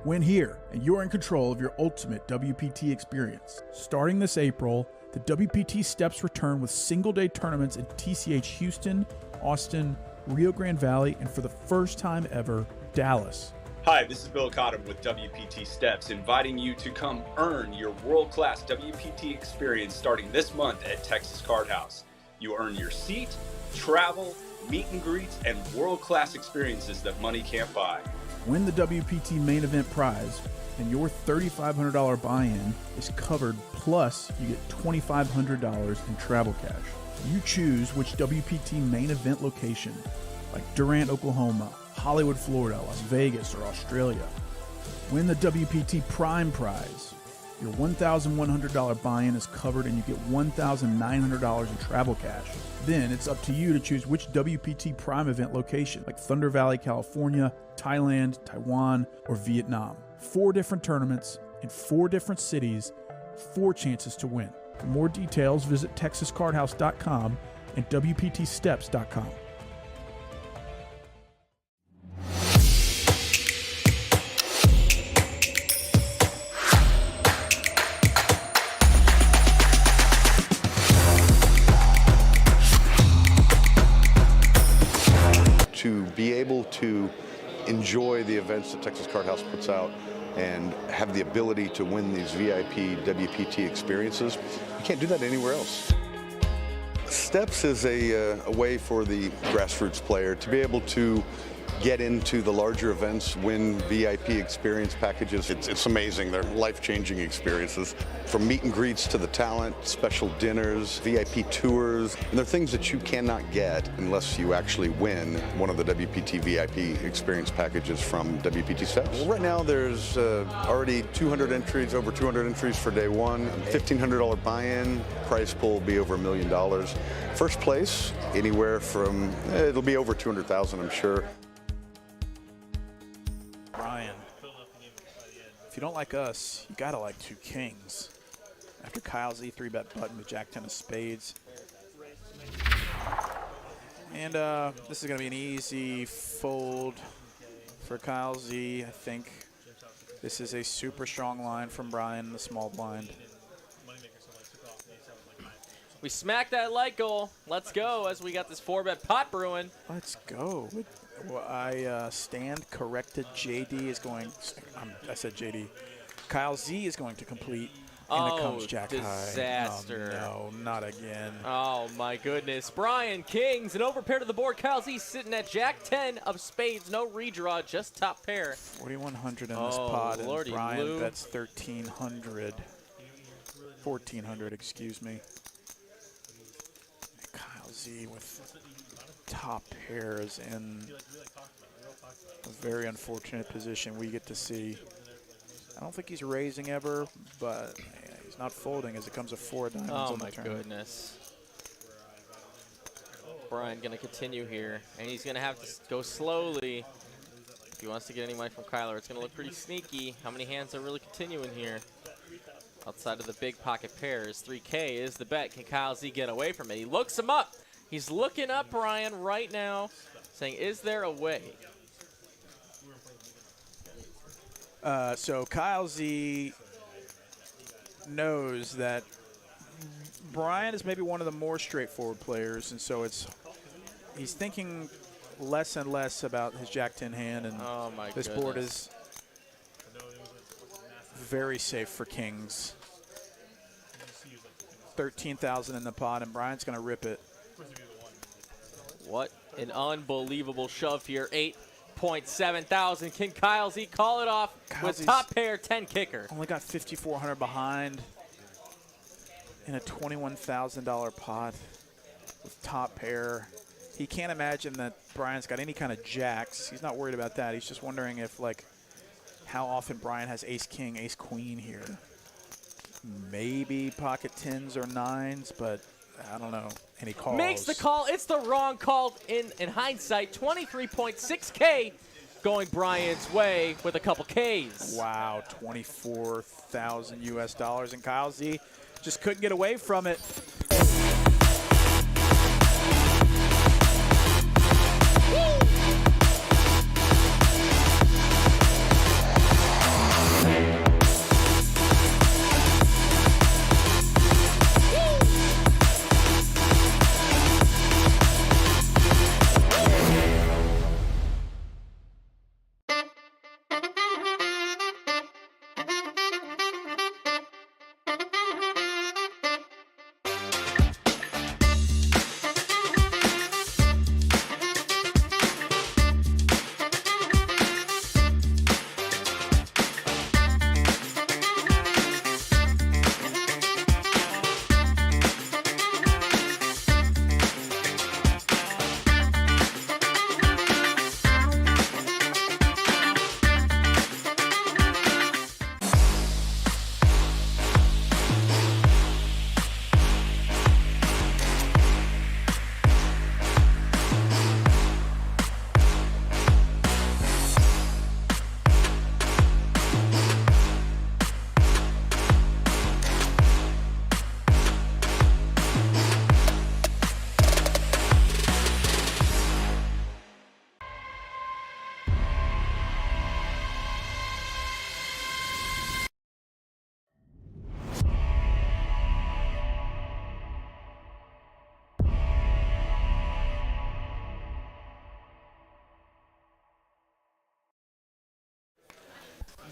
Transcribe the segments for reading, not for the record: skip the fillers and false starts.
Win here, and you're in control of your ultimate WPT experience. Starting this April, the WPT Steps return with single-day tournaments in TCH Houston, Austin, Rio Grande Valley, and for the first time ever, Dallas. Hi, this is Bill Cottam with WPT Steps, inviting you to come earn your world-class WPT experience starting this month at Texas Card House. You earn your seat, travel, meet and greets, and world-class experiences that money can't buy. Win the WPT main event prize, and your $3,500 buy-in is covered, plus you get $2,500 in travel cash. You choose which WPT main event location, like Durant, Oklahoma, Hollywood, Florida, Las Vegas, or Australia. Win the WPT Prime Prize. Your $1,100 buy-in is covered and you get $1,900 in travel cash. Then it's up to you to choose which WPT Prime event location, like Thunder Valley, California, Thailand, Taiwan, or Vietnam. 4 different tournaments in 4 different cities, 4 chances to win. For more details, visit TexasCardHouse.com and WPTSteps.com. To be able to enjoy the events that Texas Card House puts out and have the ability to win these VIP WPT experiences, you can't do that anywhere else. Steps is a way for the grassroots player to be able to get into the larger events, win VIP experience packages. It's amazing. They're life-changing experiences. From meet and greets to the talent, special dinners, VIP tours, and they're things that you cannot get unless you actually win one of the WPT VIP experience packages from WPT Steps. Well, right now there's already 200 entries, over 200 entries for day one, $1,500 buy-in, prize pool will be over $1 million. First place, anywhere from, it'll be over 200,000, I'm sure. If you don't like us, you gotta like 2 kings. After Kyle Z 3-bet button with Jack 10 of spades. And this is gonna be an easy fold for Kyle Z, I think. This is a super strong line from Brian, the small blind. We smacked that light goal. Let's go as we got this 4-bet pot brewing. Let's go. Well, I stand corrected. JD is going. I said JD. Kyle Z is going to complete. And it comes Jack disaster. High. Oh, no, not again. Oh, my goodness. Brian Kings, an overpair to the board. Kyle Z sitting at Jack 10 of spades. No redraw, just top pair. 4,100 in this pot, and Lordy Brian Lou. bets 1,300. 1,400, excuse me. Kyle Z with top pairs in a very unfortunate position we get to see. I don't think he's raising ever, but yeah, he's not folding as it comes to 4 diamonds on the turn. Oh, my goodness. Brian going to continue here, and he's going to have to go slowly if he wants to get any money from Kyler. It's going to look pretty sneaky. How many hands are really continuing here? Outside of the big pocket pairs, 3K is the bet. Can Kyle Z get away from it? He looks him up. He's looking up Brian right now, saying, is there a way? So Kyle Z knows that Brian is maybe one of the more straightforward players, and so he's thinking less and less about his Jack 10 hand, and this board is very safe for kings. 13,000 in the pot, and Brian's going to rip it. What unbelievable shove here. 8.7 thousand. Can Kyle Z call it off with top pair 10 kicker? Only got 5,400 behind in a $21,000 pot with top pair. He can't imagine that Brian's got any kind of jacks. He's not worried about that. He's just wondering if, like, how often Brian has ace-king, ace-queen here. Maybe pocket 10s or 9s, but I don't know. And he calls. Makes the call. It's the wrong call in hindsight. 23.6K going Brian's way with a couple Ks. Wow, 24,000 US dollars. And Kyle Z just couldn't get away from it.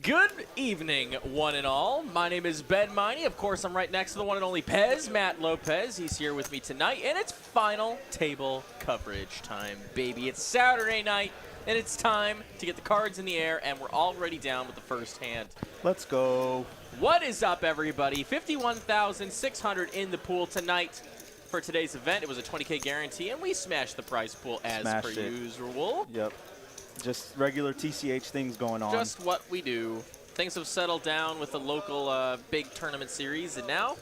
Good evening, one and all. My name is Ben Miney. Of course, I'm right next to the one and only Pez, Matt Lopez. He's here with me tonight, and it's final table coverage time, baby. It's Saturday night, and it's time to get the cards in the air, and we're already down with the first hand. Let's go. What is up, everybody? 51,600 in the pool tonight. For today's event, it was a 20K guarantee, and we smashed the prize pool as per usual. Yep. Just regular TCH things going on. Just what we do. Things have settled down with the local big tournament series, and now,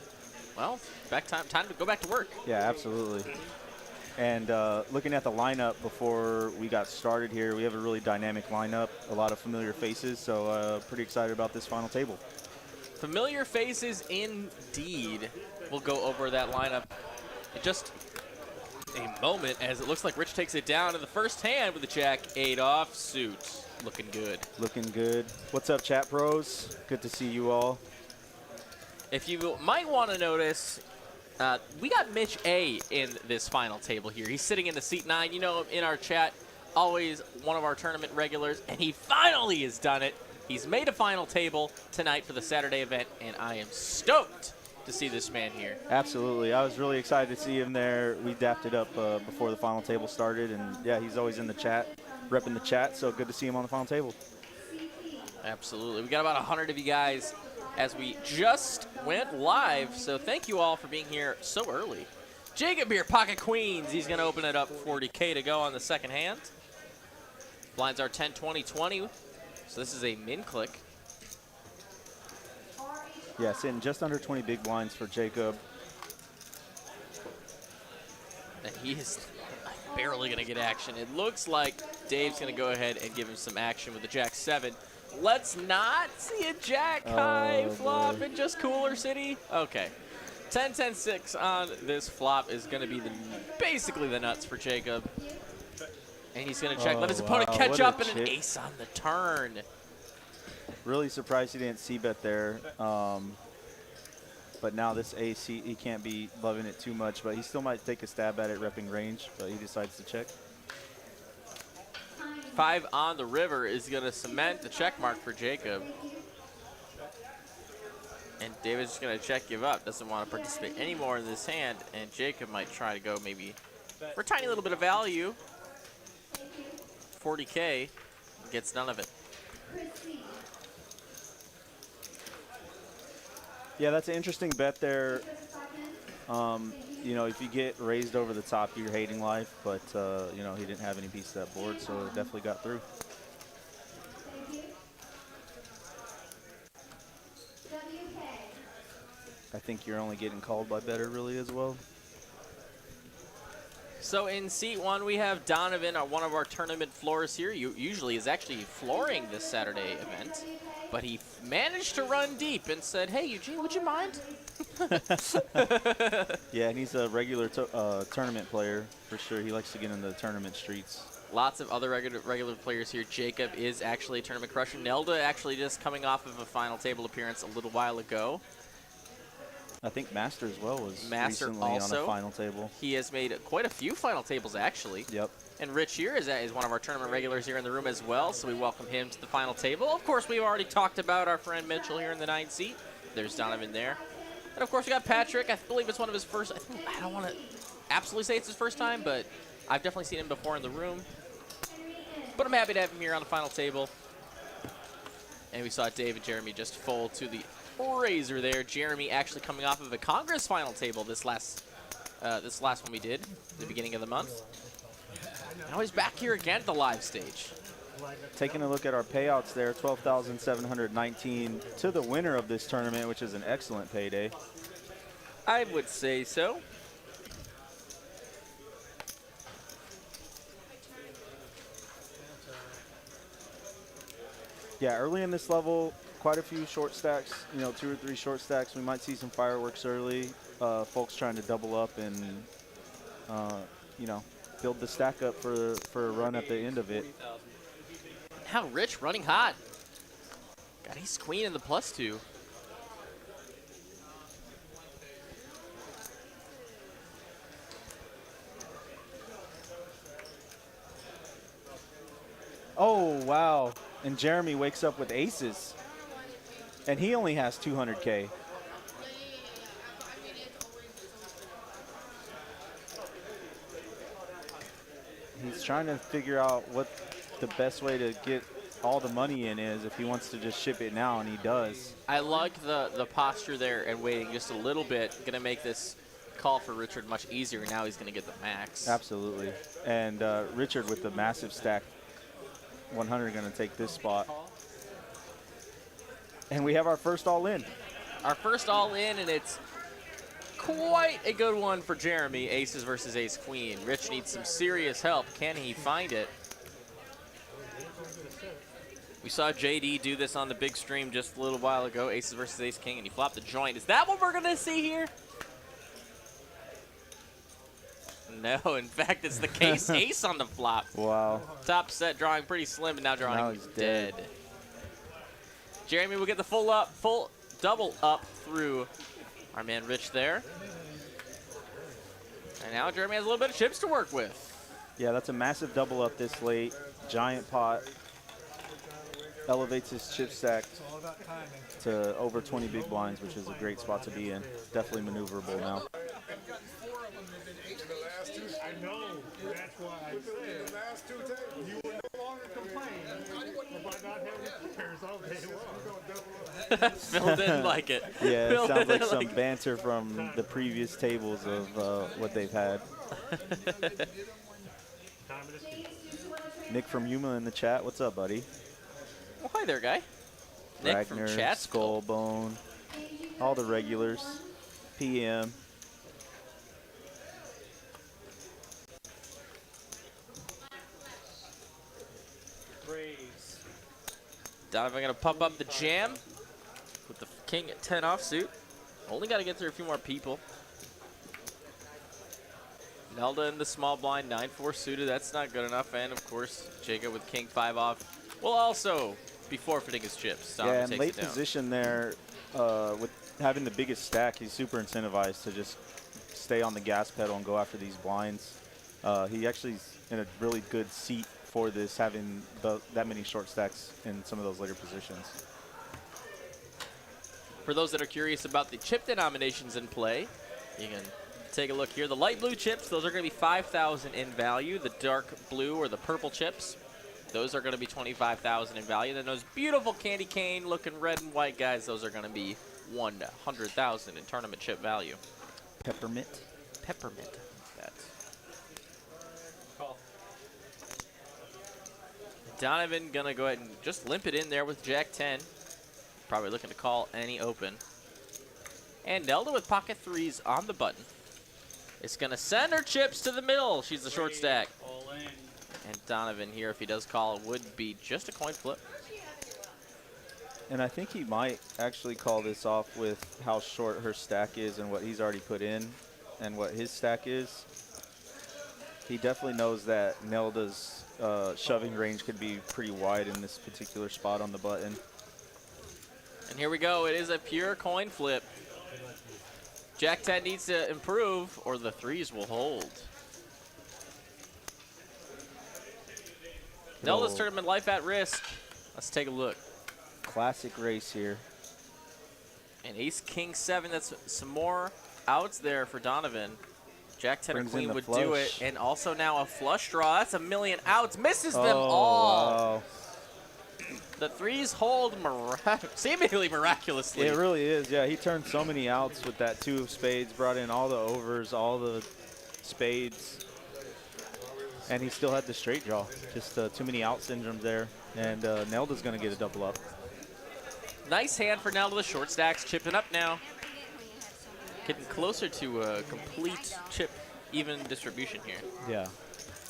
well, time to go back to work. Yeah, absolutely. And looking at the lineup before we got started here, we have a really dynamic lineup, a lot of familiar faces, so pretty excited about this final table. Familiar faces indeed. We'll go over that lineup in just a moment, as it looks like Rich takes it down in the first hand with the Jack-8 offsuit. Looking good. Looking good. What's up, chat pros? Good to see you all. If you might want to notice, we got Mitch A in this final table here. He's sitting in the seat 9. You know, in our chat, always one of our tournament regulars, and he finally has done it. He's made a final table tonight for the Saturday event, and I am stoked to see this man here. Absolutely. I was really excited to see him there. We dapped it up before the final table started, and yeah, he's always in the chat, repping the chat, so good to see him on the final table. Absolutely. We got about 100 of you guys as we just went live, so thank you all for being here so early. Jacob here, pocket queens. He's going to open it up, 40K to go on the second hand. Blinds are 10, 20, 20, so this is a min click. Yeah, sitting just under 20 big blinds for Jacob. And he is barely going to get action. It looks like Dave's going to go ahead and give him some action with the Jack-7. Let's not see a Jack-high flop in just Cooler City. Okay. 10, 10, 6 on this flop is going to be basically the nuts for Jacob. And he's going to check. Let his opponent catch up and an ace on the turn. Really surprised he didn't c-bet there. But now this ace, he can't be loving it too much, but he still might take a stab at it repping range, but he decides to check. 5 on the river is going to cement the check mark for Jacob. And David's just going to check, give up. Doesn't want to participate anymore in this hand, and Jacob might try to go maybe for a tiny little bit of value. 40K, gets none of it. Yeah, that's an interesting bet there. You know, if you get raised over the top, you're hating life, but, you know, he didn't have any piece of that board, so it definitely got through. I think you're only getting called by better, really, as well. So in seat 1, we have Donovan, one of our tournament floors here. Usually is actually flooring this Saturday event. But he managed to run deep and said, hey, Eugene, would you mind? Yeah, and he's a regular tournament player for sure. He likes to get in the tournament streets. Lots of other regular players here. Jacob is actually a tournament crusher. Nelda actually just coming off of a final table appearance a little while ago. I think Master as well was recently also on a final table. He has made quite a few final tables, actually. Yep. And Rich here is one of our tournament regulars here in the room as well, so we welcome him to the final table. Of course, we've already talked about our friend Mitchell here in the 9th seat. There's Donovan there. And, of course, we got Patrick. I believe it's one of his first. I don't want to absolutely say it's his first time, but I've definitely seen him before in the room. But I'm happy to have him here on the final table. And we saw Dave and Jeremy just fold to the razor there. Jeremy actually coming off of a Congress final table this last one we did at the beginning of the month. Now he's back here again at the live stage. Taking a look at our payouts there, $12,719 to the winner of this tournament, which is an excellent payday. I would say so. Yeah, early in this level, quite a few short stacks, you know, 2 or 3 short stacks. We might see some fireworks early. Folks trying to double up and, you know, build the stack up for a run at the end of it. Now Rich running hot. Got ace queen in the +2. Oh, wow. And Jeremy wakes up with aces. And he only has 200K. He's trying to figure out what the best way to get all the money in is if he wants to just ship it now, and he does. I like the posture there and waiting just a little bit. Going to make this call for Richard much easier. Now he's going to get the max. Absolutely. And Richard with the massive stack, 100 going to take this spot. And we have our first all-in. Our first all-in, and it's quite a good one for Jeremy. Aces versus ace-queen. Rich needs some serious help. Can he find it? We saw JD do this on the big stream just a little while ago, aces versus ace-king, and he flopped the joint. Is that what we're going to see here? No, in fact, it's the case ace on the flop. Wow. Top set drawing pretty slim, and now drawing Now he's dead. Jeremy will get the full double up through our man Rich there. And now Jeremy has a little bit of chips to work with. Yeah, that's a massive double up this late. Giant pot. Elevates his chip stack to over 20 big blinds, which is a great spot to be in. Definitely maneuverable now. I know. That's why I said the last two tables, you will no longer complain about not having pairs all day long. Phil didn't like it. Yeah, Phil it sounds like didn't some it. banter from the previous tables of what they've had. Nick from Yuma in the chat. What's up, buddy? Well, hi there, guy. Nick from Ragnar, chat. Skullbone, all the regulars, PM. Donovan going to pump up the jam with the king at 10 offsuit. Only got to get through a few more people. Nelda in the small blind, 9-4 suited. That's not good enough. And, of course, Jacob with king 5 off will also be forfeiting his chips. Donovan Yeah, and takes late it down. position there with having the biggest stack, he's super incentivized to just stay on the gas pedal and go after these blinds. He actually is in a really good seat for this, having that many short stacks in some of those later positions. For those that are curious about the chip denominations in play, you can take a look here. The light blue chips, those are going to be 5,000 in value. The dark blue or the purple chips, those are going to be 25,000 in value. Then those beautiful candy cane looking red and white guys, those are going to be 100,000 in tournament chip value. Peppermint. Peppermint. That. Donovan going to go ahead and just limp it in there with Jack 10. Probably looking to call any open. And Nelda with pocket threes on the button. It's going to send her chips to the middle. She's the short stack. And Donovan here, if he does call, would be just a coin flip. And I think he might actually call this off with how short her stack is and what he's already put in and what his stack is. He definitely knows that Nelda's shoving range could be pretty wide in this particular spot on the button. And here we go. It is a pure coin flip. Jack 10 needs to improve, or the threes will hold. Nelda's tournament life at risk. Let's take a look. Classic race here. And ace, king, 7. That's some more outs there for Donovan. Jack 10 or Brings in queen the would flush. do it. And also now a flush draw. That's a million outs. Misses them all. Wow. The threes hold seemingly miraculously. It really is, yeah. He turned so many outs with that 2 of spades, brought in all the overs, all the spades, and he still had the straight draw. Just too many out syndromes there, and Nelda's going to get a double up. Nice hand for Nelda. The short stacks chipping up now. Getting closer to a complete chip even distribution here. Yeah.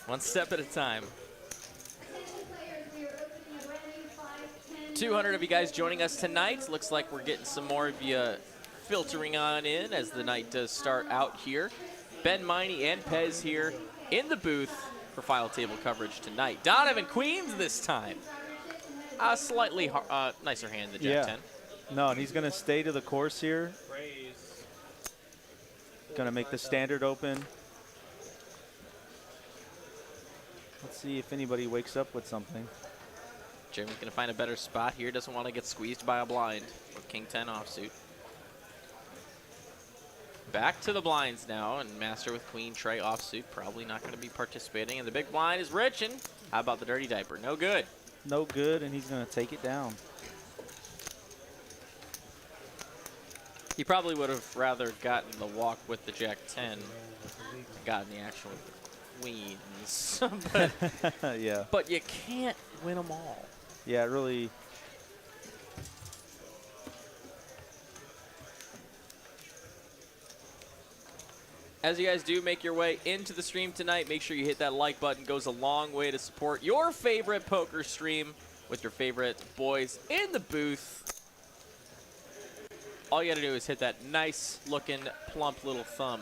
One step at a time. 200 of you guys joining us tonight. Looks like we're getting some more of you filtering on in as the night does start out here. Ben Miney and Pez here in the booth for final table coverage tonight. Donovan Queens this time. A slightly nicer hand than Jack 10. No, and he's going to stay to the course here. Going to make the standard open. Let's see if anybody wakes up with something. Jeremy's going to find a better spot here. Doesn't want to get squeezed by a blind with King 10 offsuit. Back to the blinds now, and Master with Queen Trey offsuit. Probably not going to be participating. And the big blind is rich, and how about the dirty diaper? No good. No good, and he's going to take it down. He probably would have rather gotten the walk with the Jack 10 than gotten the action with the Queens. but, yeah. But you can't win them all. Yeah, it really. As you guys do make your way into the stream tonight, make sure you hit that like button. Goes a long way to support your favorite poker stream with your favorite boys in the booth. All you got to do is hit that nice looking plump little thumb.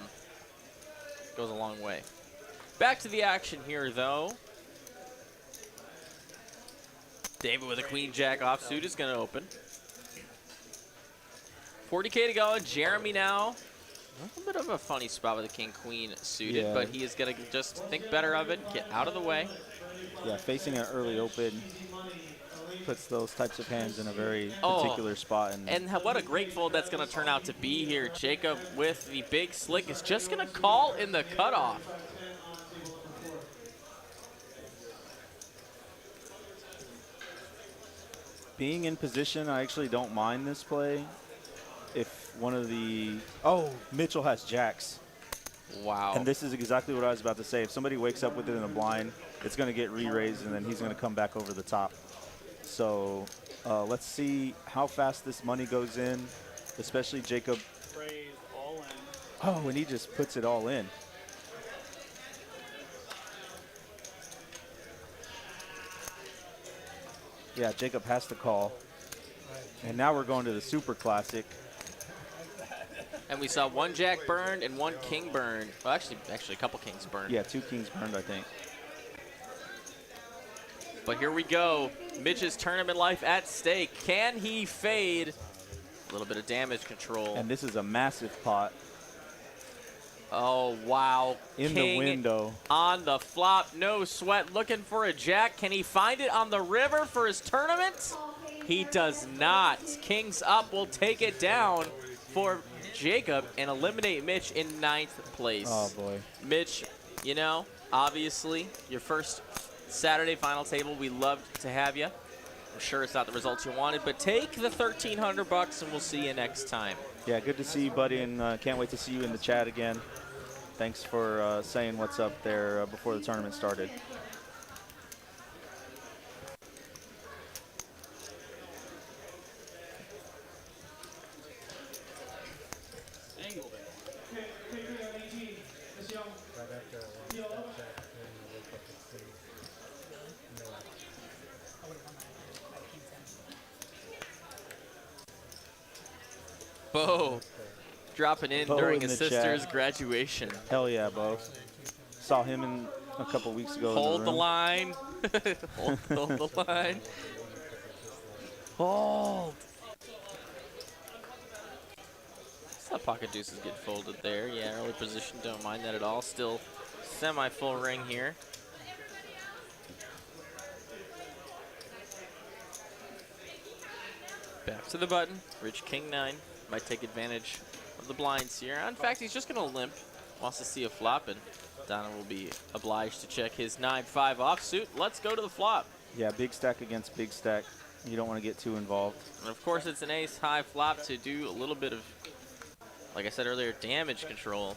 Goes a long way. Back to the action here though. David with a Queen Jack offsuit is going to open. 40K to go. Jeremy now. A little bit of a funny spot with the King Queen suited, Yeah. but he is going to just think better of it, get out of the way. Yeah, facing an early open puts those types of hands in a very particular spot. And what a great fold that's going to turn out to be here. Jacob with the big slick is just going to call in the cutoff. Being in position, I actually don't mind this play. If one of the Mitchell has jacks. Wow. And this is exactly what I was about to say. If somebody wakes up with it in a blind, it's going to get re-raised, and then he's going to come back over the top. So let's see how fast this money goes in, especially Jacob. Oh, and he just puts it all in. Yeah, Jacob has to call. And now we're going to the Super Classic. And we saw one Jack burned and one King burned. Well, actually a couple Kings burned. Yeah, 2 Kings burned, I think. But here we go. Mitch's tournament life at stake. Can he fade? A little bit of damage control. And this is a massive pot. Oh, wow. In King the window. On the flop. No sweat. Looking for a jack. Can he find it on the river for his tournament? He does not. Kings up will take it down for Jacob and eliminate Mitch in 9th place. Oh, boy. Mitch, you know, obviously, your first Saturday final table, we love to have you. I'm sure it's not the results you wanted, but take the $1,300 and we'll see you next time. Yeah, good to see you, buddy, and can't wait to see you in the chat again. Thanks for saying what's up there before the tournament started. Bo, dropping in Bo during in his the sister's chat. graduation. Hell yeah, Bo. Saw him a couple weeks ago. Hold in the room. line. hold the line. Hold. Saw pocket deuces get folded there. Yeah, early position, don't mind that at all. Still semi-full ring here. Back to the button. Rich King 9 might take advantage of the blinds here. In fact, he's just going to limp. Wants to see a flop, and Donna will be obliged to check his 9-5 offsuit. Let's go to the flop. Yeah, big stack against big stack. You don't want to get too involved. And of course, it's an ace-high flop to do a little bit of, like I said earlier, damage control.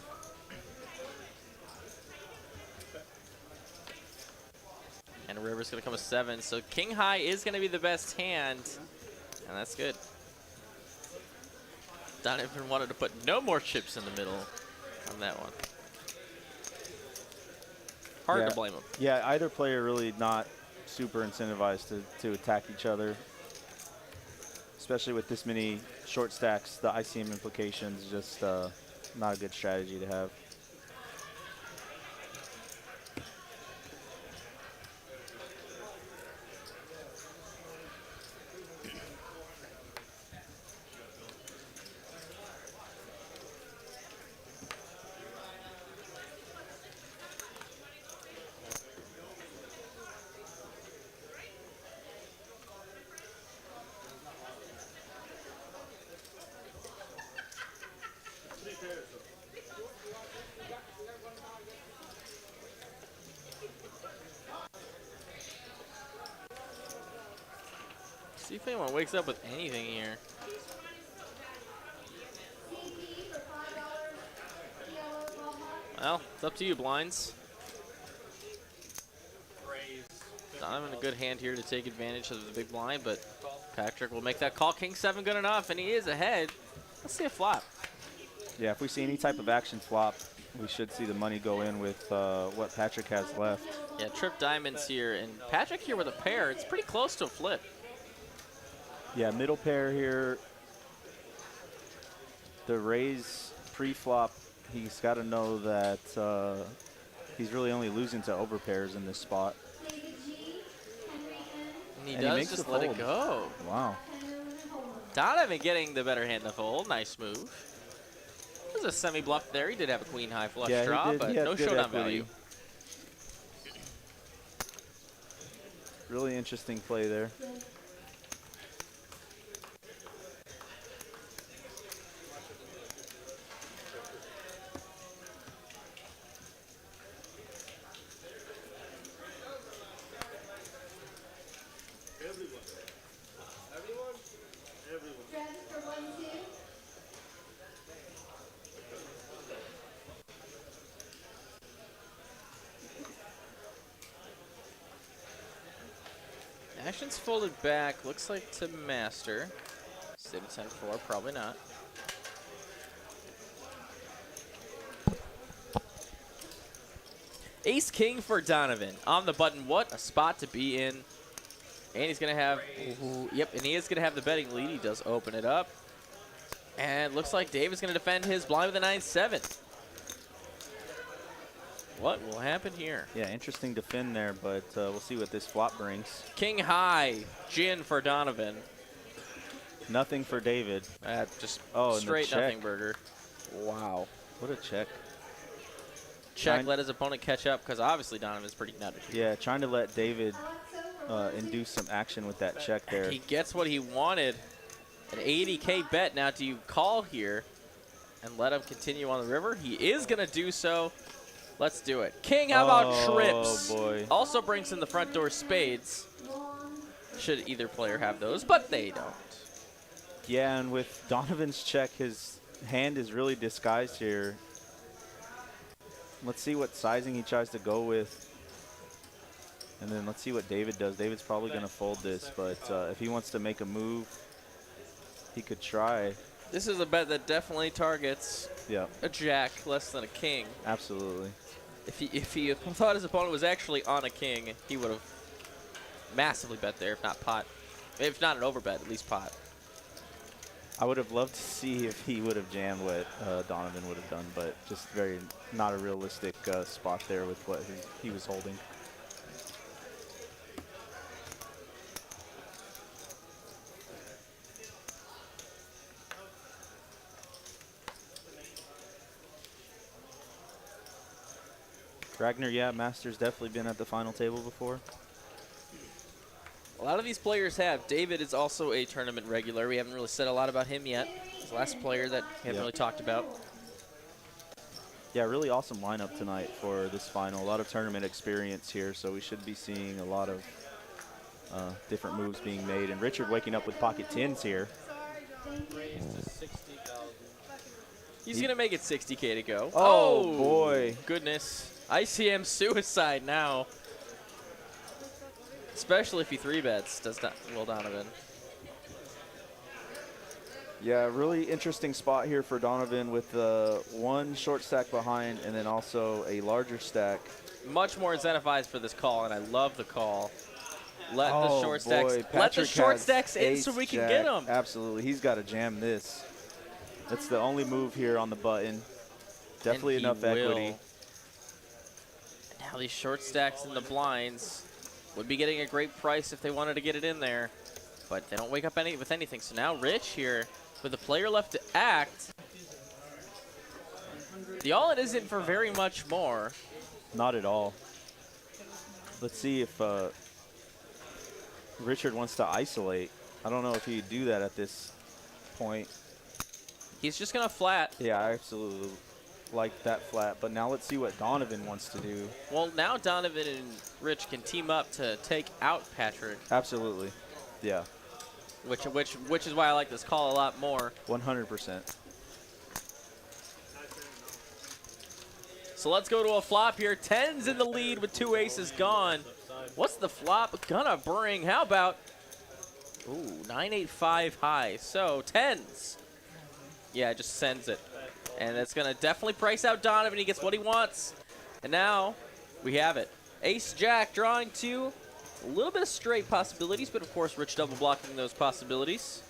And a river's going to come a 7, so king high is going to be the best hand, and that's good. Donovan wanted to put no more chips in the middle on that one. Hard to blame him. Yeah, either player really not super incentivized to attack each other. Especially with this many short stacks, the ICM implications just not a good strategy to have. See if anyone wakes up with anything here. Well, it's up to you, blinds. Donovan a good hand here to take advantage of the big blind, but Patrick will make that call. King 7 good enough, and he is ahead. Let's see a flop. Yeah, if we see any type of action flop, we should see the money go in with what Patrick has left. Yeah, trip diamonds here, and Patrick here with a pair. It's pretty close to a flip. Yeah, middle pair here. The raise pre-flop, he's got to know that he's really only losing to overpairs in this spot. And he And does makes just the let it fold. go. Wow. Donovan getting the better hand to fold. Nice move. There's a semi-bluff there. He did have a queen high flush Yeah, draw, he did. but He had no good showdown equity. value. Really interesting play there. Action's folded back. Looks like to master. Save 10-4, probably not. Ace King for Donovan. On the button, what a spot to be in. And he's going to have, yep, and he is going to have the betting lead. He does open it up. And looks like Dave is going to defend his blind with a 9-7. What will happen here? Yeah, interesting defend there, but we'll see what this flop brings. King high, gin for Donovan. Nothing for David. Just and the straight check. nothing burger. Wow. What a check. Check, let his opponent catch up, because obviously Donovan's pretty nutted here. Yeah, trying to let David induce some action with that check there. He gets what he wanted. An 80K bet. Now, do you call here and let him continue on the river? He is going to do so. Let's do it. King, how about trips? Oh, boy. Also brings in the front door spades. Should either player have those, but they don't. Yeah, and with Donovan's check, his hand is really disguised here. Let's see what sizing he tries to go with. And then let's see what David does. David's probably going to fold this, but if he wants to make a move, he could try. This is a bet that definitely targets Yeah, a jack less than a king. absolutely. If he thought his opponent was actually on a king, he would have massively bet there, if not pot. If not an overbet, at least pot. I would have loved to see if he would have jammed what Donovan would have done, but just very not a realistic spot there with what he was holding. Ragnar, yeah, Master's definitely been at the final table before. A lot of these players have. David is also a tournament regular. We haven't really said a lot about him yet. He's the last player that we haven't really talked about. Yeah, really awesome lineup tonight for this final. A lot of tournament experience here, so we should be seeing a lot of different moves being made. And Richard waking up with pocket tens here. He's going to make it 60K to go. Oh, boy. Goodness. ICM suicide now. Especially if he 3-bets, does Will Donovan. Yeah, really interesting spot here for Donovan with one short stack behind and then also a larger stack. Much more incentivized for this call, and I love the call. Let the short stacks, let the Patrick short has stacks in ace so we can jack. get them. Absolutely, he's got to jam this. That's the only move here on the button. Definitely And he enough equity. will. Now these short stacks in the blinds would be getting a great price if they wanted to get it in there, but they don't wake up with anything. So now Rich here with a player left to act. The all-in isn't for very much more. Not at all. Let's see if Richard wants to isolate. I don't know if he'd do that at this point. He's just going to flat. Yeah, I absolutely like that flat. But now let's see what Donovan wants to do. Well, now Donovan and Rich can team up to take out Patrick. Absolutely. Yeah. which is why I like this call a lot more. 100%. So let's go to a flop here. 10's in the lead with 2 aces gone. What's the flop gonna bring? How about, ooh, 9-8-5 high. So 10's. Yeah, it just sends it. And it's gonna definitely price out Donovan. He gets what he wants. And now we have it. Ace Jack drawing 2. A little bit of straight possibilities, but of course Rich double blocking those possibilities.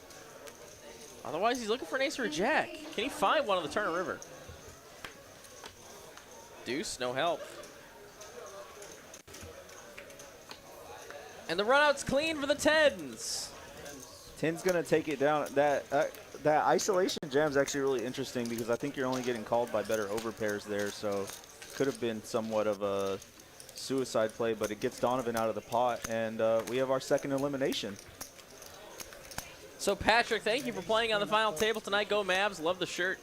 Otherwise, he's looking for an ace or a jack. Can he find one on the turn or river? Deuce, no help. And the runout's clean for the 10's. 10's going to take it down. That isolation jam is actually really interesting because I think you're only getting called by better overpairs there, so could have been somewhat of a suicide play, but it gets Donovan out of the pot, and we have our second elimination. So Patrick, thank you for playing on the final table tonight. Go Mavs, love the shirt.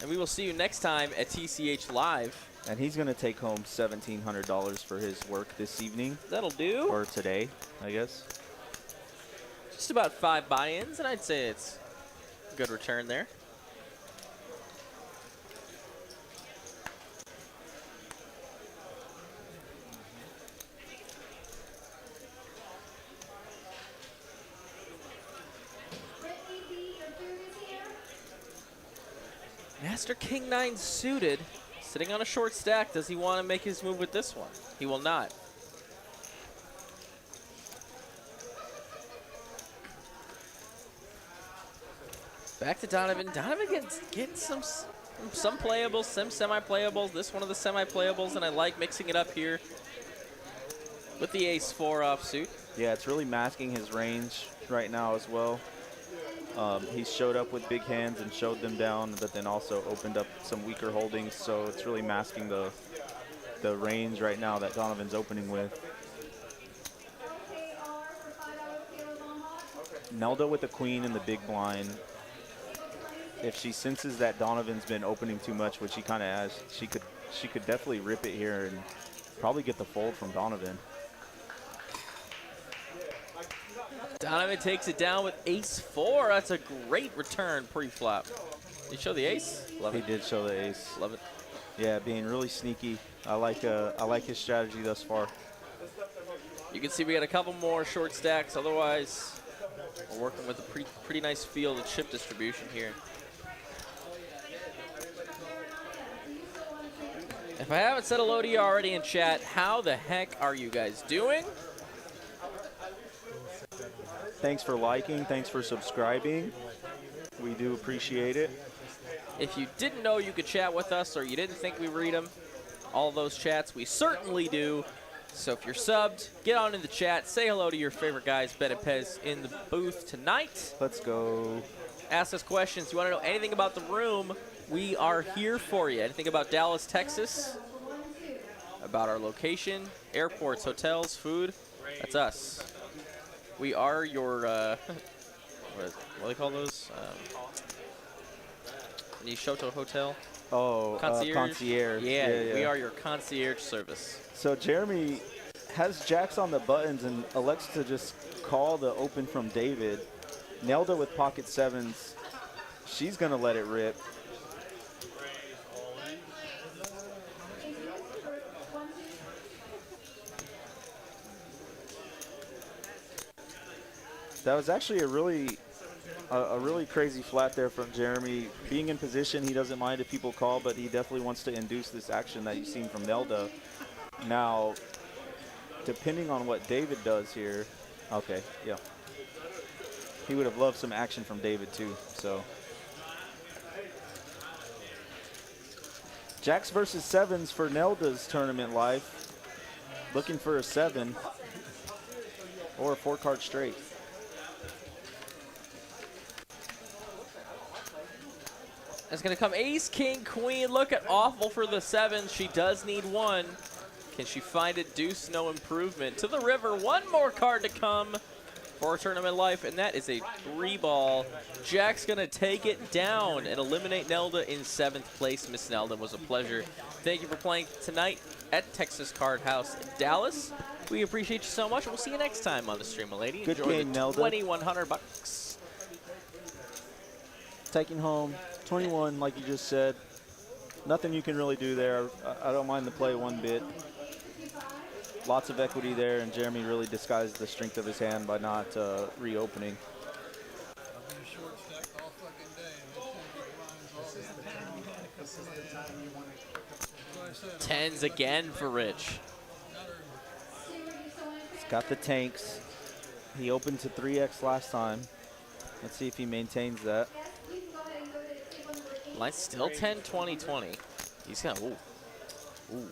And we will see you next time at TCH Live. And he's going to take home $1,700 for his work this evening. That'll do. Or today, I guess. Just about 5 buy-ins, and I'd say it's a good return there. Master King 9 suited, sitting on a short stack. Does he want to make his move with this one? He will not. Back to Donovan. Donovan gets some playables, some semi-playables. This one of the semi-playables, and I like mixing it up here with the ace-4 offsuit. Yeah, it's really masking his range right now as well. He showed up with big hands and showed them down, but then also opened up some weaker holdings, so it's really masking the range right now that Donovan's opening with. Nelda with the queen in the big blind. If she senses that Donovan's been opening too much, which he kind of has, she could definitely rip it here and probably get the fold from Donovan. Donovan takes it down with ace-4. That's a great return pre-flop. Did he show the ace? Love it. He did show the ace. Love it. Yeah, being really sneaky. I like his strategy thus far. You can see we got a couple more short stacks. Otherwise, we're working with a pretty nice field of chip distribution here. If I haven't said hello to you already in chat, how the heck are you guys doing? Thanks for liking. Thanks for subscribing. We do appreciate it. If you didn't know you could chat with us or you didn't think we read them, all those chats, we certainly do. So if you're subbed, get on in the chat. Say hello to your favorite guys, Ben and Pez, in the booth tonight. Let's go. Ask us questions. You want to know anything about the room, we are here for you. Anything about Dallas, Texas, about our location, airports, hotels, food, that's us. We are your, what do they call those? Nishoto Hotel? Oh, concierge. Yeah, we are your concierge service. So Jeremy has jacks on the buttons and elects to just call the open from David. Nelda with pocket 7s. She's going to let it rip. That was actually a really crazy flat there from Jeremy. Being in position, he doesn't mind if people call, but he definitely wants to induce this action that you've seen from Nelda. Now, depending on what David does here, okay, yeah. He would have loved some action from David too, so. Jacks versus 7s for Nelda's tournament life. Looking for a 7 or a 4-card straight. It's going to come ace, king, queen. Look at awful for the 7. She does need 1. Can she find it? Deuce, no improvement. To the river, 1 more card to come for tournament life, and that is a 3-ball. Jack's going to take it down and eliminate Nelda in 7th place. Miss Nelda, was a pleasure. Thank you for playing tonight at Texas Card House Dallas. We appreciate you so much. We'll see you next time on the stream, my lady. Good Enjoy game, the Nelda. 2,100 bucks. Taking home 21, like you just said. Nothing you can really do there. I don't mind the play one bit. Lots of equity there, and Jeremy really disguised the strength of his hand by not reopening. Tens again for Rich. He's got the tanks. He opened to 3x last time. Let's see if he maintains that. Line's still 10, 20, 20. He's gonna, ooh. Ooh.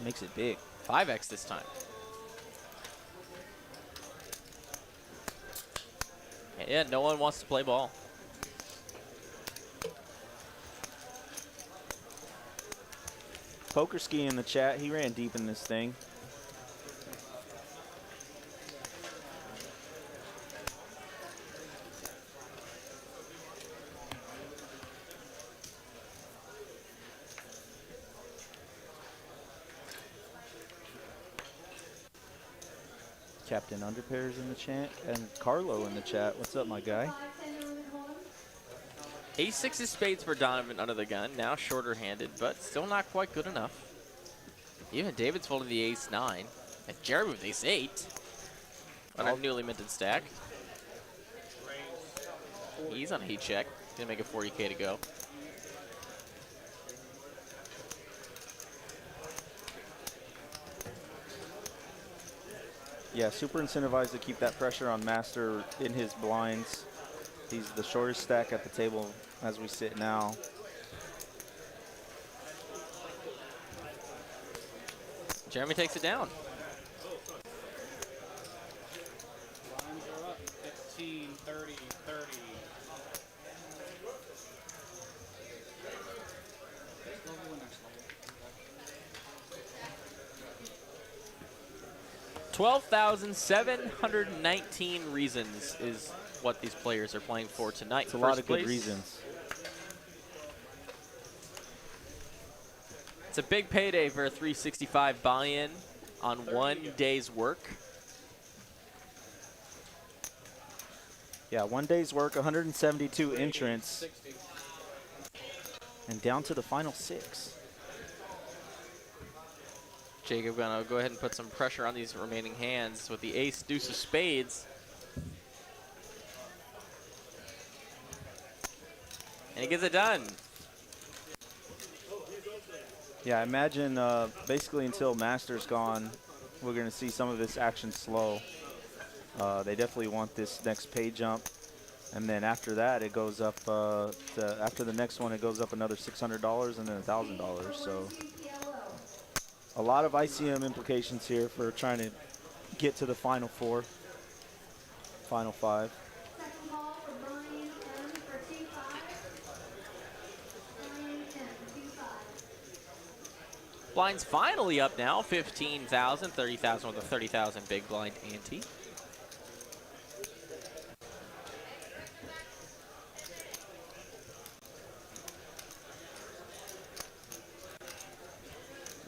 Makes it big. 5x this time. Yeah, no one wants to play ball. Poker Ski in the chat. He ran deep in this thing. Captain Underpairs in the chat, and Carlo in the chat. What's up, my guy? Ace-6 of spades for Donovan under the gun. Now shorter-handed, but still not quite good enough. Even David's folding the ace-9. And Jeremy with ace-8 on a newly minted stack. He's on a heat check. Gonna make it 40K to go. Yeah, super incentivized to keep that pressure on Master in his blinds. He's the shortest stack at the table as we sit now. Jeremy takes it down. Lines are up 15, 30, 30. $12,719 reasons is what these players are playing for tonight. It's a lot of good reasons. It's a big payday for a 365 buy-in on 1 day's work. Yeah, 1 day's work, 172 entrants, and down to the final 6. Jacob gonna go ahead and put some pressure on these remaining hands with the ace, deuce of spades. And he gets it done. Yeah, I imagine basically until Master's gone, we're going to see some of this action slow. They definitely want this next pay jump. And then after that, it goes up, after the next one, it goes up another $600 and then $1,000. So a lot of ICM implications here for trying to get to the final 4, final 5. Blind's finally up now, 15,000, 30,000 with a 30,000 big blind ante.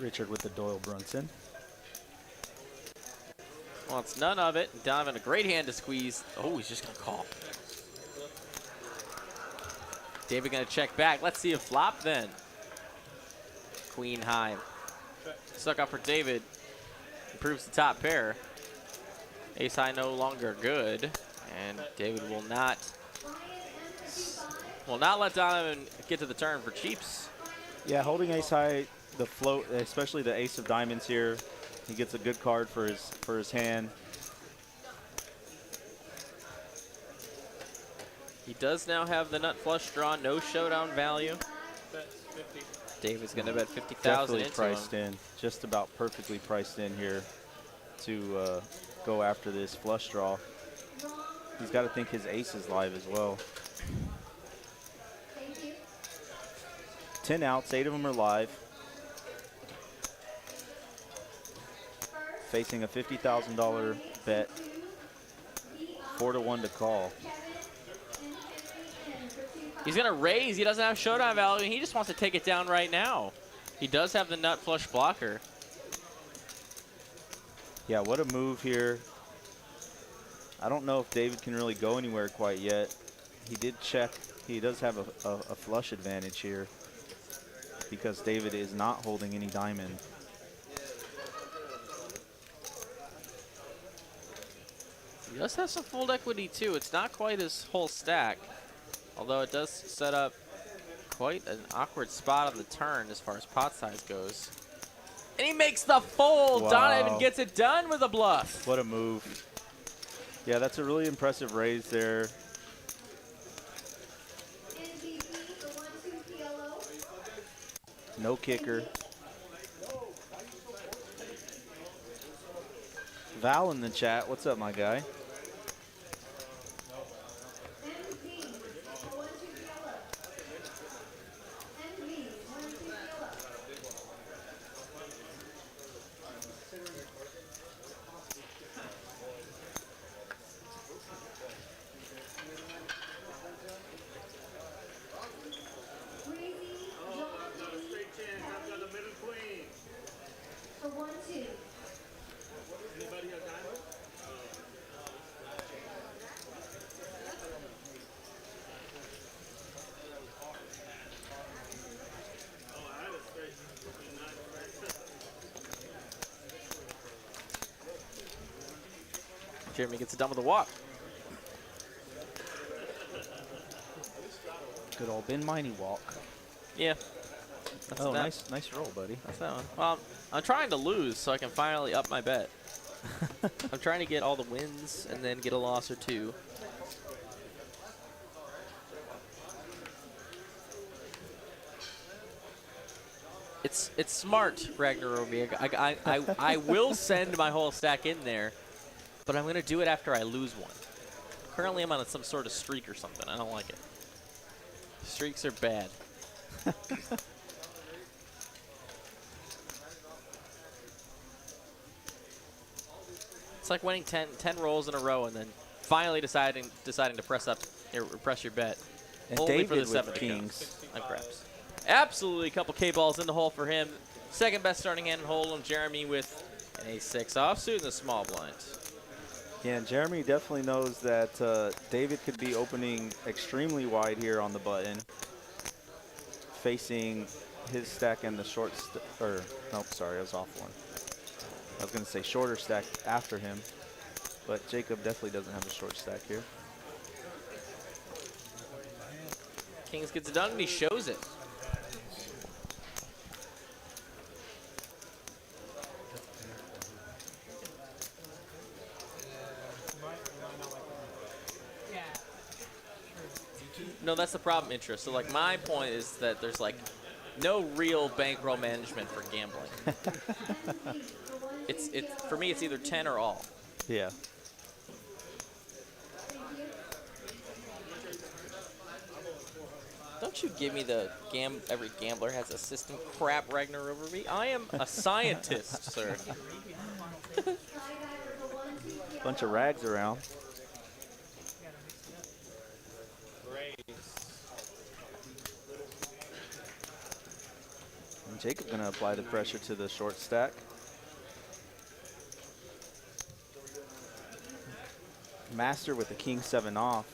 Richard with the Doyle Brunson. Wants none of it. Donovan, a great hand to squeeze. Oh, he's just going to call. David going to check back. Let's see a flop then. Queen high. Stuck up for David. Improves the top pair. Ace high no longer good. And David will not let Donovan get to the turn for cheaps. Yeah, holding ace high, the float, especially the ace of diamonds here. He gets a good card for his hand. He does now have the nut flush draw, no showdown value. David's going to bet 50,000 into priced him. in, just about perfectly priced in here to go after this flush draw. He's got to think his ace is live as well. 10 outs, 8 of them are live. Facing a $50,000 bet, 4-1 to call. He's going to raise. He doesn't have showdown value. He just wants to take it down right now. He does have the nut flush blocker. Yeah, what a move here. I don't know if David can really go anywhere quite yet. He did check. He does have a flush advantage here because David is not holding any diamond. He does have some fold equity too. It's not quite his whole stack, although it does set up quite an awkward spot on the turn as far as pot size goes. And he makes the fold. Wow. Donovan gets it done with a bluff. What a move. Yeah, that's a really impressive raise there. No kicker. Val in the chat. What's up, my guy? Jeremy gets it done with a walk. Good old Ben Miney walk. Yeah. That's Oh, that. nice roll, buddy. That's that one. Well, I'm trying to lose so I can finally up my bet. I'm trying to get all the wins and then get a loss or two. It's smart, Ragnar Roby. I will send my whole stack in there, but I'm going to do it after I lose one. Currently, I'm on some sort of streak or something. I don't like it. Streaks are bad. It's like winning 10 rolls in a row and then finally deciding to press your bet. And only David for the with 7 kings. And craps. Absolutely, a couple K-balls in the hole for him. Second best starting hand in Holdem. Jeremy with an ace-6 offsuit in the small blind. Yeah, and Jeremy definitely knows that David could be opening extremely wide here on the button, facing his stack and the short, nope, sorry, I was off one. I was going to say shorter stack after him, but Jacob definitely doesn't have a short stack here. Kings gets it done, and he shows it. No, that's the problem, interest. So, like, my point is that there's, like, no real bankroll management for gambling. For me, it's either 10 or all. Yeah. Don't you give me the every gambler has a system crap, Ragnar Overby. I am a scientist, sir. Bunch of rags around. And Jacob gonna apply the pressure to the short stack. Master with the king 7 off.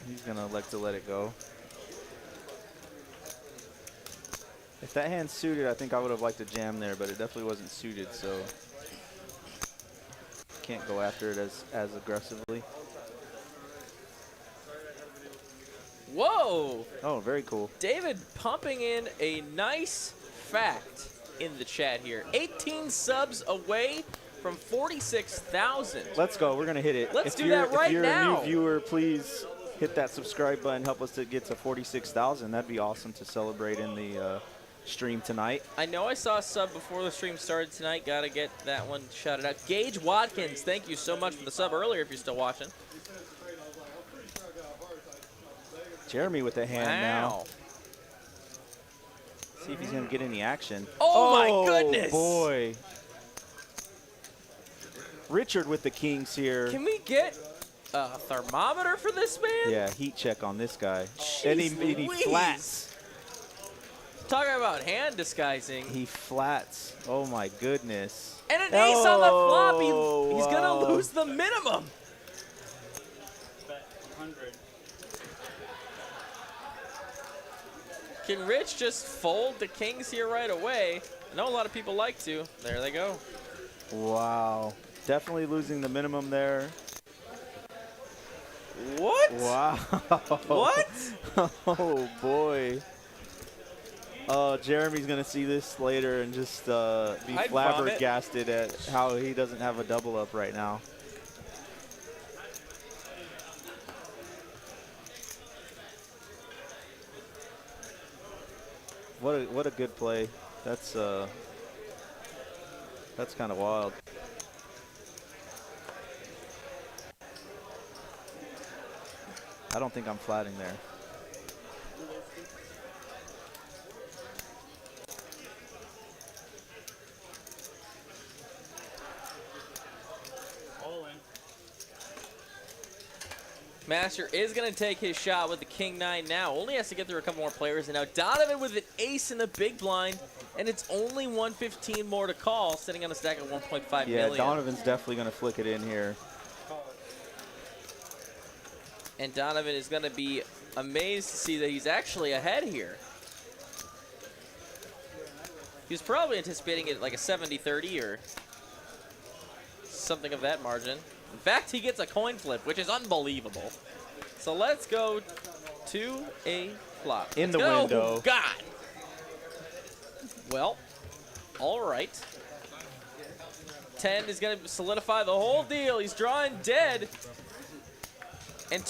He's gonna elect to let it go. If that hand's suited, I think I would have liked to jam there, but it definitely wasn't suited, so can't go after it as aggressively. Whoa! Oh, very cool. David pumping in a nice fact in the chat here. 18 subs away from 46,000. Let's go. We're going to hit it. Let's do that right now. If you're a new viewer, please hit that subscribe button. Help us to get to 46,000. That'd be awesome to celebrate in the stream tonight. I know I saw a sub before the stream started tonight. Got to get that one shouted out. Gage Watkins, thank you so much for the sub earlier if you're still watching. Jeremy with the hand now. See if he's going to get any action. Oh, my goodness. Boy. Richard with the kings here. Can we get a thermometer for this man? Yeah, heat check on this guy. Jeez And he Louise. flats. Talking about hand disguising. He flats. Oh my goodness. And an ace on the flop. He's wow. going to lose the minimum. Bet 100. Can Rich just fold the kings here right away? I know a lot of people like to. There they go. Wow. Definitely losing the minimum there. What? Wow. What? Oh, boy. Oh, Jeremy's going to see this later and just be I'd flabbergasted at how he doesn't have a double up right now. What a good play. That's kind of wild. I don't think I'm flatting there. All in. Master is going to take his shot with the king 9 now. Only has to get through a couple more players. And now Donovan with an ace in the big blind. And it's only 115 more to call, sitting on a stack of 1.5 million. Yeah, Donovan's definitely going to flick it in here. And Donovan is going to be amazed to see that he's actually ahead here. He was probably anticipating it like a 70-30 or something of that margin. In fact, he gets a coin flip, which is unbelievable. So let's go to a flop. In the Let's go. window. Oh, God. Well, all right. 10 is going to solidify the whole deal. He's drawing dead. And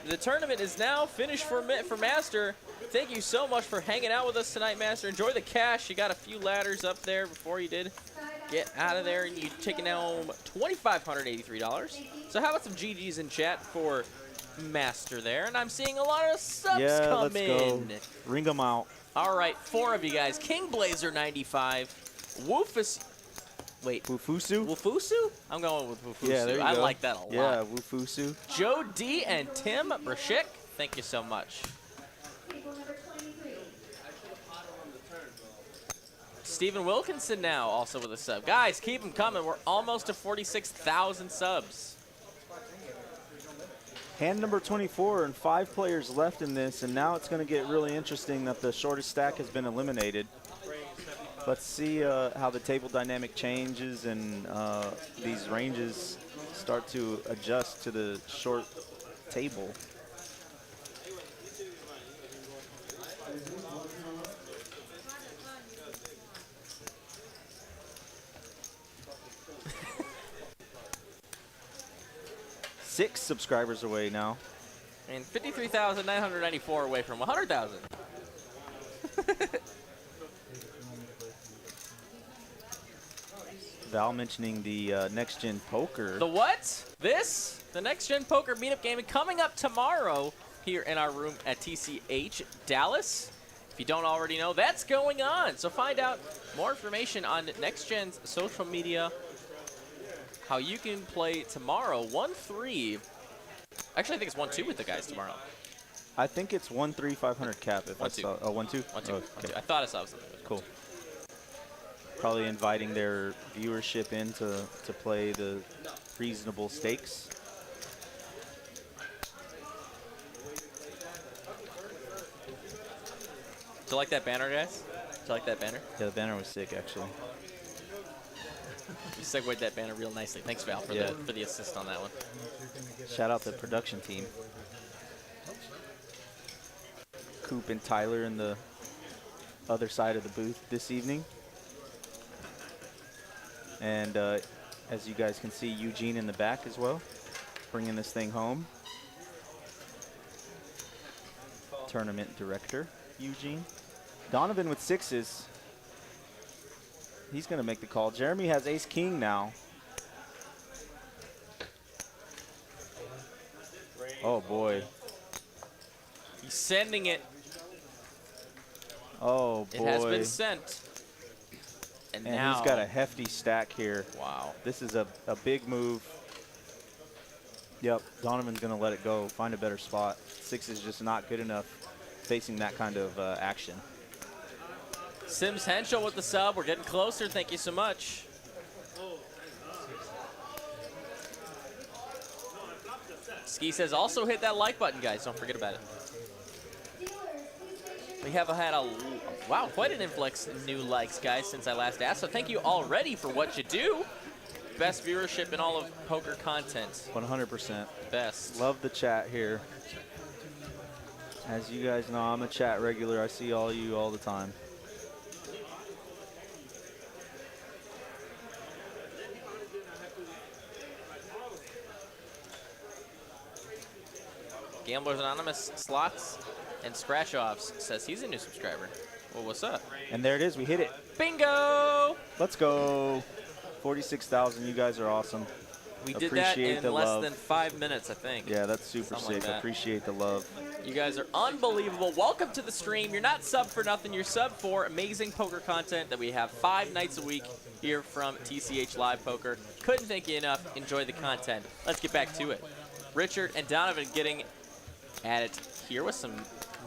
the tournament is now finished for Master. Thank you so much for hanging out with us tonight, Master. Enjoy the cash. You got a few ladders up there before you did get out of there, and you taking home $2,583. So how about some GGs in chat for Master there? And I'm seeing a lot of subs come let's in. go. Ring them out. All right, 4 of you guys. King Blazer 95. Woofus. Wait. Wufusu? Wufusu? I'm going with Wufusu. Yeah, there you I go. like that a lot. Yeah, Wufusu. Joe D and Tim Brashik, thank you so much. Stephen Wilkinson now also with a sub. Guys, keep them coming. We're almost to 46,000 subs. Hand number 24 and 5 players left in this, and now it's going to get really interesting that the shortest stack has been eliminated. Let's see how the table dynamic changes and these ranges start to adjust to the short table. Six subscribers away now. And 53,994 away from 100,000. Val mentioning the Next Gen Poker. The what? This? The Next Gen Poker Meetup Game coming up tomorrow here in our room at TCH Dallas. If you don't already know, that's going on. So find out more information on Next Gen's social media, how you can play tomorrow. 1-3. Actually, I think it's 1-2 with the guys tomorrow. I think it's 1-3 500 cap. If 1-2. I saw, oh, 1-2? 1-2. Oh, 1-2. okay. I thought I saw something. Cool. Probably inviting their viewership in to play the reasonable stakes. Do you like that banner, guys? Do you like that banner? Yeah, the banner was sick, actually. You segued that banner real nicely. Thanks, Val, for the assist on that one. Shout out to the production team. Coop and Tyler in the other side of the booth this evening. And as you guys can see, Eugene in the back as well, bringing this thing home. Tournament director, Eugene. Donovan with sixes. He's going to make the call. Jeremy has ace-king now. Oh, boy. He's sending it. Oh, boy. It has been sent. And now he's got a hefty stack here. Wow. This is a big move. Yep, Donovan's going to let it go, find a better spot. Six is just not good enough facing that kind of action. Sims Henschel with the sub. We're getting closer. Thank you so much. Ski says also hit that like button, guys. Don't forget about it. We have had wow, quite an influx in new likes, guys, since I last asked. So thank you already for what you do. Best viewership in all of poker content. 100%. Best. Love the chat here. As you guys know, I'm a chat regular. I see all you all the time. Gamblers Anonymous Slots and Scratch Offs says he's a new subscriber. Well, what's up? And there it is. We hit it. Bingo! Let's go. 46,000. You guys are awesome. We did that in less than 5 minutes, I think. Yeah, that's super Something like sick. that. Appreciate the love. You guys are unbelievable. Welcome to the stream. You're not sub for nothing. You're sub for amazing poker content that we have 5 nights a week here from TCH Live Poker. Couldn't thank you enough. Enjoy the content. Let's get back to it. Richard and Donovan getting at it here with some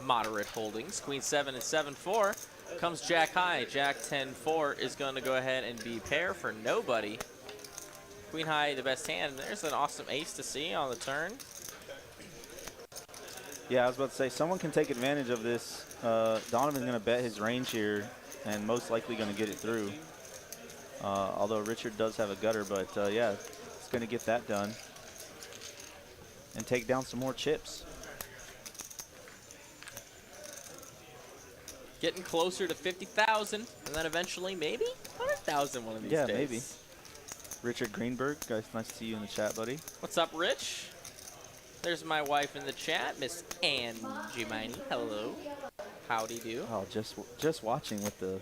moderate holdings. Queen 7 and 7-4. Comes Jack high. Jack 10-4 is going to go ahead and be pair for nobody. Queen high, the best hand. There's an awesome ace to see on the turn. Yeah, I was about to say, someone can take advantage of this. Donovan's going to bet his range here and most likely going to get it through. Although Richard does have a gutter, but yeah, it's going to get that done and take down some more chips. Getting closer to 50,000, and then eventually maybe 100,000 one of these days. Yeah, maybe. Richard Greenberg, guys, nice to see you in the chat, buddy. What's up, Rich? There's my wife in the chat, Miss Angie Miney. Hello. Howdy do. Oh, just watching with the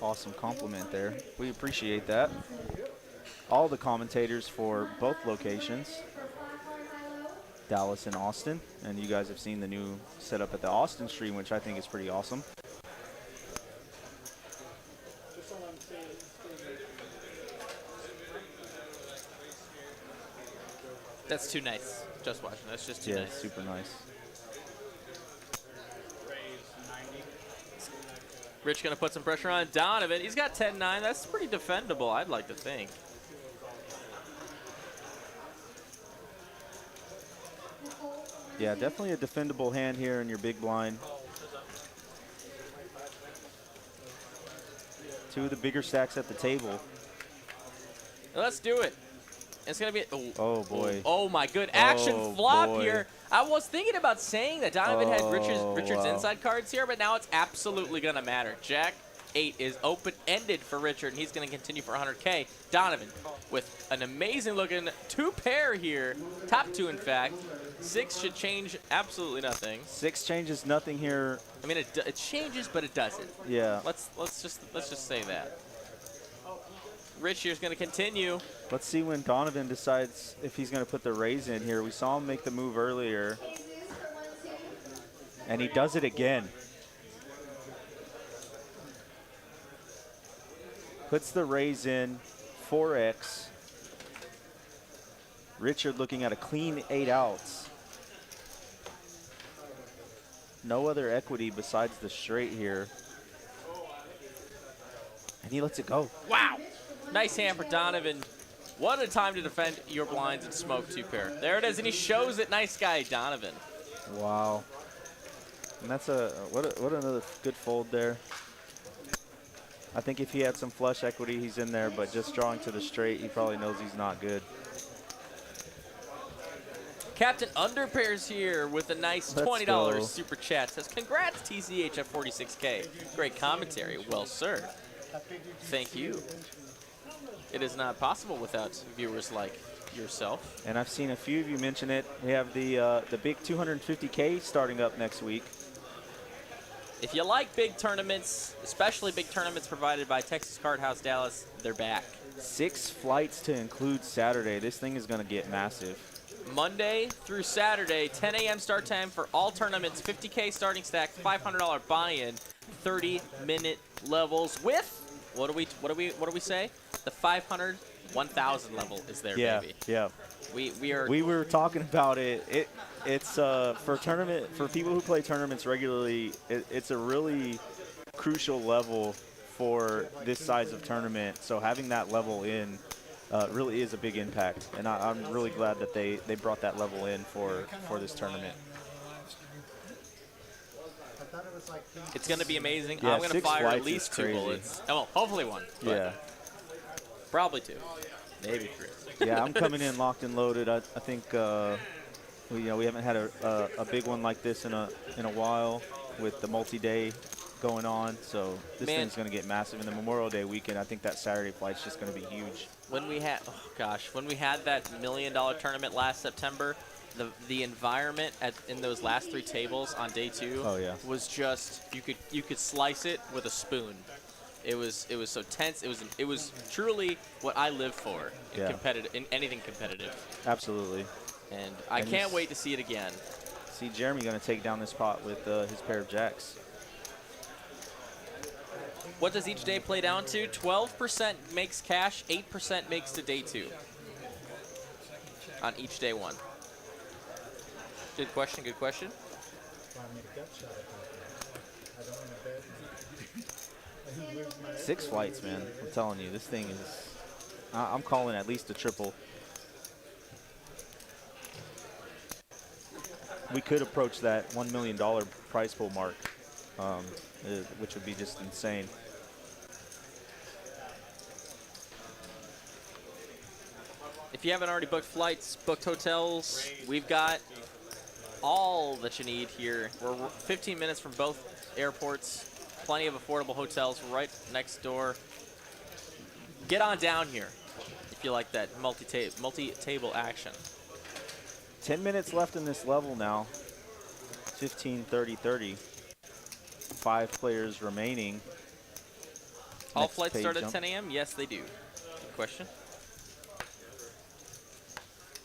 awesome compliment there. We appreciate that. All the commentators for both locations, Dallas and Austin, and you guys have seen the new setup at the Austin stream, which I think is pretty awesome. That's too nice. Just watching. That's just too nice. Yeah, super nice. Rich going to put some pressure on Donovan. He's got 10-9. That's pretty defendable, I'd like to think. Yeah, definitely a defendable hand here in your big blind. Two of the bigger stacks at the table. Let's do it. It's going to be... Oh, boy. Oh, my good action flop boy. here. I was thinking about saying that Donovan had Richard's wow. inside cards here, but now it's absolutely going to matter. Jack 8 is open-ended for Richard, and he's going to continue for 100K. Donovan with an amazing-looking 2-pair here. Top 2, in fact. 6 should change absolutely nothing. 6 changes nothing here. I mean, it changes, but it doesn't. Yeah. Let's just say that. Rich here's going to continue. Let's see when Donovan decides if he's going to put the raise in here. We saw him make the move earlier, and he does it again. Puts the raise in, 4x. Richard looking at a clean 8 outs. No other equity besides the straight here. And he lets it go. Wow. Nice hand for Donovan. What a time to defend your blinds and smoke 2-pair. There it is, and he shows it. Nice guy, Donovan. Wow. And that's what another good fold there. I think if he had some flush equity, he's in there, but just drawing to the straight, he probably knows he's not good. Captain Underpairs here with a nice $20 go. super chat. Says, congrats, TCH at 46K. Great commentary. Well served. Thank you. It is not possible without viewers like yourself. And I've seen a few of you mention it. We have the big 250K starting up next week. If you like big tournaments, especially big tournaments provided by Texas Card House Dallas, they're back. 6 flights to include Saturday. This thing is going to get massive. Monday through Saturday, 10 a.m. start time for all tournaments, 50K starting stack, $500 buy-in, 30-minute levels with, what do we say? The 500, 1,000 level is there, baby. Yeah. We were talking about it. It's for people who play tournaments regularly. It's a really crucial level for this size of tournament. So having that level in really is a big impact, and I'm really glad that they brought that level in for this tournament. It's going to be amazing. Yeah, I'm going to 6 fire at flights is least 2 crazy. bullets. Oh, well, hopefully 1. But Yeah. probably 2. Maybe 3. Yeah, I'm coming in locked and loaded. I think we haven't had a big one like this in a while with the multi-day going on. So this Man. thing's going to get massive in the Memorial Day weekend. I think that Saturday flight's just going to be huge. When we had, when we had that $1 million tournament last September, the environment in those last 3 tables on day 2 was just you could slice it with a spoon. It was so tense. It was truly what I live for in anything competitive. Absolutely. And I can't wait to see it again. See Jeremy going to take down this pot with his pair of jacks. What does each day play down to? 12% makes cash, 8% makes to day 2 on each day 1. Good question, good question. 6 flights, man. I'm telling you, this thing is, I'm calling at least a triple. We could approach that $1 million prize pool mark, which would be just insane. If you haven't already booked flights, booked hotels, we've got all that you need here. We're 15 minutes from both airports. Plenty of affordable hotels right next door. Get on down here if you like that multi-table action. 10 minutes left in this level now. 15, 30, 30. 5 players remaining. All Next flights page start at jump. 10 a.m.? Yes, they do. Good question.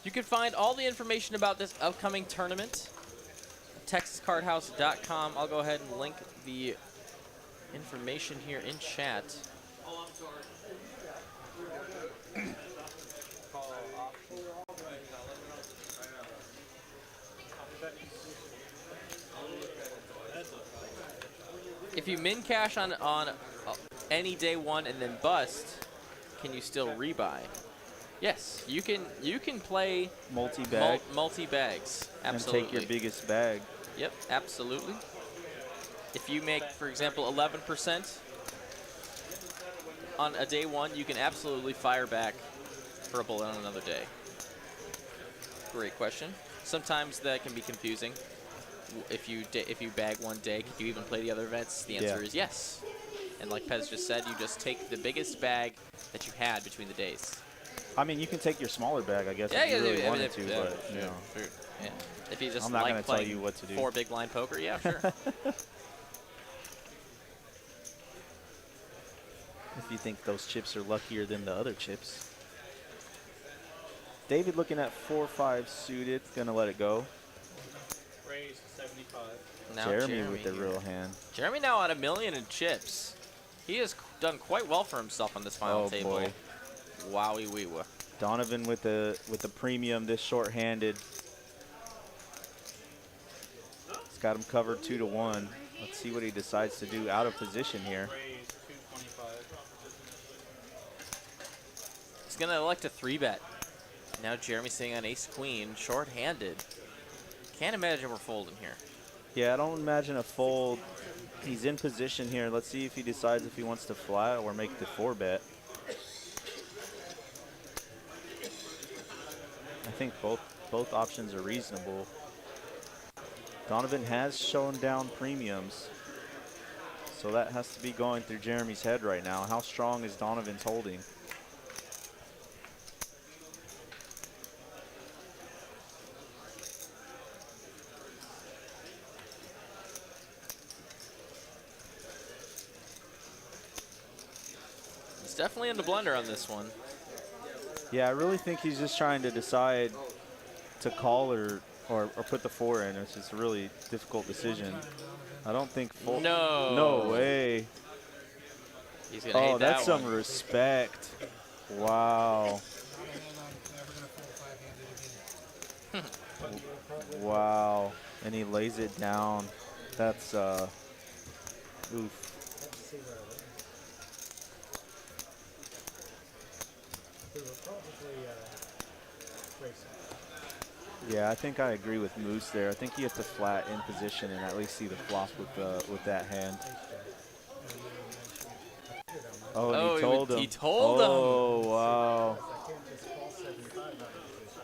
You can find all the information about this upcoming tournament at TexasCardHouse.com. I'll go ahead and link the information here in chat. If you min cash on any day 1 and then bust, can you still rebuy? Yes, you can play multi-bag. Multi-bags, absolutely. And take your biggest bag. Yep, absolutely. If you make, for example, 11% on a day 1, you can absolutely fire back for a bullet on another day. Great question. Sometimes that can be confusing. If you bag one day, can you even play the other events? The answer is yes. And like Pez just said, you just take the biggest bag that you had between the days. I mean, you can take your smaller bag, I guess, if you really wanted to, but you know. Yeah. If you just I'm not like going to tell playing you what to do. 4 big blind poker, yeah, sure. If you think those chips are luckier than the other chips. David looking at 4-5 suited, gonna let it go. Raised 75. Now Jeremy with the real hand. Jeremy now at $1 million in chips. He has done quite well for himself on this final table. Boy. Wowie wee wah. Donovan with the premium, this short-handed. He's got him covered 2-1. Let's see what he decides to do out of position here. Raised 225. He's gonna elect a 3-bet. Now Jeremy's sitting on ace-queen, short-handed. Can't imagine we're folding here. Yeah, I don't imagine a fold. He's in position here. Let's see if he decides if he wants to flat or make the 4-bet. I think both options are reasonable. Donovan has shown down premiums, so that has to be going through Jeremy's head right now. How strong is Donovan's holding? He's definitely in the blender on this one. Yeah, I really think he's just trying to decide to call or put the 4 in. It's just a really difficult decision. I don't think fold. No. No way. He's gonna hate that that's one. some respect. Wow. Wow. And he lays it down. That's oof. We were probably racing. Yeah, I think I agree with Moose there. I think you have to flat in position and at least see the flop with that hand. Oh, and he told him. He told him. Oh, wow. I can't just call 75 out of position.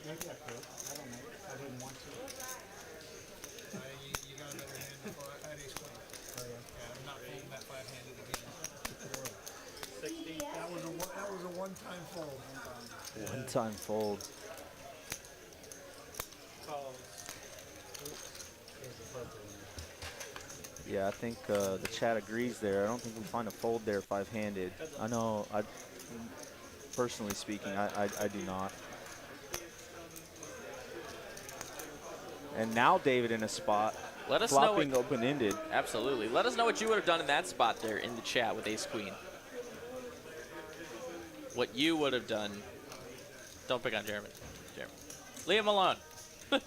Maybe I could. I don't know. I didn't want to. You got a better hand before I had ace queen. Oh, yeah. Yeah, I'm not folding that five-handed again. 60. That was a one-time fold. One-time fold. Calls. Yeah, I think the chat agrees there. I don't think we find a fold there five-handed. I know, personally speaking, I do not. And now David in a spot, Let us know flopping what, open-ended. absolutely. Let us know what you would have done in that spot there in the chat with ace queen. What you would have done. Don't pick on Jeremy. Leave him alone. I've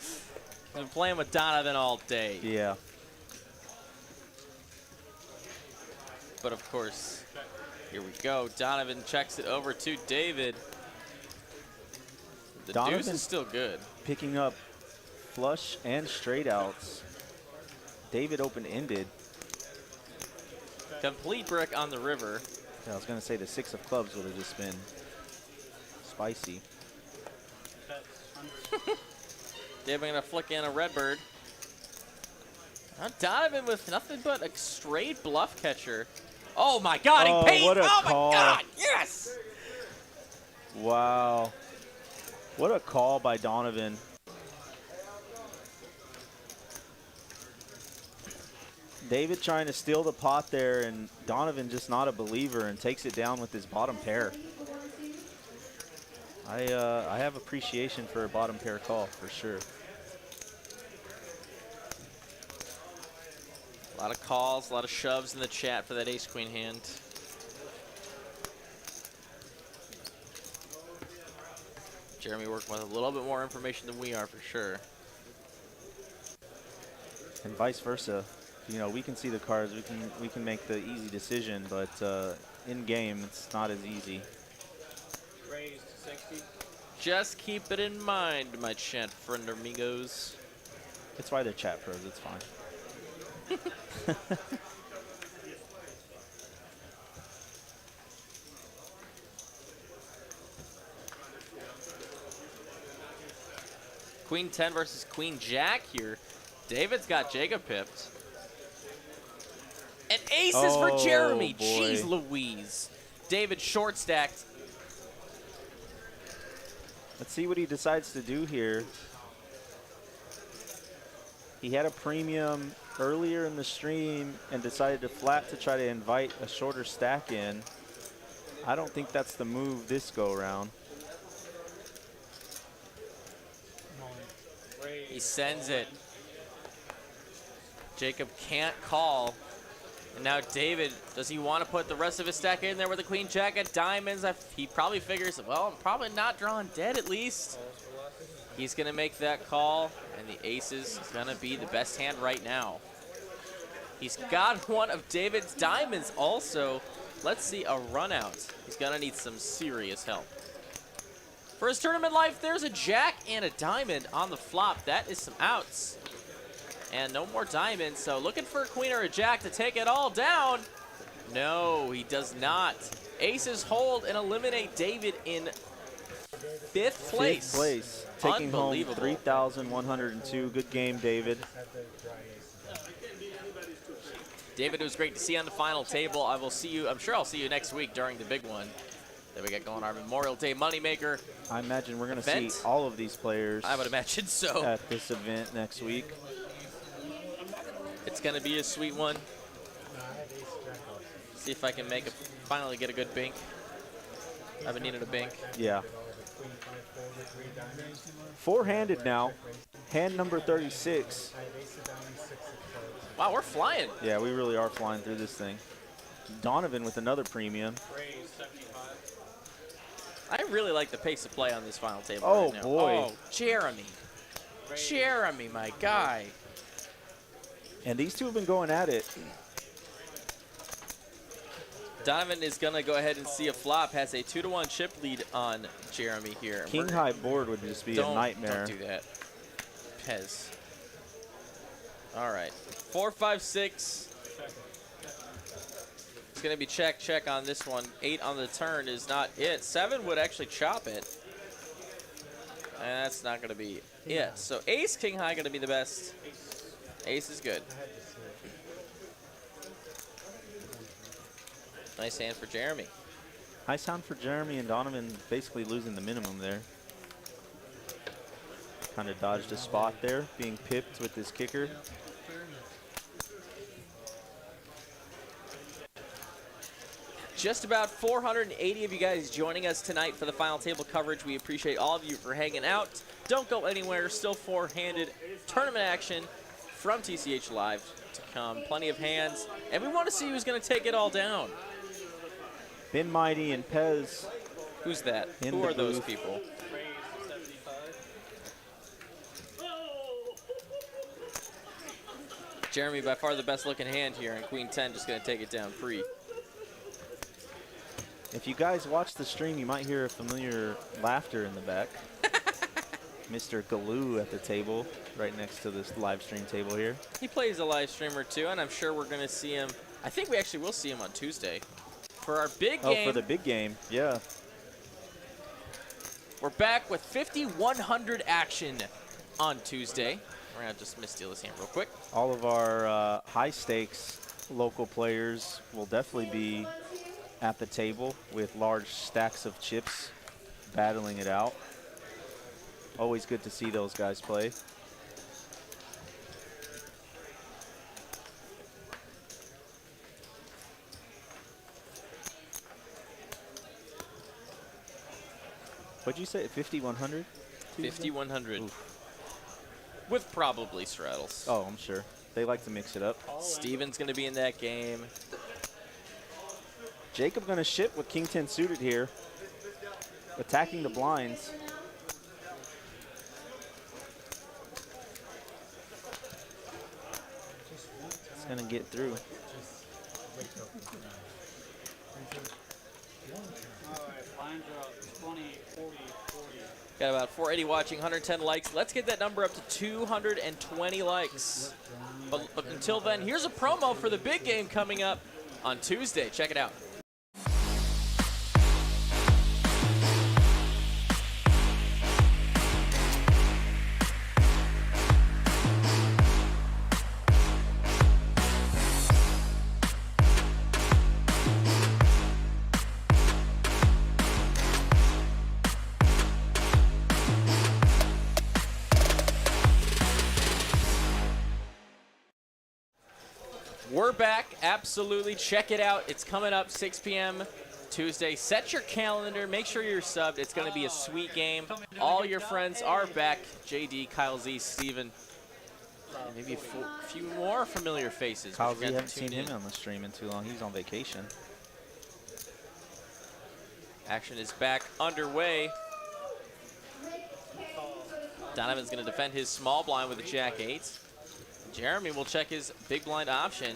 been playing with Donovan all day. Yeah. But of course, here we go. Donovan checks it over to David. The Donovan deuce is still good. Picking up flush and straight outs. David open-ended. Complete brick on the river. Yeah, I was going to say the six of clubs would have just been spicy. David going to flick in a redbird. Now Donovan with nothing but a straight bluff catcher. Oh my God, Oh, he paid. what a Oh call. my God, yes! Wow. What a call by Donovan. David trying to steal the pot there, and Donovan just not a believer and takes it down with his bottom pair. I have appreciation for a bottom pair call for sure. A lot of calls, a lot of shoves in the chat for that ace-queen hand. Jeremy working with a little bit more information than we are for sure. And vice versa. You know, we can see the cards, we can make the easy decision, but in game it's not as easy. Raised 60. Just keep it in mind, my chat friend amigos. That's why they're chat pros, it's fine. Queen 10 versus Queen Jack here. David's got Jacob pipped. And aces for Jeremy. boy. Jeez Louise. David short stacked. Let's see what he decides to do here. He had a premium earlier in the stream and decided to flat to try to invite a shorter stack in. I don't think that's the move this go around. He sends it. Jacob can't call. And now David, does he want to put the rest of his stack in there with the Queen Jack of diamonds? He probably figures, well, I'm probably not drawing dead at least. He's going to make that call, and the aces is going to be the best hand right now. He's got one of David's diamonds also. Let's see a run out. He's going to need some serious help. For his tournament life, there's a jack and a diamond on the flop. That is some outs. And no more diamonds, so looking for a queen or a jack to take it all down. No, he does not. Aces hold and eliminate David in fifth place. Fifth place, taking home 3,102. Good game, David. David, it was great to see you on the final table. I will see you, I'm sure I'll see you next week during the big one that we got going, our Memorial Day Moneymaker. I imagine we're going to see all of these players. I would imagine so. At this event next week. It's going to be a sweet one. See if I can finally get a good bink. I've been needing a bink. Yeah. Four-handed now. Hand number 36. Wow, we're flying. Yeah, we really are flying through this thing. Donovan with another premium. I really like the pace of play on this final table Oh, right now. boy. Oh, Jeremy. Jeremy, my guy. And these two have been going at it. Donovan is going to go ahead and see a flop. Has a 2-1 chip lead on Jeremy here. King high board would just be a nightmare. Don't do that. Pez. All right. 4, 5, 6. It's going to be check, check on this one. 8 on the turn is not it. 7 would actually chop it. And that's not going to be it. So ace, king high going to be the best. Ace is good. Nice hand for Jeremy. Nice hand for Jeremy, and Donovan basically losing the minimum there. Kind of dodged a spot there, being pipped with his kicker. Just about 480 of you guys joining us tonight for the final table coverage. We appreciate all of you for hanging out. Don't go anywhere. Still four-handed tournament action from TCH Live to come. Plenty of hands. And we want to see who's going to take it all down. Ben Mighty and Pez. Who's that? Who are those people? Jeremy, by far the best looking hand here, and Queen 10 just going to take it down free. If you guys watch the stream, you might hear a familiar laughter in the back. Mr. Galoo at the table, right next to this live stream table here. He plays a live streamer too, and I'm sure we're going to see him. I think we actually will see him on Tuesday for our big game. Oh, for the big game, yeah. We're back with 5,100 action on Tuesday. We're going to just missteal this hand real quick. All of our high stakes local players will definitely be at the table with large stacks of chips battling it out. Always good to see those guys play. What'd you say, 5,100? 5,100. With probably straddles. Oh, I'm sure. They like to mix it up. Steven's going to be in that game. Jacob going to ship with King 10 suited here. Attacking the blinds. It's going to get through. Blinds are up 20, 40, 40. Got about 480 watching, 110 likes. Let's get that number up to 220 likes. But until then, here's a promo for the big game coming up on Tuesday. Check it out. We're back, absolutely. Check it out. It's coming up 6 p.m. Tuesday. Set your calendar. Make sure you're subbed. It's going to be a sweet game. All your friends are back. JD, Kyle Z, Steven. And maybe a few more familiar faces. Kyle Z, haven't seen him on the stream in too long. He's on vacation. Action is back underway. Donovan's going to defend his small blind with a jack-8. Jeremy will check his big blind option.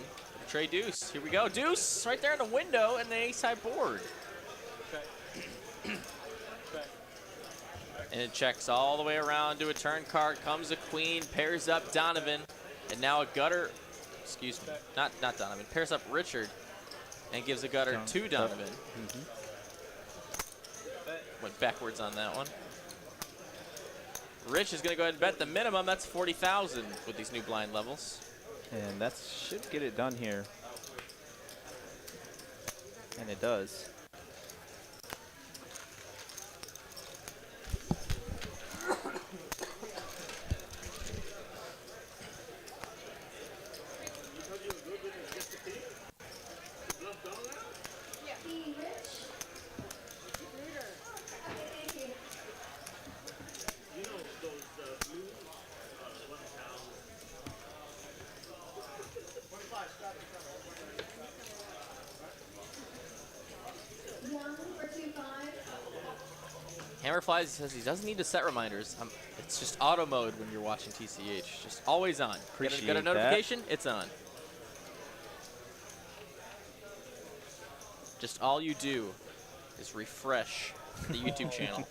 Trey deuce. Here we go. Deuce right there in the window and an ace-high board. And it checks all the way around to a turn card. Comes a queen, pairs up Donovan. And now a gutter, excuse me, not Donovan, pairs up Richard and gives a gutter to Donovan. Went backwards on that one. Rich is going to go ahead and bet the minimum. That's 40,000 with these new blind levels. And that should get it done here. And it does. Hammerflies says he doesn't need to set reminders. It's just auto mode when you're watching TCH. Just always on. Get a notification, it's on. Just all you do is refresh the YouTube channel.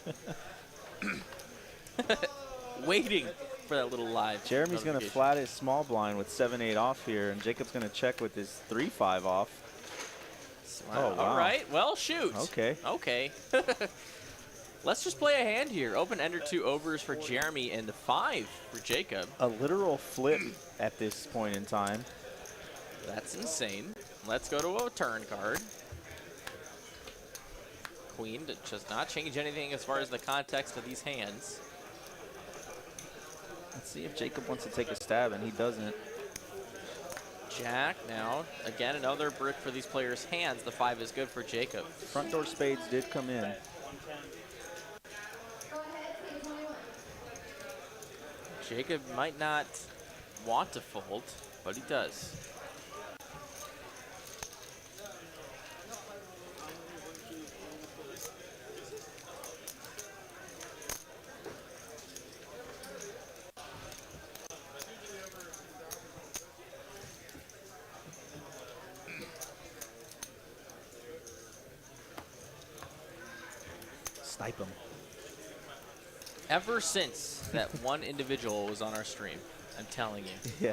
Waiting for that little live. Jeremy's going to notification. flat his small blind with 7-8 off here, and Jacob's going to check with his 3-5 off. Wow. Oh, wow. All right. Well, shoot. Okay. Okay. Let's just play a hand here. Open ender 2 overs for Jeremy and the 5 for Jacob. A literal flip at this point in time. That's insane. Let's go to a turn card. Queen does not change anything as far as the context of these hands. Let's see if Jacob wants to take a stab, and he doesn't. Jack now. Again, another brick for these players' hands. The 5 is good for Jacob. Front door spades did come in. Jacob might not want to fold, but he does. Snipe him. Ever since that one individual was on our stream, I'm telling you. Yeah.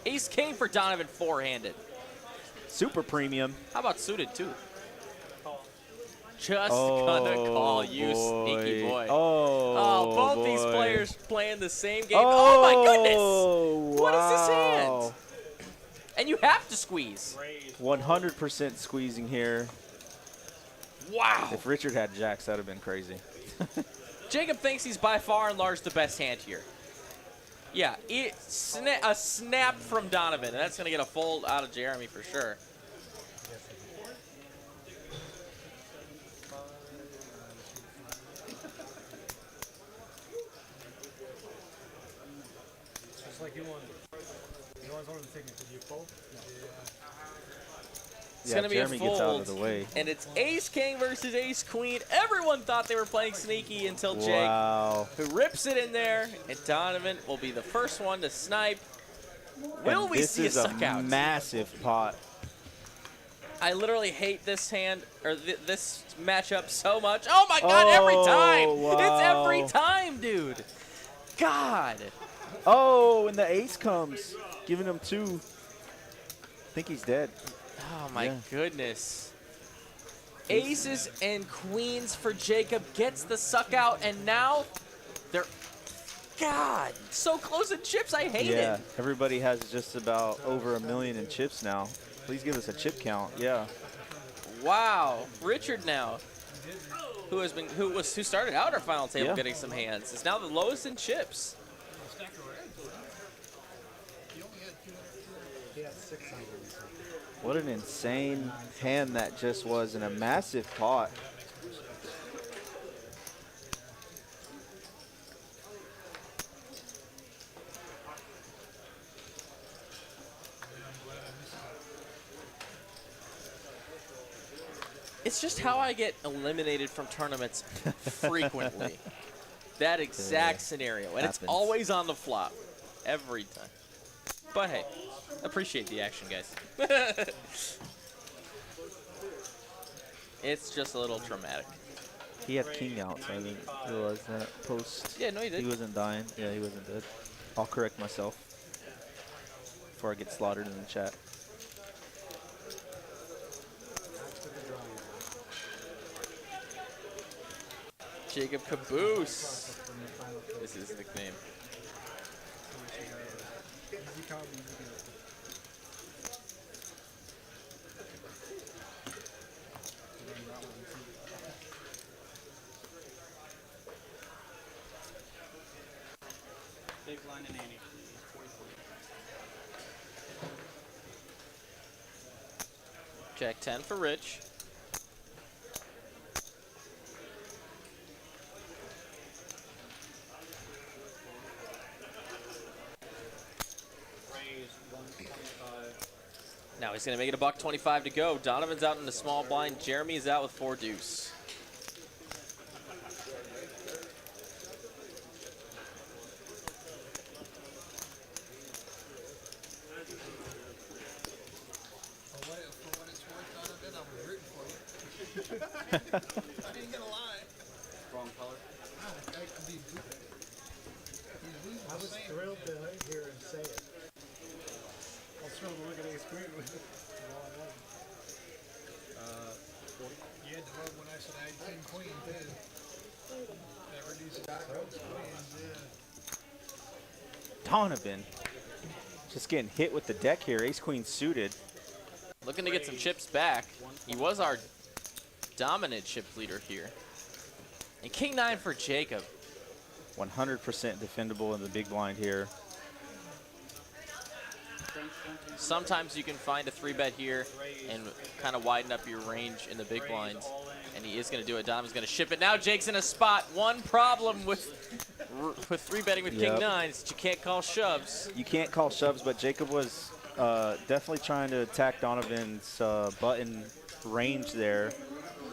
Ace king for Donovan, 4-handed. Super premium. How about suited too? Just gonna call you sneaky boy. Oh, both boy. these players playing the same game. Oh my goodness! What is this hand? Wow. And you have to squeeze. 100% squeezing here. Wow. If Richard had jacks, that would have been crazy. Jacob thinks he's by far and large the best hand here. Yeah, a snap from Donovan, and that's going to get a fold out of Jeremy for sure. Just like you always wanted to take me. Did you fold? No. It's Yeah, going to be Jeremy a fold. gets out of the way. And it's ace king versus ace queen. Everyone thought they were playing sneaky until Jake, Wow. who rips it in there, and Donovan will be the first one to snipe. Will And we this see a is suck out? massive pot. I literally hate this hand, or this matchup so much. Oh my God, every time. wow. It's every time, dude. God. Oh, and the ace comes, giving him 2. I think he's dead. Oh my Yeah. goodness. Aces and queens for Jacob, gets the suck out, and now they're, God, so close in chips. I hate Yeah, it. everybody has just about over 1 million in chips now. Please give us a chip count. Yeah. Wow. Richard now, who started out our final table Yeah. getting some hands, is now the lowest in chips. What an insane hand that just was in a massive pot. It's just how I get eliminated from tournaments frequently. That exact scenario. And it's Happens. always on the flop. Every time. But hey, appreciate the action, guys. It's just a little traumatic. He had king out, so I didn't realize that. Post. Yeah, no, he did. He wasn't dying. Yeah, he wasn't dead. I'll correct myself before I get slaughtered in the chat. Jacob Caboose. This is his nickname. Big blind and Annie. Jack 10 for Rich. Raise 125. Now he's going to make it a $1.25 to go. Donovan's out in the small blind. Jeremy is out with 4 deuce. Wrong color. I was thrilled to hear him say it. I was thrilled to look at ace queen with it. You had to vote when I said I had king queen too. That reduces the queens, yeah. Donovan just getting hit with the deck here. Ace queen suited. Looking to get some chips back. He was our dominant chip leader here. And king 9 for Jacob. 100% defendable in the big blind here. Sometimes you can find a 3-bet here and kind of widen up your range in the big blinds. And he is going to do it. Donovan's going to ship it. Now Jake's in a spot. One problem with 3-betting with king 9 is that you can't call shoves. You can't call shoves, but Jacob was definitely trying to attack Donovan's button range there.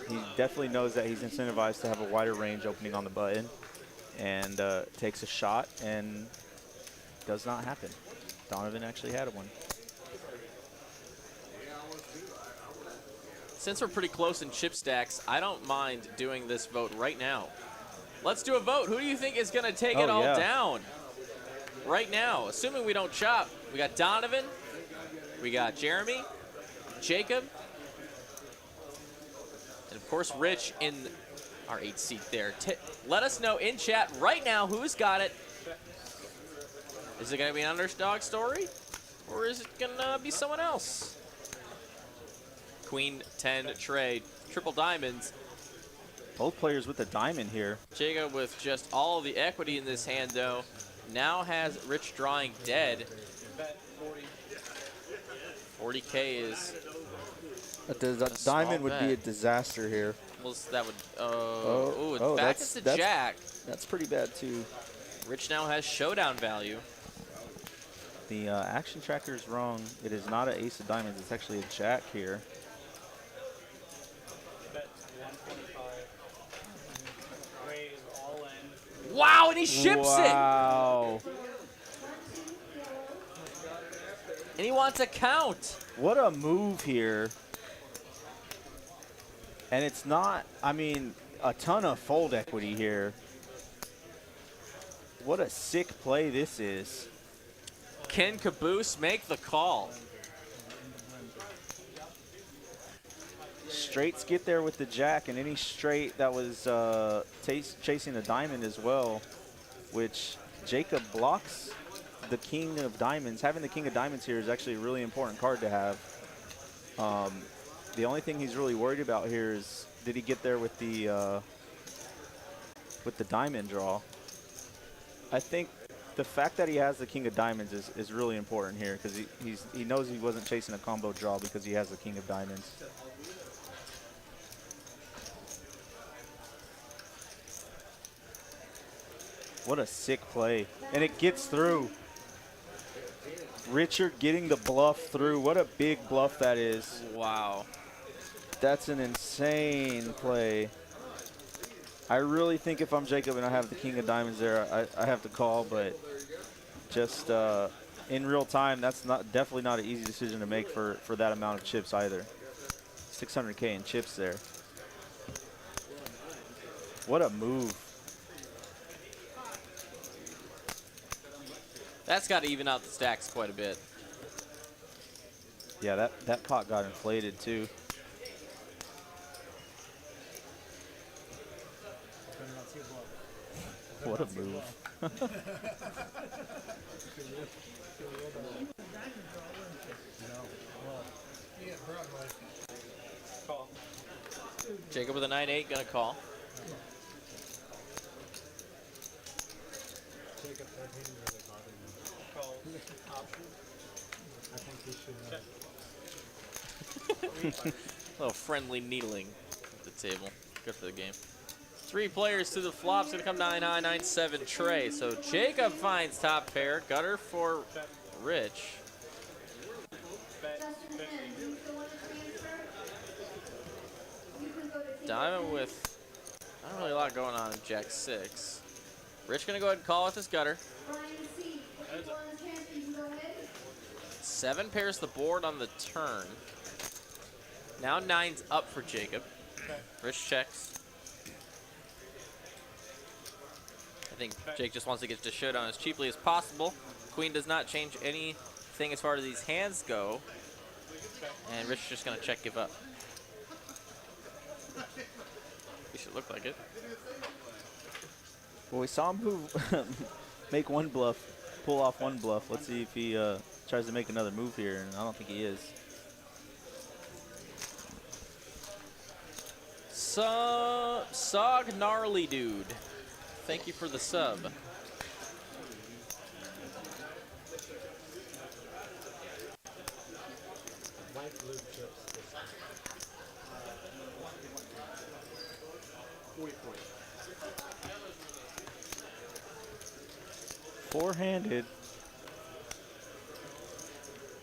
He definitely knows that he's incentivized to have a wider range opening on the button, and takes a shot, and does not happen. Donovan actually had one. Since we're pretty close in chip stacks, I don't mind doing this vote right now. Let's do a vote. Who do you think is going to take it all down right now? Assuming we don't chop. We got Donovan. We got Jeremy. Jacob. And, of course, Rich in our 8th seat there. Let us know in chat right now who's got it. Is it going to be an underdog story? Or is it going to be someone else? Queen 10 trade. Triple diamonds. Both players with a diamond here. Jacob with just all of the equity in this hand, though, now has Rich drawing dead. 40K is A diamond would be a disaster here. Well, that would. Back is the jack. That's pretty bad too. Rich now has showdown value. The action tracker is wrong. It is not an ace of diamonds. It's actually a jack here. Wow, and he ships it. Wow. And he wants a count. What a move here. And it's not, I mean, a ton of fold equity here. What a sick play this is. Can Caboose make the call? Straights get there with the jack, and any straight that was chasing a diamond as well, which Jacob blocks the king of diamonds. Having the king of diamonds here is actually a really important card to have. The only thing he's really worried about here is, did he get there with the diamond draw? I think the fact that he has the king of diamonds is really important here, because he knows he wasn't chasing a combo draw because he has the king of diamonds. What a sick play. And it gets through. Richard getting the bluff through. What a big bluff that is. Wow. That's an insane play. I really think if I'm Jacob and I have the king of diamonds there, I have to call, but just in real time, that's definitely not an easy decision to make for that amount of chips either. 600K in chips there. What a move. That's got to even out the stacks quite a bit. Yeah, that pot got inflated too. What a move. Jacob with a 9-8, gonna call. A little friendly needling at the table. Good for the game. 3 players to the flop. It's going to come 9-9, 9-7 Trey. So Jacob finds top pair. Gutter for Rich. Diamond with not really a lot going on in Jack 6. Rich going to go ahead and call with his gutter. 7 pairs the board on the turn. Now 9's up for Jacob. Rich checks. I think Jake just wants to get to showdown as cheaply as possible. Queen does not change anything as far as these hands go. And Rich is just going to check give up. He should look like it. Well, we saw him make one bluff, pull off one bluff. Let's see if he tries to make another move here, and I don't think he is. Sog Gnarly Dude. Thank you for the sub. Four-handed.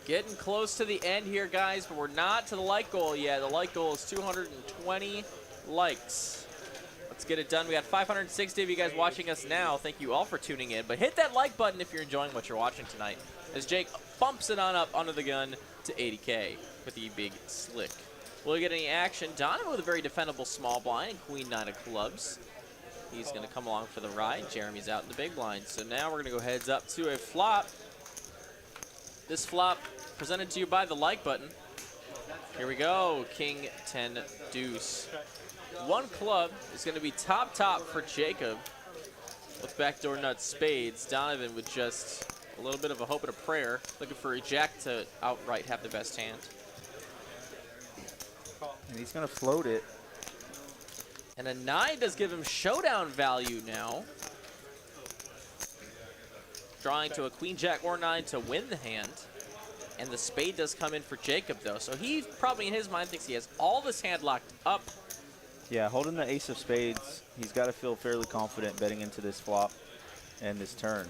Getting close to the end here, guys, but we're not to the like goal yet. The like goal is 220 likes. Let's get it done. We got 560 of you guys watching us now. Thank you all for tuning in. But hit that like button if you're enjoying what you're watching tonight, as Jake bumps it on up under the gun to 80K with the big slick. Will we get any action? Donovan with a very defendable small blind and queen nine of clubs. He's going to come along for the ride. Jeremy's out in the big blind. So now we're going to go heads up to a flop. This flop presented to you by the like button. Here we go. King 10 deuce. One club is going to be top for Jacob with backdoor nuts spades. Donovan with just a little bit of a hope and a prayer, looking for a jack to outright have the best hand. And he's going to float it. And a 9 does give him showdown value now. Drawing to a queen, jack, or 9 to win the hand. And the spade does come in for Jacob, though. So he probably, in his mind, thinks he has all this hand locked up. Yeah, holding the ace of spades, he's got to feel fairly confident betting into this flop and this turn.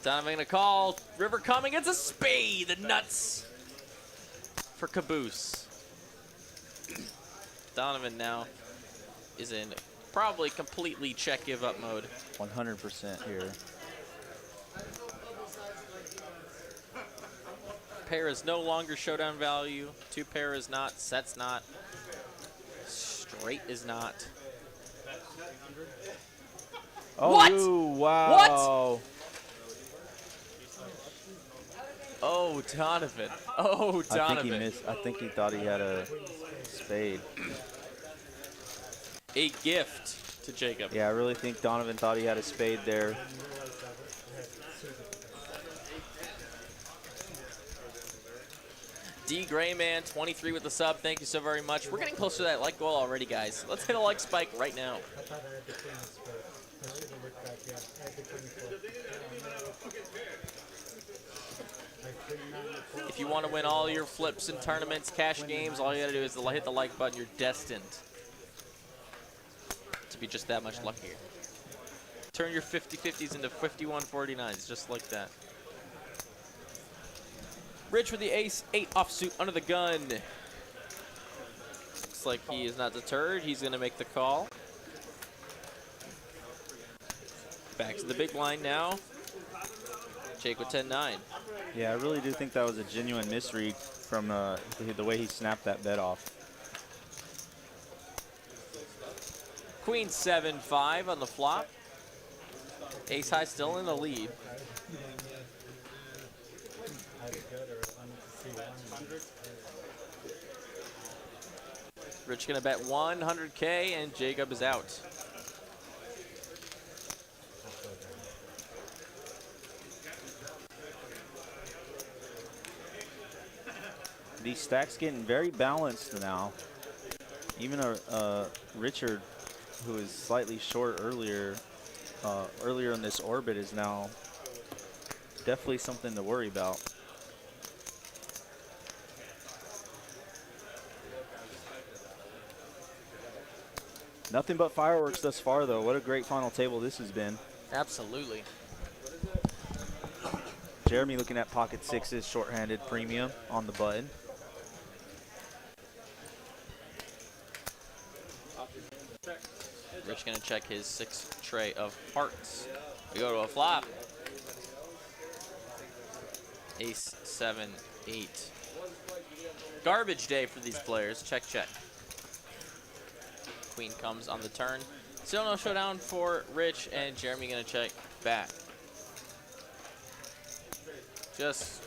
Donovan gonna call. River coming. It's a spade. The nuts for Caboose. Donovan now is in probably completely check give up mode. 100% here. Pair is no longer showdown value. Two pair is not. Sets not. Straight is not. Oh, What? wow. What? Oh, Donovan. Oh, Donovan. I think he missed. I think he thought he had a spade. A gift to Jacob. Yeah, I really think Donovan thought he had a spade there. D Grayman, 23 with the sub. Thank you so very much. We're getting close to that like goal already, guys. Let's hit a like spike right now. If you want to win all your flips and tournaments, cash games, all you gotta do is hit the like button. You're destined to be just that much luckier. Turn your 50-50s into 51-49s, just like that. Rich with the ace-8 offsuit under the gun. Looks like he is not deterred. He's gonna make the call. Back to the big blind now. Jake with 10-9. Yeah, I really do think that was a genuine misread from the way he snapped that bet off. Queen 7-5 on the flop. Ace high still in the lead. Rich gonna bet 100K and Jacob is out. These stacks getting very balanced now. Even Richard, who was slightly short earlier in this orbit, is now definitely something to worry about. Nothing but fireworks thus far, though. What a great final table this has been. Absolutely. Jeremy looking at pocket sixes, shorthanded premium on the button. Rich gonna check his 6 tray of hearts. We go to a flop. A 7, 8. Garbage day for these players. Check, check. Queen comes on the turn. Still no showdown for Rich, and Jeremy gonna check back. Just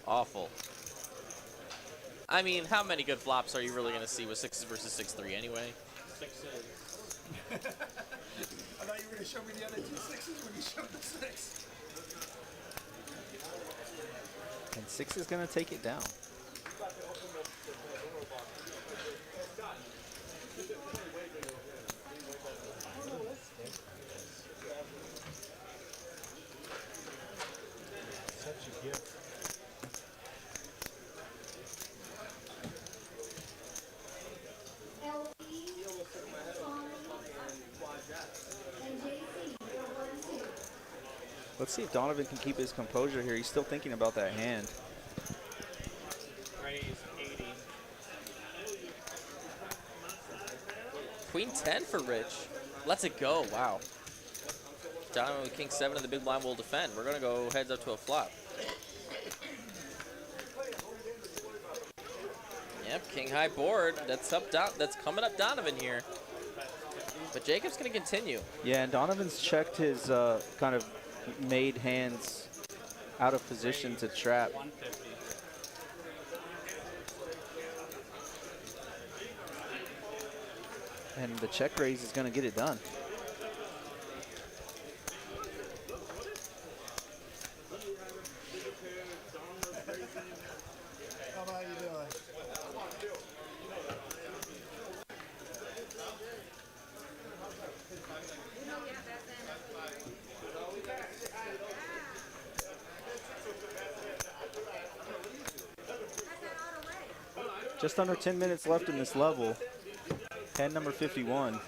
awful. I mean, how many good flops are you really gonna see with 6s versus 6-3 anyway? 6s. I thought you were going to show me the other 2 6s when you showed the 6. And 6 is going to take it down. Such a gift. Let's see if Donovan can keep his composure here. He's still thinking about that hand. Raise 80. Queen 10 for Rich. Lets it go. Wow. Donovan with King 7 and the big blind will defend. We're gonna go heads up to a flop. Yep, King high board. That's up. That's coming up Donovan here. But Jacob's gonna continue. Yeah, and Donovan's checked his kind of made hands out of position to trap. 150. And the check raise is going to get it done. How about you doing? Just under 10 minutes left in this level. Hand number 51.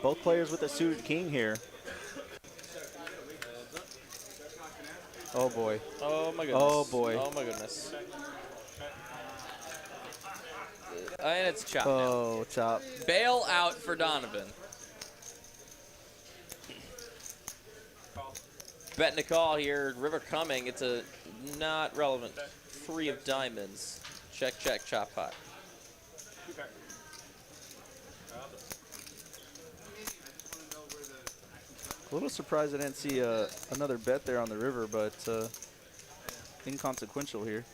Both players with a suited king here. Oh boy. Oh my goodness. Oh boy. Oh my goodness. And it's chop now. Oh, chop. Bail out for Donovan. Betting a call here. River coming. It's a not relevant 3 of diamonds. Check, check, chop pot. A little surprised I didn't see another bet there on the river, but inconsequential here.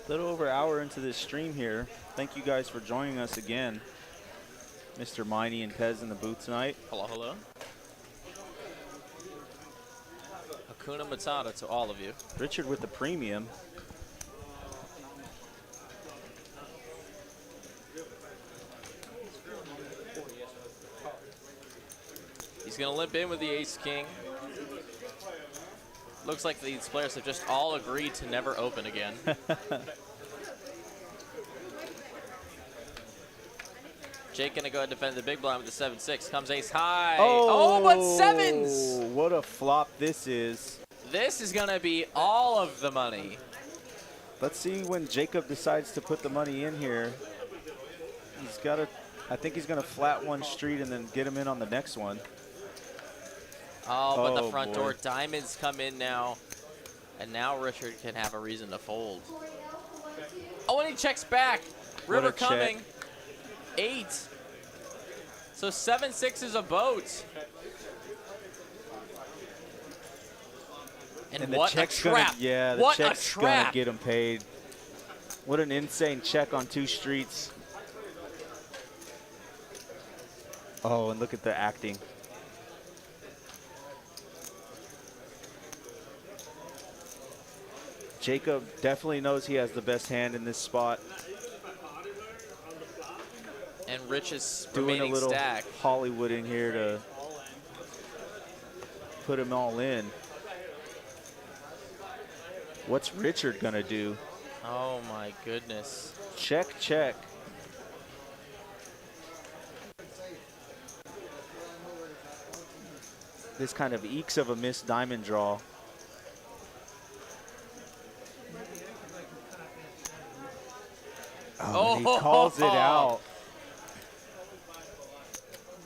A little over an hour into this stream here. Thank you guys for joining us again. Mr. Miney and Pez in the booth tonight. Hello, hello. Hakuna Matata to all of you. Richard with the premium. He's going to limp in with the ace-king. Looks like these players have just all agreed to never open again. Jake going to go ahead and defend the big blind with the 7-6. Comes ace high. Oh, but 7s! What a flop this is. This is going to be all of the money. Let's see when Jacob decides to put the money in here. He's got to, I think he's going to flat one street and then get him in on the next one. Oh, but the Oh, front boy. door diamonds come in now. And now Richard can have a reason to fold. Oh, and he checks back. River a check. coming. 8. So 7-6 is a boat. And the what a check's trap. Gonna, yeah, the what a check's gonna trap. get him paid. What an insane check on 2 streets. Oh, and look at the acting. Jacob definitely knows he has the best hand in this spot. And Rich's doing a remaining little stack. Hollywood in here to put him all in. What's Richard going to do? Oh, my goodness. Check, check. This kind of ekes of a missed diamond draw. Oh, and he calls it out.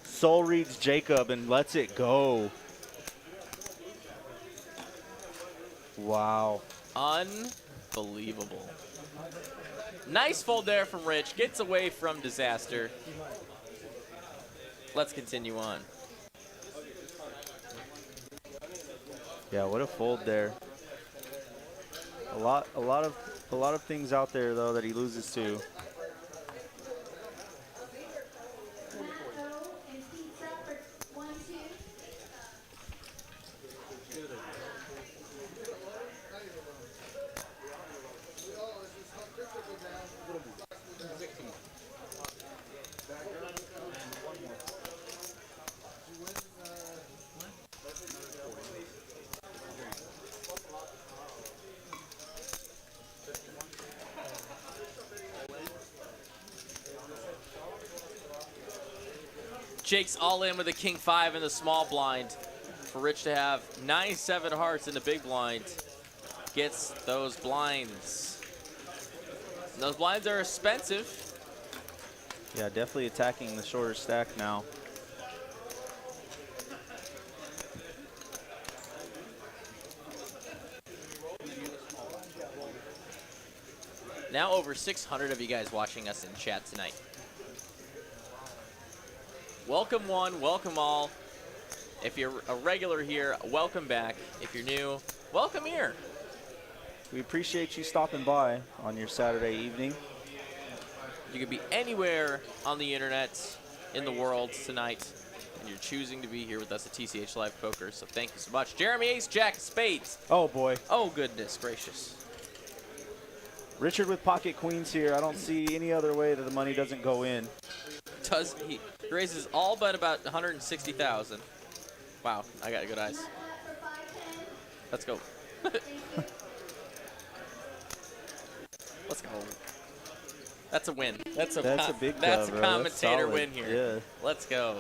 Soul reads Jacob and lets it go. Wow. Unbelievable. Nice fold there from Rich. Gets away from disaster. Let's continue on. Yeah, what a fold there. A lot of things out there though that he loses to. Jake's all in with a king 5 in the small blind. For Rich to have 9-7 hearts in the big blind. Gets those blinds. And those blinds are expensive. Yeah, definitely attacking the shorter stack now. Now over 600 of you guys watching us in chat tonight. Welcome one, welcome all. If you're a regular here, welcome back. If you're new, welcome here. We appreciate you stopping by on your Saturday evening. You could be anywhere on the internet in the world tonight, and you're choosing to be here with us at TCH Live Poker, so thank you so much. Jeremy, ace, jack, spades. Oh, boy. Oh, goodness gracious. Richard with pocket queens here. I don't see any other way that the money doesn't go in. He raises all but about 160,000. Wow, I got good eyes. Let's go. Let's go. That's a win. That's a big that's club, a bro. commentator That's win solid. here. Yeah. Let's go.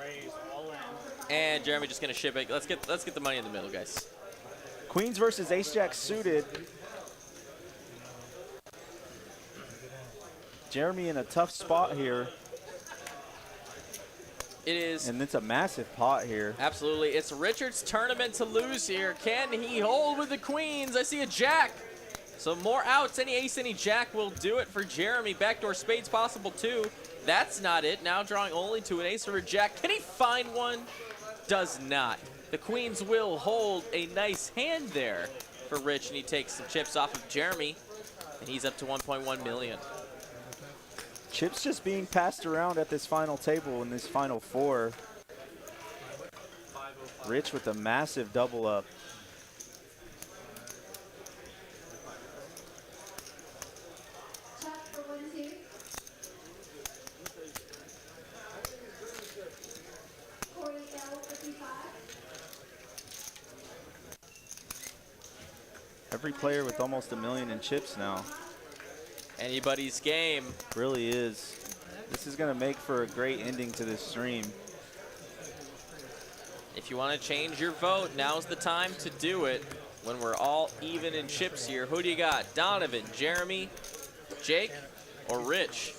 Raise all in. And Jeremy just gonna ship it. Let's get the money in the middle, guys. Queens versus ace-jack suited. Jeremy in a tough spot here. It is. And it's a massive pot here. Absolutely. It's Richard's tournament to lose here. Can he hold with the queens? I see a jack. So more outs. Any ace, any jack will do it for Jeremy. Backdoor spades possible too. That's not it. Now drawing only to an ace or a jack. Can he find one? Does not. The queens will hold a nice hand there for Rich, and he takes some chips off of Jeremy, and he's up to 1.1 million. Chips just being passed around at this final table in this final four. Rich with a massive double up. Every player with almost $1 million in chips now. Anybody's game. Really is. This is going to make for a great ending to this stream. If you want to change your vote, now's the time to do it. When we're all even in chips here, who do you got? Donovan, Jeremy, Jake, or Rich?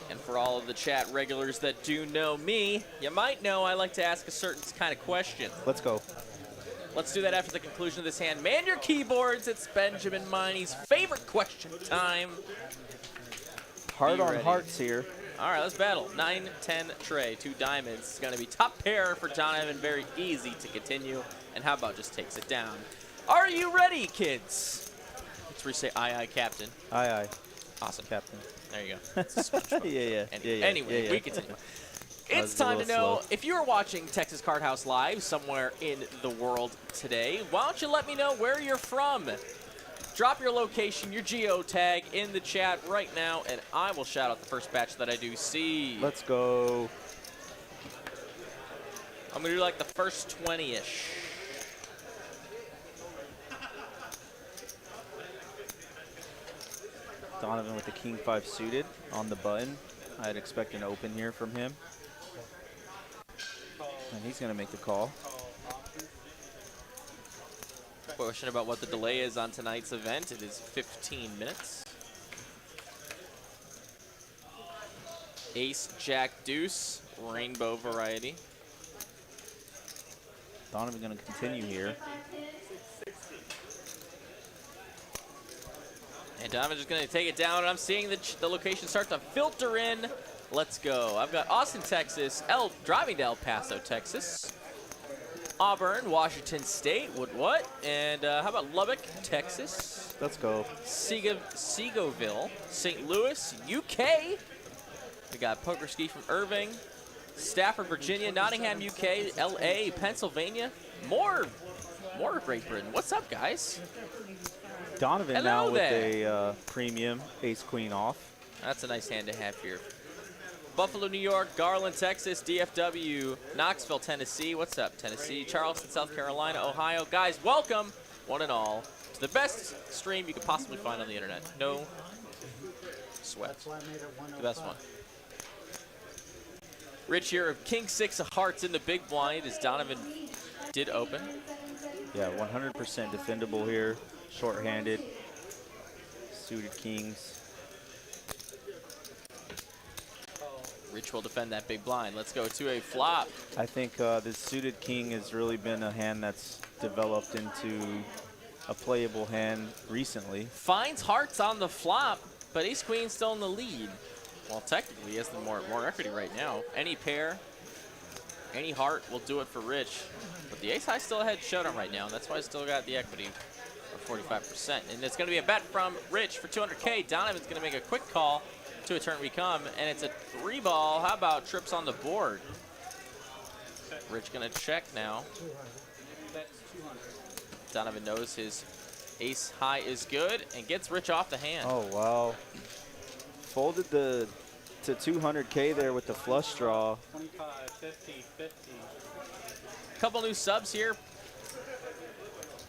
And for all of the chat regulars that do know me, you might know I like to ask a certain kind of question. Let's go. Let's do that after the conclusion of this hand. Man your keyboards. It's Benjamin Miney's favorite question time. Hard on hearts here. All right, let's battle. 9-10 tray, 2 diamonds. It's going to be top pair for Donovan. Very easy to continue. And how about just takes it down? Are you ready, kids? Let's say aye, aye, captain. Aye, aye. Awesome. Captain. There you go. It's a SpongeBob. Anyway, we continue. It's was a time to little know slow. if you're watching Texas Card House live somewhere in the world today. Why don't you let me know where you're from? Drop your location, your geotag in the chat right now, and I will shout out the first batch that I do see. Let's go. I'm gonna do like the first 20-ish. Donovan with the King 5 suited on the button. I'd expect an open here from him. And he's going to make the call. Question about what the delay is on tonight's event. It is 15 minutes. Ace, Jack, Deuce, rainbow variety. Donovan going to continue here. And Donovan's just going to take it down, and I'm seeing the location start to filter in. Let's go. I've got Austin, Texas, driving to El Paso, Texas. Auburn, Washington State, what? And how about Lubbock, Texas? Let's go. Segoville, St. Louis, UK. We got Poker Ski from Irving, Stafford, Virginia, Nottingham, UK, LA, Pennsylvania. More Great Britain. What's up, guys? Donovan Hello now with there. a premium ace-queen off. That's a nice hand to have here. Buffalo, New York, Garland, Texas, DFW, Knoxville, Tennessee. What's up, Tennessee? Charleston, South Carolina, Ohio. Guys, welcome, one and all, to the best stream you could possibly find on the internet. No sweat. The best one. Rich here of King 6 of Hearts in the big blind as Donovan did open. Yeah, 100% defendable here. Short-handed. Suited kings. Rich will defend that big blind. Let's go to a flop. I think this suited king has really been a hand that's developed into a playable hand recently. Finds hearts on the flop, but ace-queen still in the lead. Well, technically, he has the more equity right now. Any pair, any heart will do it for Rich. But the ace-high still ahead showdown right now, and that's why I still got the equity of 45%. And it's going to be a bet from Rich for 200K. Donovan's going to make a quick call to a turn we come, and it's a 3-ball. How about trips on the board? Rich going to check now. Donovan knows his ace-high is good and gets Rich off the hand. Oh, wow. Folded to 200K there with the flush draw. 25, 50, 50. Couple new subs here.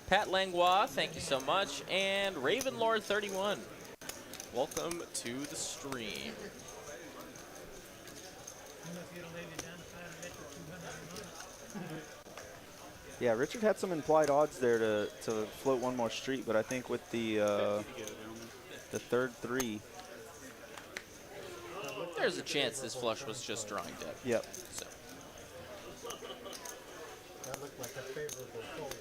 Pat Langlois, thank you so much. And Ravenlord31. Welcome to the stream. Yeah, Richard had some implied odds there to float one more street, but I think with the third 3. There's a chance this flush was just drawing dead. Yep. So. That looked like a favorable fold.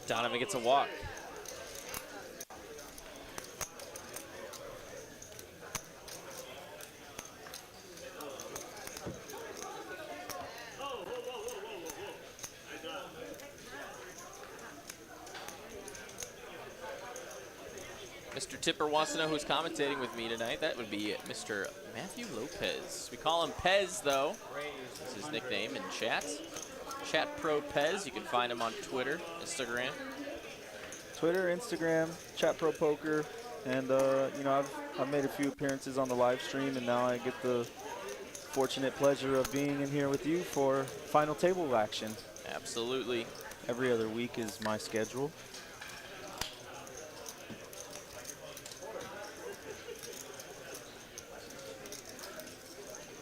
Donovan gets a walk. Mr. Tipper wants to know who's commentating with me tonight. That would be Mr. Matthew Lopez. We call him Pez, though. That's his nickname in chat. Chat Pro Pez. You can find him on Twitter, Instagram. Twitter, Instagram, Chat Pro Poker, and you know, I've made a few appearances on the live stream, and now I get the fortunate pleasure of being in here with you for final table action. Absolutely. Every other week is my schedule.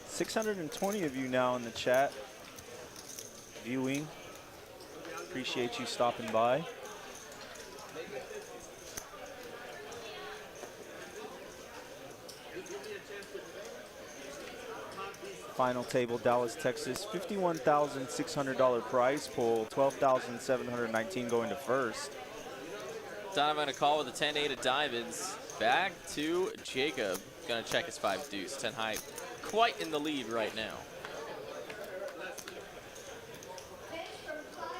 $620 of you now in the chat viewing. Appreciate you stopping by. Final table, Dallas, Texas. $51,600 prize pool. $12,719 going to first. Donovan a call with a 10-8 of diamonds. Back to Jacob. Gonna check his 5 deuce. 10 high. Quite in the lead right now.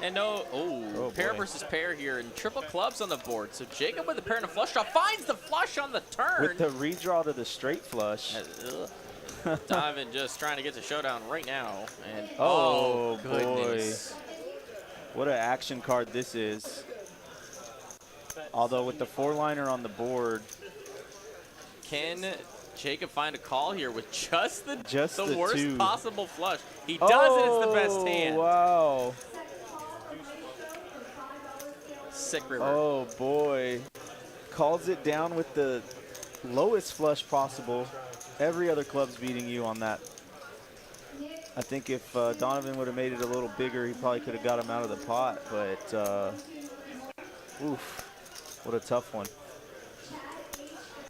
And no, pair boy. versus pair here, and triple clubs on the board. So Jacob with the pair and a flush draw finds the flush on the turn. With the redraw to the straight flush. Donovan just trying to get to showdown right now. And Oh, goodness. boy. What an action card this is. Although with the 4-liner on the board. Can Jacob find a call here with just the worst two. possible flush? He does, and it's the best hand. Wow. Sick river. Oh, boy. Calls it down with the lowest flush possible. Every other club's beating you on that. I think if Donovan would have made it a little bigger, he probably could have got him out of the pot. But, oof, what a tough one.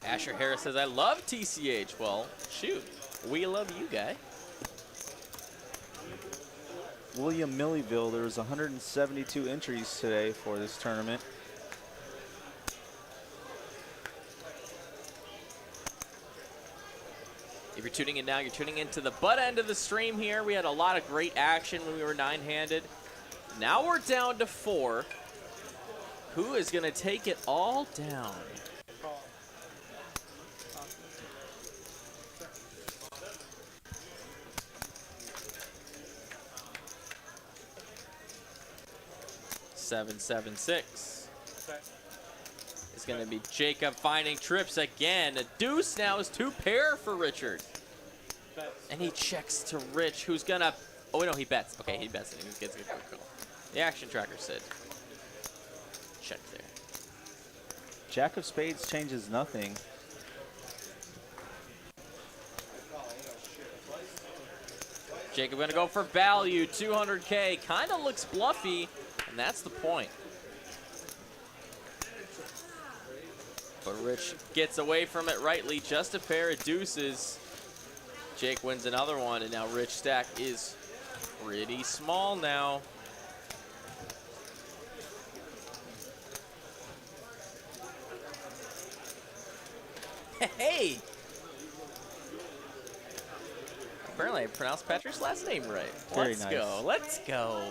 Asher Harris says, I love TCH. Well, shoot, we love you, guy. William Milliville, there was 172 entries today for this tournament. If you're tuning in now, you're tuning into the butt end of the stream here. We had a lot of great action when we were 9-handed. Now we're down to 4. Who is going to take it all down? Seven, 6. It's going to be Jacob finding trips again. A deuce now is 2 pair for Richard. And he checks to Rich, who's going to... Oh, no, he bets. Okay, he bets, and he gets a quick call. The action tracker said, check there. Jack of spades changes nothing. Jacob going to go for value, 200K. Kind of looks bluffy, and that's the point. But Rich gets away from it rightly. Just a pair of deuces. Jake wins another one, and now Rich stack is pretty small now. Hey! Apparently I pronounced Patrick's last name right. Very Let's nice. go. Let's go.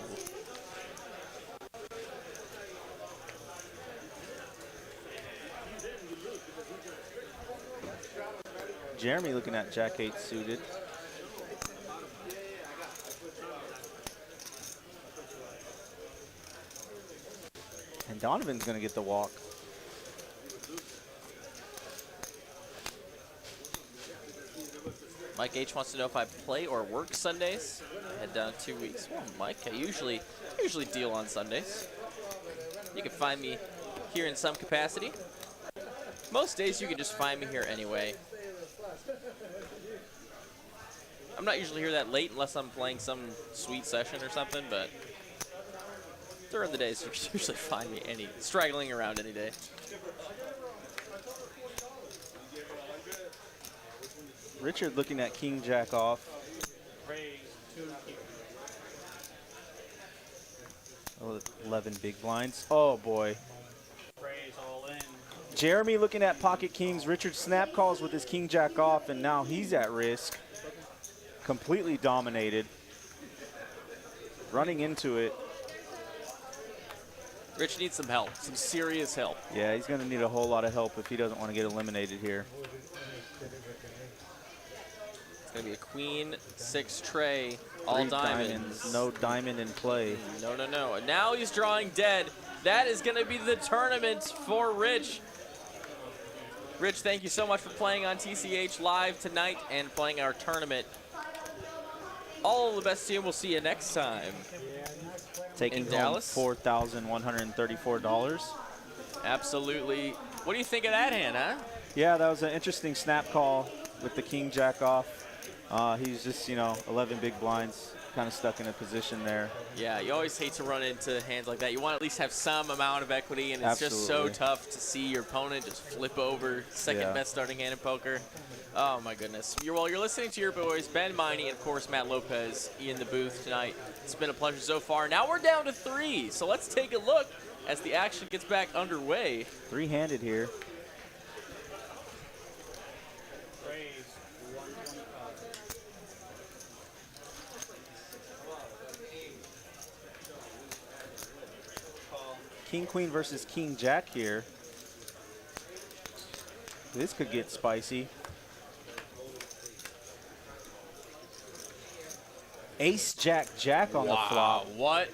Jeremy looking at Jack 8 suited. And Donovan's going to get the walk. Mike H wants to know if I play or work Sundays. I had down 2 weeks. Well, Mike, I usually deal on Sundays. You can find me here in some capacity. Most days you can just find me here anyway. I'm not usually here that late unless I'm playing some sweet session or something, but during the days you can usually find me straggling around any day. Richard looking at King Jack off. Raise 2 keep. Oh, 11 big blinds. Oh boy. Raise all in. Jeremy looking at pocket kings. Richard snap calls with his King Jack off, and now he's at risk. Completely dominated. Running into it. Rich needs some help, some serious help. Yeah, he's going to need a whole lot of help if he doesn't want to get eliminated here. It's going to be a queen, 6 tray, all 3 diamonds. No diamond in play. No. And now he's drawing dead. That is going to be the tournament for Rich. Rich, thank you so much for playing on TCH Live tonight and playing our tournament. All the best to you. We'll see you next time. Taking In home Dallas? $4,134. Absolutely. What do you think of that hand, huh? Yeah, that was an interesting snap call with the King Jack off. He's just, 11 big blinds, kind of stuck in a position there. Yeah, you always hate to run into hands like that. You want to at least have some amount of equity, and it's just so tough to see your opponent just flip over second best starting hand in poker. Oh, my goodness. You're listening to your boys, Ben Miney, and, of course, Matt Lopez in the booth tonight. It's been a pleasure so far. Now we're down to 3, so let's take a look as the action gets back underway. 3-handed here. Raise 125. King Queen versus King Jack here. This could get spicy. Ace Jack Jack on the flop. What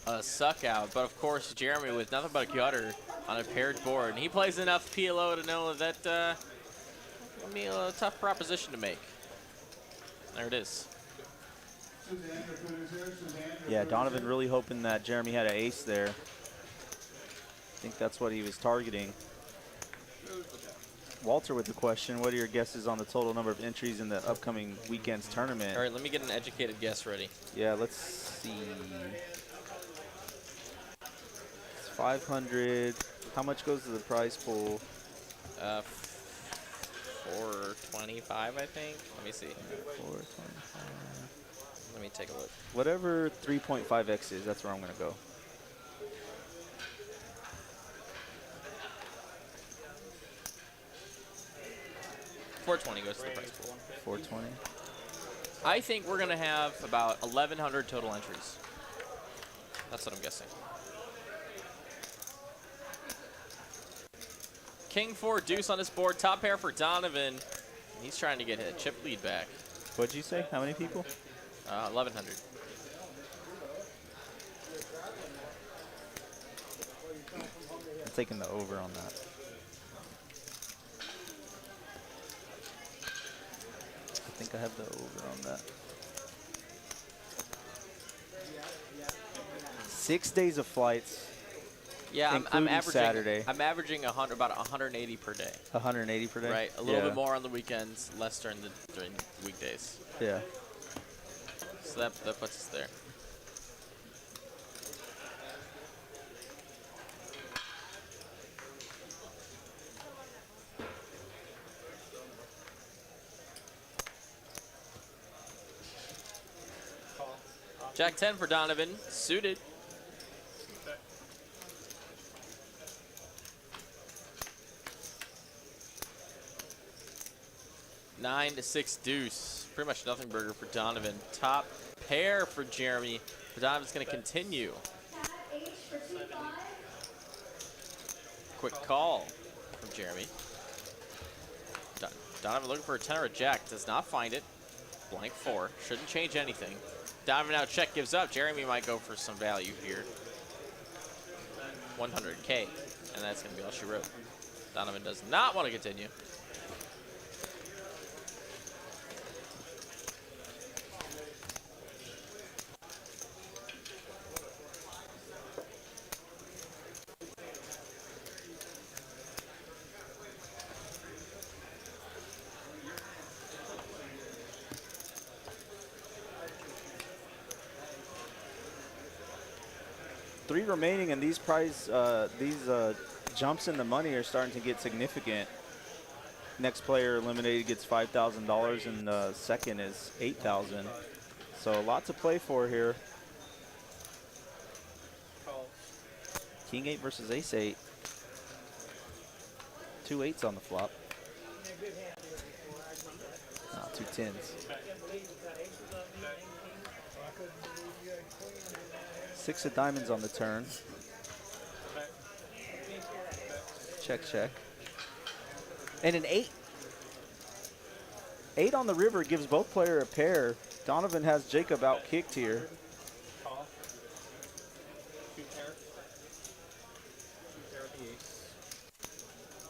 a suck out. But of course, Jeremy with nothing but a gutter on a paired board. And he plays enough PLO to know that gonna be a tough proposition to make. There it is. Yeah, Donovan really hoping that Jeremy had an ace there. I think that's what he was targeting. Walter with the question, what are your guesses on the total number of entries in the upcoming weekend's tournament? All right, let me get an educated guess ready. Yeah, let's see. It's 500. How much goes to the prize pool? 425, I think. Let me see. 425. Let me take a look. Whatever 3.5x is, that's where I'm going to go. $420 goes to the prize pool. 420. I think we're going to have about 1,100 total entries. That's what I'm guessing. King 4 deuce on his board. Top pair for Donovan. He's trying to get a chip lead back. What'd you say? How many people? 1,100. I'm taking the over on that. I think I have the over on that. 6 days of flights. Yeah, I'm including averaging Saturday. I'm averaging about 180 per day. 180 per day. Right, a little bit more on the weekends, less during the weekdays. Yeah. So that puts us there. Jack 10 for Donovan, suited. Nine to 6 deuce. Pretty much nothing burger for Donovan. Top pair for Jeremy. But Donovan's going to continue. Quick call from Jeremy. Donovan looking for a 10 or a jack. Does not find it. Blank 4. Shouldn't change anything. Donovan now check, gives up. Jeremy might go for some value here. 100K. And that's going to be all she wrote. Donovan does not want to continue. Three remaining, and these jumps in the money are starting to get significant. Next player eliminated gets $5,000, and the second is $8,000. So a lot to play for here. King 8 versus Ace 8. 2 8s on the flop. No, 2 10s. 6 of diamonds on the turn. Check, check. And an 8. 8 on the river gives both player a pair. Donovan has Jacob out kicked here.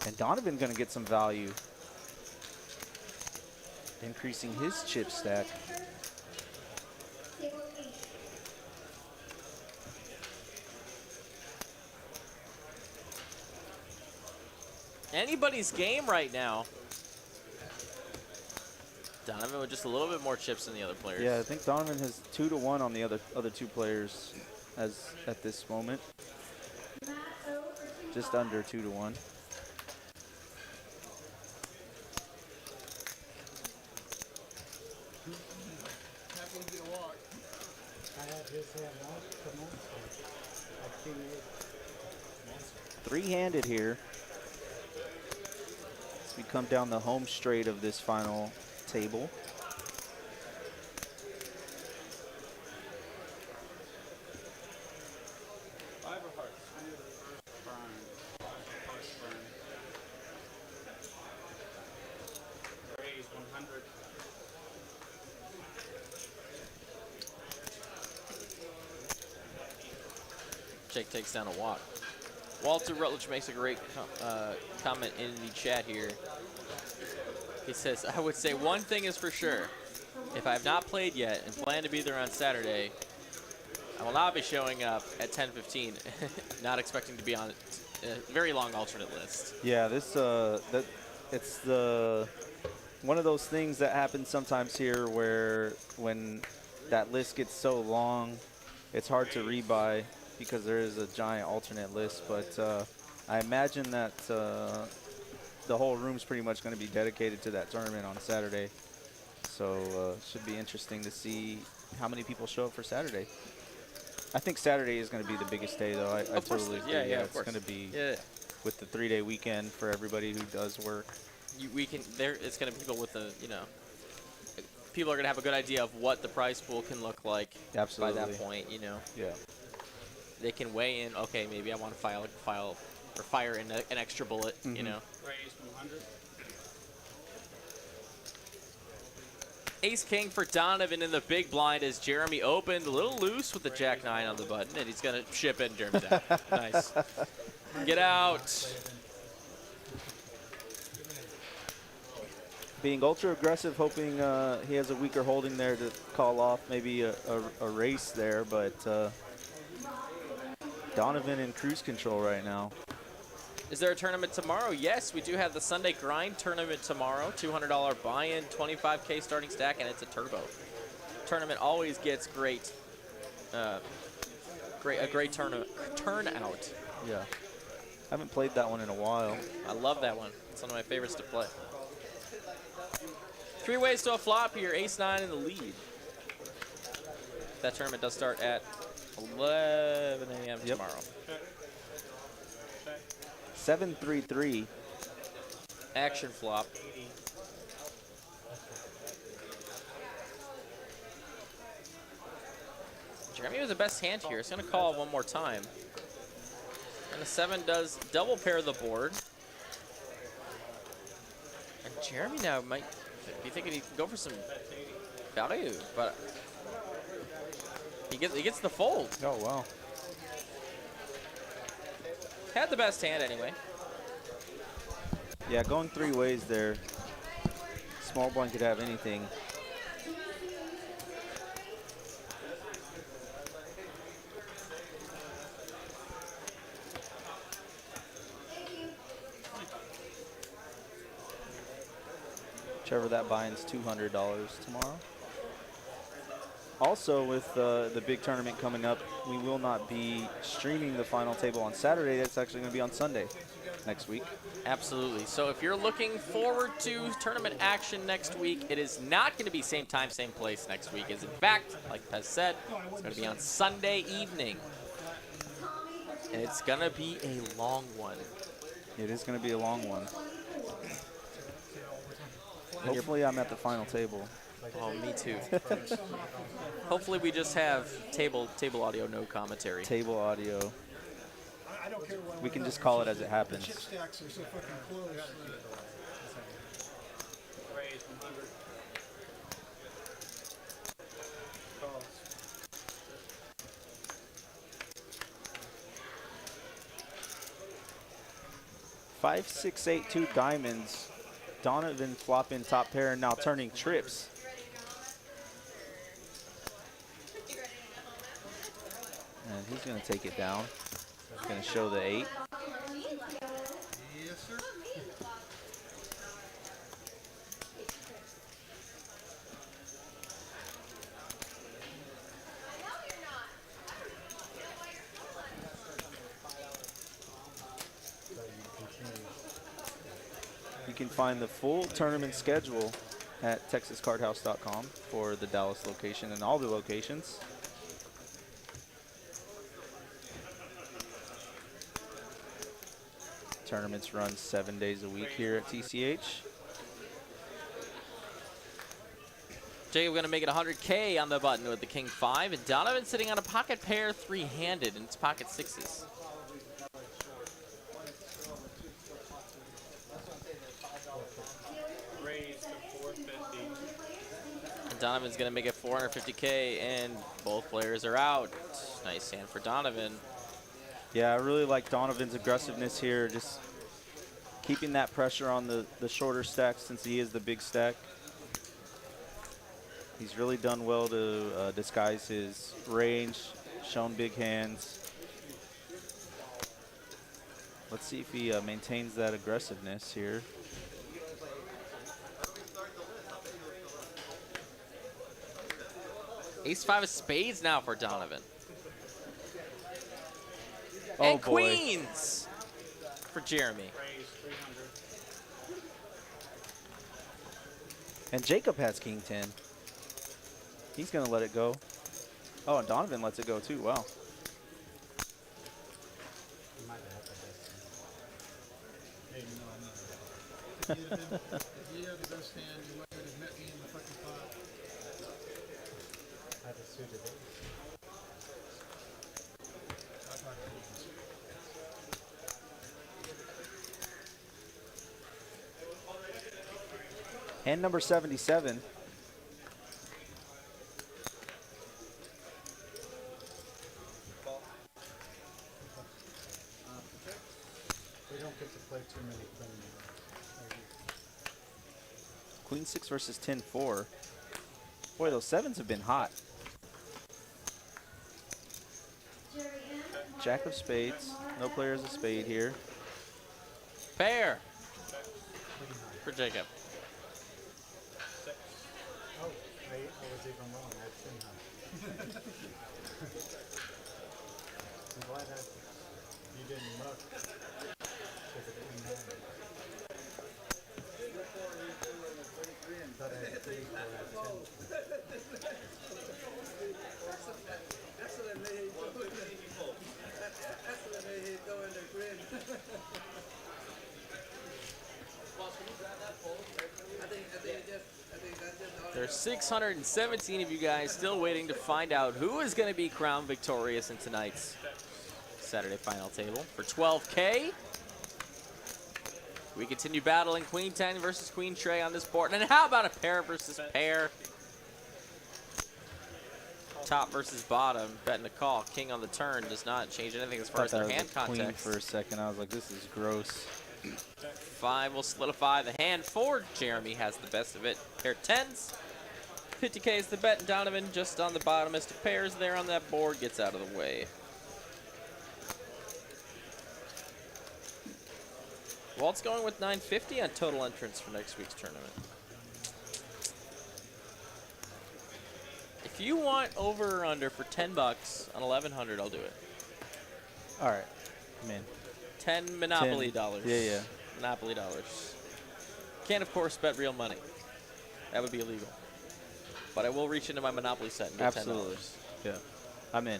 And Donovan gonna get some value. Increasing his chip stack. Anybody's game right now. Donovan with just a little bit more chips than the other players. Yeah, I think Donovan has 2 to 1 on the other two players as at this moment. Just under 2 to 1. Three-handed here. As we come down the home straight of this final table. Jake takes down a walk. Walter Rutledge makes a great comment in the chat here. He says, I would say one thing is for sure. If I have not played yet and plan to be there on Saturday, I will not be showing up at 10:15, not expecting to be on a very long alternate list. Yeah, it's one of those things that happens sometimes here where when that list gets so long, it's hard to rebuy because there is a giant alternate list. But I imagine that the whole room's pretty much going to be dedicated to that tournament on Saturday. So should be interesting to see how many people show up for Saturday. I think Saturday is going to be the biggest day, though. I totally agree. Yeah, It's going to be with the 3-day weekend for everybody who does work. It's going to be people with the, people are going to have a good idea of what the prize pool can look like. Absolutely. By that point, Yeah. They can weigh in, okay, maybe I want to fire in an extra bullet, Raised 100. Ace King for Donovan in the big blind as Jeremy opened a little loose with the Jack 9 on the button, and he's going to chip in Jeremy's out. Nice. Get out. Being ultra aggressive, hoping he has a weaker holding there to call off maybe a race there, but Donovan in cruise control right now. Is there a tournament tomorrow? Yes, we do have the Sunday Grind tournament tomorrow. $200 buy-in, 25K starting stack, and it's a turbo. Tournament always gets a great turnout. Yeah. I haven't played that one in a while. I love that one. It's one of my favorites to play. 3 ways to a flop here. Ace-9 in the lead. That tournament does start at 11 a.m. tomorrow. 7-3-3. Action flop. Jeremy was the best hand here. He's going to call one more time. And the 7 does double pair the board. And Jeremy now might be thinking he can go for some value, but he gets the fold. Oh, wow. Had the best hand anyway. Yeah, going 3 ways there. Small blind could have anything. Trevor, that buy-in's $200 tomorrow. Also, with the big tournament coming up, we will not be streaming the final table on Saturday. That's actually going to be on Sunday next week. Absolutely. So if you're looking forward to tournament action next week, it is not going to be same time, same place next week. As in fact, like Pez said, it's going to be on Sunday evening. And it's going to be a long one. It is going to be a long one. Hopefully I'm at the final table. Oh, me too. Hopefully we just have table audio, no commentary. Table audio. We can just call it as it happens. Stacks are so fucking close. Raised 100. Calls. 5, 6, 8, 2 diamonds. Donovan flopping top pair and now turning trips. And he's going to take it down. He's going to show the 8. Yes, sir. You can find the full tournament schedule at texascardhouse.com for the Dallas location and all the locations. Tournaments run 7 days a week here at TCH. Jacob going to make it 100K on the button with the King 5, and Donovan sitting on a pocket pair 3-handed, and it's pocket 6s. Raised to 450. And Donovan's going to make it 450K, and both players are out. Nice hand for Donovan. Yeah, I really like Donovan's aggressiveness here, just keeping that pressure on the shorter stacks since he is the big stack. He's really done well to disguise his range, shown big hands. Let's see if he maintains that aggressiveness here. Ace-5 of spades now for Donovan. Oh, and boy. queens for Jeremy. Raise 300. And Jacob has king 10. He's going to let it go. Oh, and Donovan lets it go too. Wow. You might have the best hand. Maybe no, I'm not. If you had the best hand, you might have met me in the fucking pot. I have a suited ace. Hand number 77. We don't get to play too many queen. Queen 6 versus 10-4. Boy, those 7s have been hot. Jack of spades. No player has a spade here. Pair for Jacob. Oh, I was even wrong. I shouldn't have. I'm glad that you didn't look. Because it didn't matter. But I had 3 for a 10. There's 617 of you guys still waiting to find out who is going to be crowned victorious in tonight's Saturday final table for 12K. We continue battling Queen 10 versus Queen Trey on this board. And how about a pair versus pair? Top versus bottom, betting a call. King on the turn does not change anything as far as their hand Queen context. for a second. I was like, this is gross. 5 will solidify the hand for Jeremy. Has the best of it. Pair 10s. 50K is the bet. And Donovan just on the bottom as to pairs there on that board. Gets out of the way. Walt's going with 950 on total entrance for next week's tournament. If you want over or under for 10 bucks on 1100, I'll do it. All right. I'm in. 10 Monopoly 10. dollars. Yeah. Monopoly dollars. Can't, of course, bet real money. That would be illegal. But I will reach into my Monopoly set and get Absolutely. $10. Yeah. I'm in.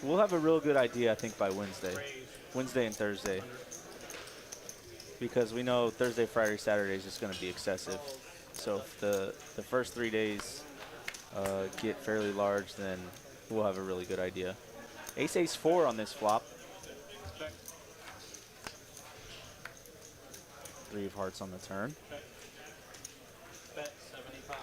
We'll have a real good idea, I think, by Wednesday. Wednesday and Thursday. Because we know Thursday, Friday, Saturday is just going to be excessive. So if the first 3 days get fairly large, then we'll have a really good idea. Ace, ace, 4 on this flop. 3 of hearts on the turn. Bet 75.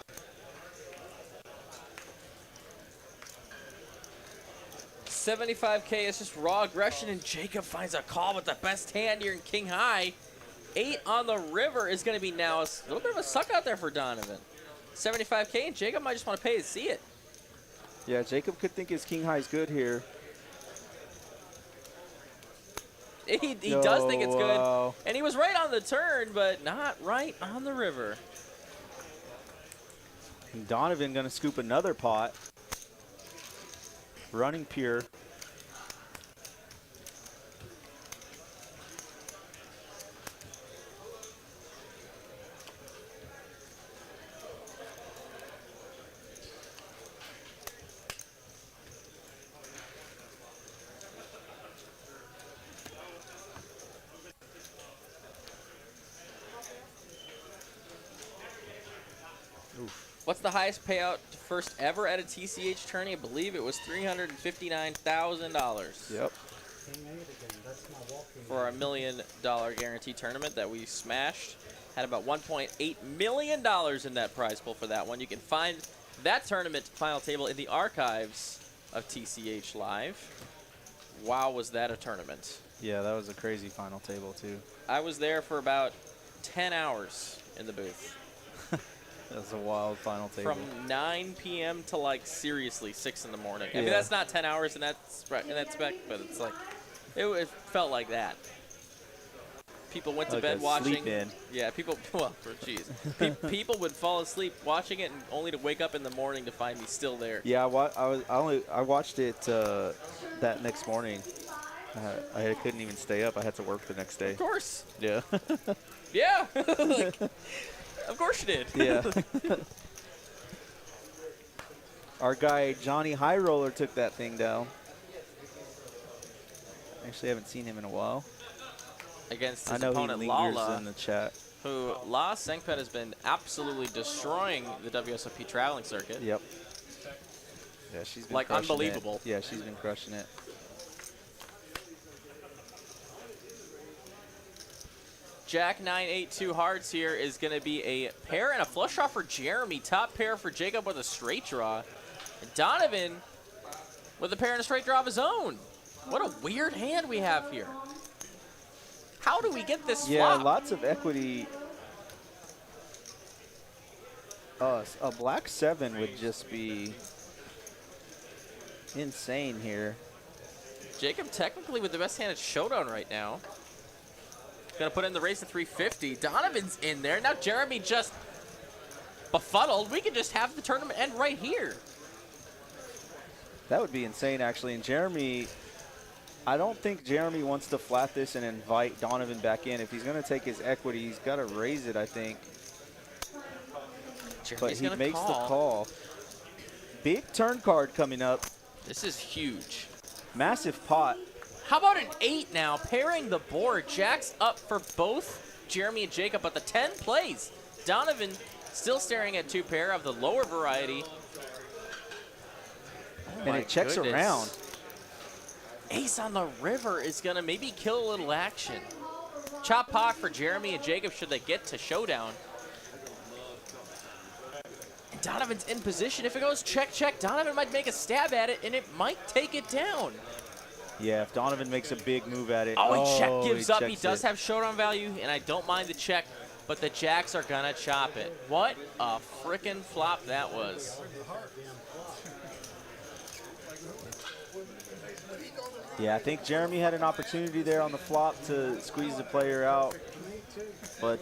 $75K is just raw aggression, and Jacob finds a call with the best hand here in King High. 8 on the river is going to be now a little bit of a suck out there for Donovan. 75K, and Jacob might just want to pay to see it. Yeah, Jacob could think his king high is good here. He does think it's good, wow. and he was right on the turn, but not right on the river. And Donovan going to scoop another pot. Running pure. What's the highest payout first ever at a TCH tourney? I believe it was $359,000 Yep. King 8 again. That's my walking. for a $1 million guarantee tournament that we smashed. Had about $1.8 million in that prize pool for that one. You can find that tournament final table in the archives of TCH Live. wow, was that a tournament. Yeah, that was a crazy final table, too. I was there for about 10 hours in the booth. That was a wild final table. From 9 p.m. to, like, seriously, 6 in the morning. I mean, Yeah. that's not 10 hours in that spec, but it's like, it felt like that. People went to Like bed a watching. sleep in. Yeah, people, well, jeez. People would fall asleep watching it and only to wake up in the morning to find me still there. Yeah, I watched it that next morning. I couldn't even stay up. I had to work the next day. Of course. Yeah. Yeah. Like, of course you did. Yeah. Our guy Johnny High Roller took that thing down. Actually, I haven't seen him in a while. Against I his know he opponent, lingers Lala, in the chat. who La Sengpet has been absolutely destroying the WSOP traveling circuit. Yep. Yeah, she's been Like, crushing unbelievable. it. Yeah, she's been crushing it. Jack 982 hearts here is going to be a pair and a flush draw for Jeremy. Top pair for Jacob with a straight draw. And Donovan with a pair and a straight draw of his own. What a weird hand we have here. How do we get this Yeah, flop? lots of equity. A black 7 would just be insane here. Jacob technically with the best hand at Showdown right now. Gonna put in the race at 350. Donovan's in there. Now Jeremy just befuddled. We could just have the tournament end right here. That would be insane, actually. And Jeremy, I don't think Jeremy wants to flat this and invite Donovan back in. If he's going to take his equity, he's got to raise it, I think. Jeremy's But he gonna makes call. the call. Big turn card coming up. This is huge. Massive pot. How about an 8 now, pairing the board? Jack's up for both Jeremy and Jacob, but the 10 plays. Donovan still staring at 2 pair of the lower variety. And it checks around. Ace on the river is going to maybe kill a little action. Chop pot for Jeremy and Jacob should they get to Showdown. And Donovan's in position. If it goes check, check, Donovan might make a stab at it, and it might take it down. Yeah, if Donovan makes a big move at it. Oh, he check gives up. He checks does it. have Showdown value, and I don't mind the check, but the Jacks are going to chop it. What a frickin' flop that was. Yeah, I think Jeremy had an opportunity there on the flop to squeeze the player out. But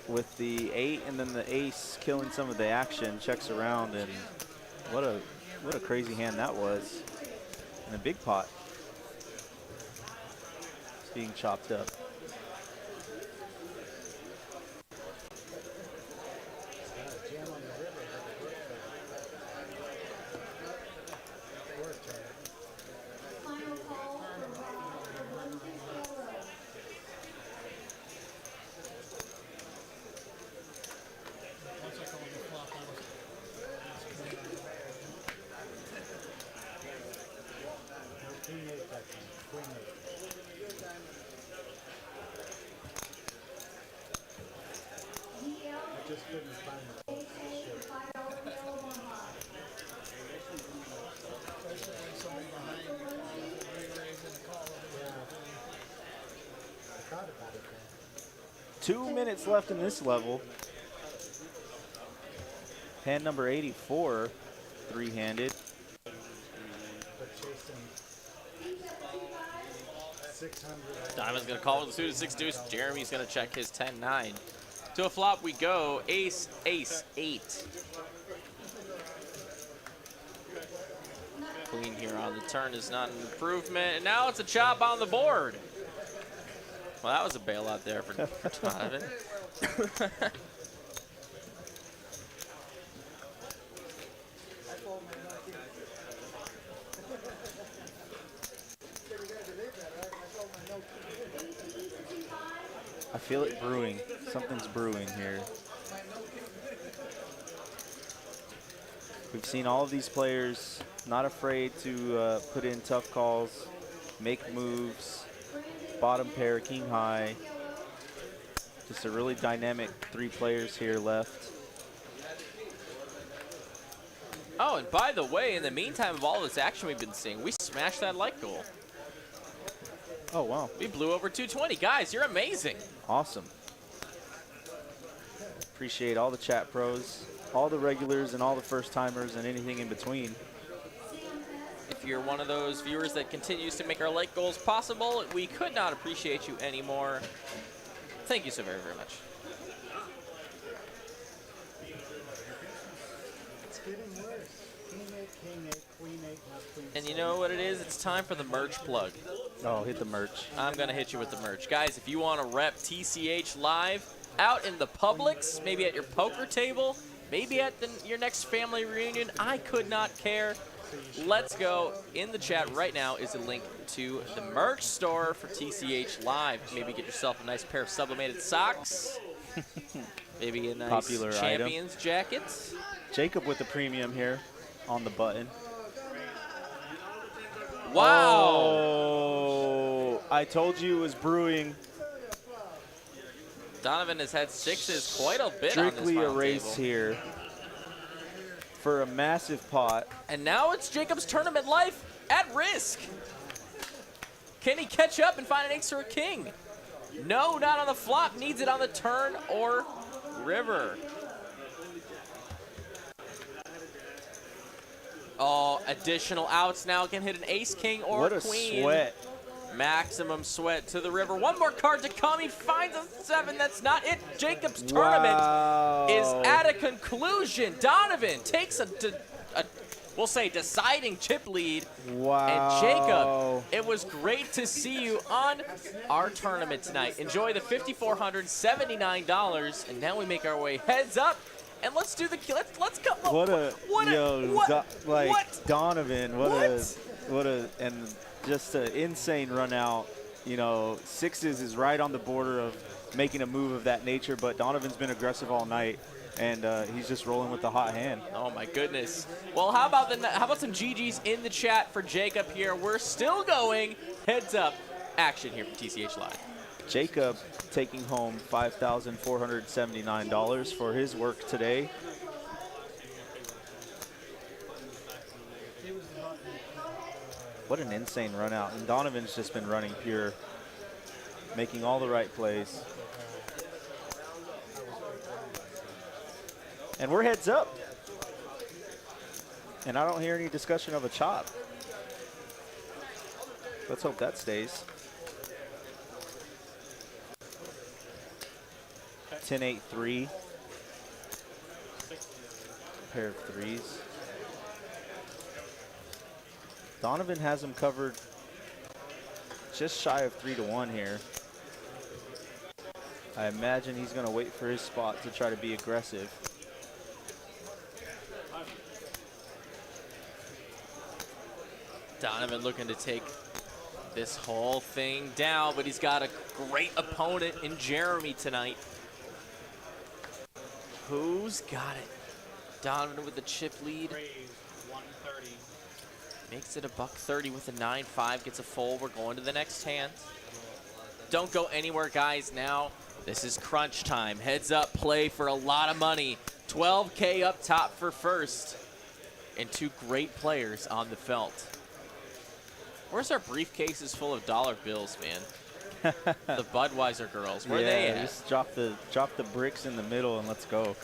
with the 8 and then the ace killing some of the action, checks around, and what a crazy hand that was. And a big pot. It's being chopped up. Two minutes left in this level. Hand number 84, three-handed. Donovan's going to call with the suited 6 deuce. Jeremy's going to check his 10-9. To a flop we go. Ace, ace, 8. Queen here on the turn is not an improvement. And now it's a chop on the board. Well, that was a bailout there for Donovan. I feel it brewing. Something's brewing here. We've seen all of these players not afraid to put in tough calls, make moves, bottom pair, king high. Just a really dynamic 3 players here left. Oh, and by the way, in the meantime of all this action we've been seeing, we smashed that like goal. Oh, wow. We blew over 220. Guys, you're amazing. Awesome. Appreciate all the chat pros, all the regulars and all the first timers and anything in between. If you're one of those viewers that continues to make our like goals possible, we could not appreciate you anymore. Thank you so very, very much. It's getting worse. King 8, queen 8, not queen And you know what it is? It's time for the merch plug. Oh, hit the merch. I'm going to hit you with the merch. Guys, if you want to rep TCH live out in the Publix, maybe at your poker table, maybe at your next family reunion, I could not care. Let's go. In the chat right now is a link to the merch store for TCH Live. Maybe get yourself a nice pair of sublimated socks. Maybe a nice Popular Champions jacket. Jacob with the premium here on the button. Wow. Oh, I told you it was brewing. Donovan has had sixes quite a bit Strictly on this a race table. here for a massive pot. And now it's Jacob's tournament life at risk. Can he catch up and find an ace or a king? No, not on the flop. Needs it on the turn or river. Oh, additional outs now. Can hit an ace, king, or What a queen. sweat. Maximum sweat to the river. One more card to come. He finds a 7. That's not it. Jacob's tournament is at a conclusion. Donovan takes a we'll say, deciding chip lead. Wow. And Jacob, it was great to see you on our tournament tonight. Enjoy the $5,479, and now we make our way heads up. And let's do the let's go. Donovan, and just an insane run out. You know, sixes is right on the border of making a move of that nature, but Donovan's been aggressive all night, and he's just rolling with the hot hand. Oh my goodness. Well, how about some GGs in the chat for Jacob here? We're still going heads up action here from TCH Live. Jacob taking home $5,479 for his work today. What an insane run out. And Donovan's just been running pure, making all the right plays. And we're heads up. And I don't hear any discussion of a chop. Let's hope that stays. 10-8-3. Pair of threes. Donovan has him covered just shy of 3-1 here. I imagine he's going to wait for his spot to try to be aggressive. Donovan looking to take this whole thing down, but he's got a great opponent in Jeremy tonight. Who's got it? Donovan with the chip lead. Makes it a $130 with a 9-5, gets a fold. We're going to the next hand. Don't go anywhere, guys, now. This is crunch time. Heads up play for a lot of money. $12K up top for first. And two great players on the felt. Where's our briefcases full of dollar bills, man? The Budweiser girls, where are they at? Just drop the bricks in the middle and let's go.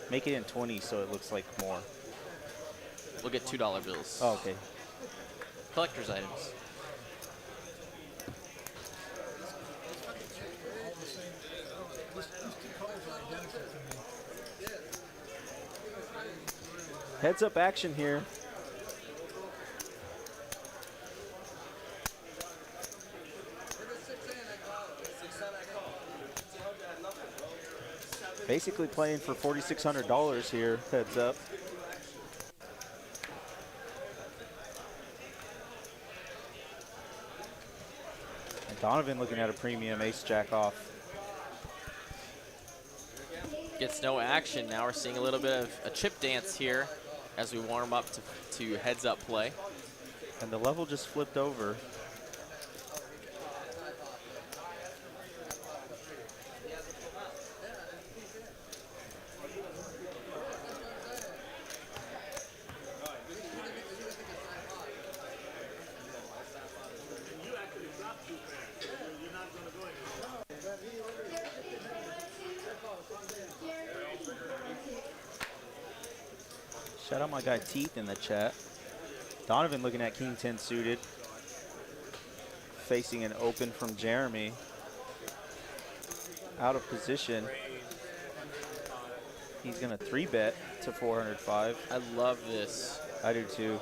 Make it in 20 so it looks like more. We'll get $2 bills. Oh, okay. Collector's items. Heads up action here. Basically playing for $4,600 here, heads up. And Donovan looking at a premium ace-jack off. Gets no action. Now we're seeing a little bit of a chip dance here as we warm up to heads up play. And the level just flipped over. Shout out my guy Teeth in the chat. Donovan looking at King 10 suited. Facing an open from Jeremy. Out of position. He's going to 3-bet to 405. I love this. I do too.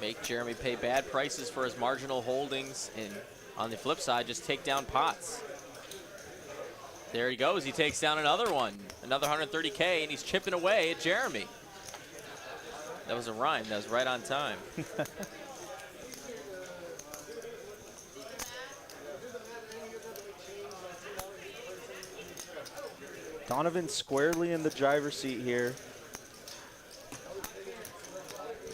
Make Jeremy pay bad prices for his marginal holdings, and on the flip side, just take down pots. There he goes. He takes down another one, another 130K, and he's chipping away at Jeremy. That was a rhyme. That was right on time. Donovan squarely in the driver's seat here.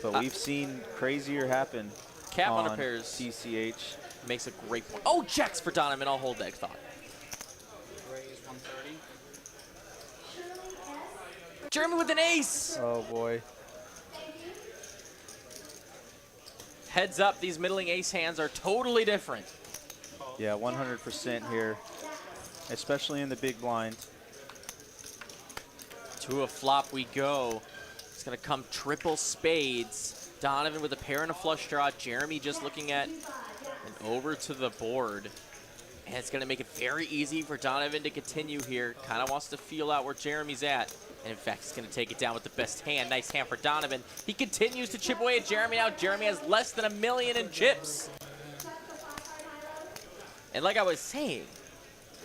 But we've seen crazier happen. Cap on on a pairs. TCH. Makes a great point. Oh, checks for Donovan. I'll hold that thought. Raise 130. Jeremy with an ace. Oh, boy. Heads up, these middling ace hands are totally different. Yeah, 100% here, especially in the big blind. To a flop we go. It's going to come triple spades. Donovan with a pair and a flush draw. Jeremy just looking at and over to the board. And it's going to make it very easy for Donovan to continue here. Kind of wants to feel out where Jeremy's at. And in fact, he's going to take it down with the best hand. Nice hand for Donovan. He continues to chip away at Jeremy now. Jeremy has less than $1 million in chips. And like I was saying,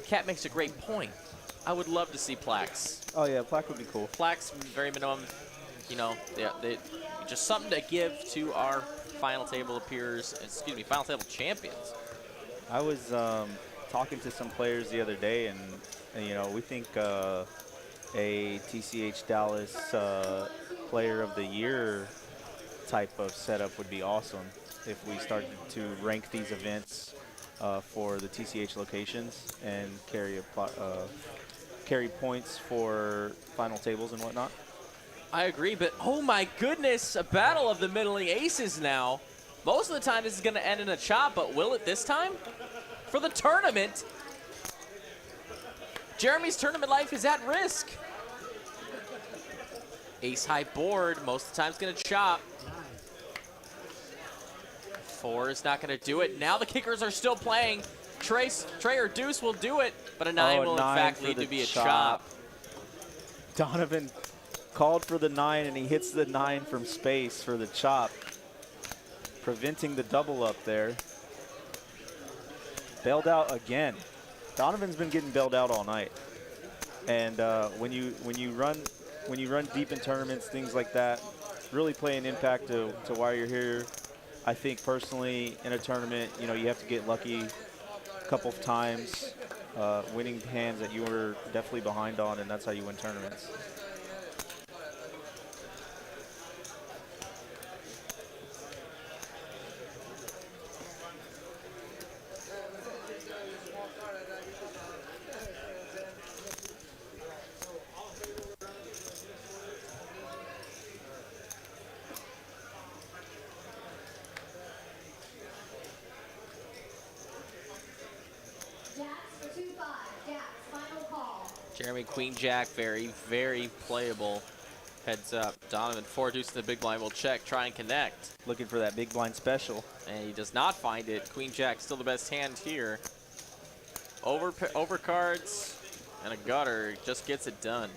Cat makes a great point. I would love to see plaques. Oh, yeah, plaque would be cool. Plaques, very minimum, you know, they just something to give to our final table peers, excuse me, final table champions. I was talking to some players the other day, and you know, we think a TCH Dallas Player of the Year type of setup would be awesome if we started to rank these events for the TCH locations and carry points for final tables and whatnot. I agree, but oh my goodness, a battle of the middling aces now. Most of the time this is going to end in a chop, but will it this time? For the tournament, Jeremy's tournament life is at risk. Ace high board, most of the time it's going to chop. 4 is not going to do it. Now the kickers are still playing. Trey or Deuce will do it, but a 9 will in fact lead to be a chop. Donovan called for the 9, and he hits the 9 from space for the chop, preventing the double up there. Bailed out again. Donovan's been getting bailed out all night, and when you run deep in tournaments, things like that really play an impact to why you're here. I think personally, in a tournament, you know, you have to get lucky a couple of times, winning hands that you were definitely behind on, and that's how you win tournaments. Jeremy Queen Jack, very, very playable. Heads up. Donovan 4 deuce in the big blind will check, try and connect. Looking for that big blind special. And he does not find it. Queen Jack still the best hand here. Over cards and a gutter just gets it done.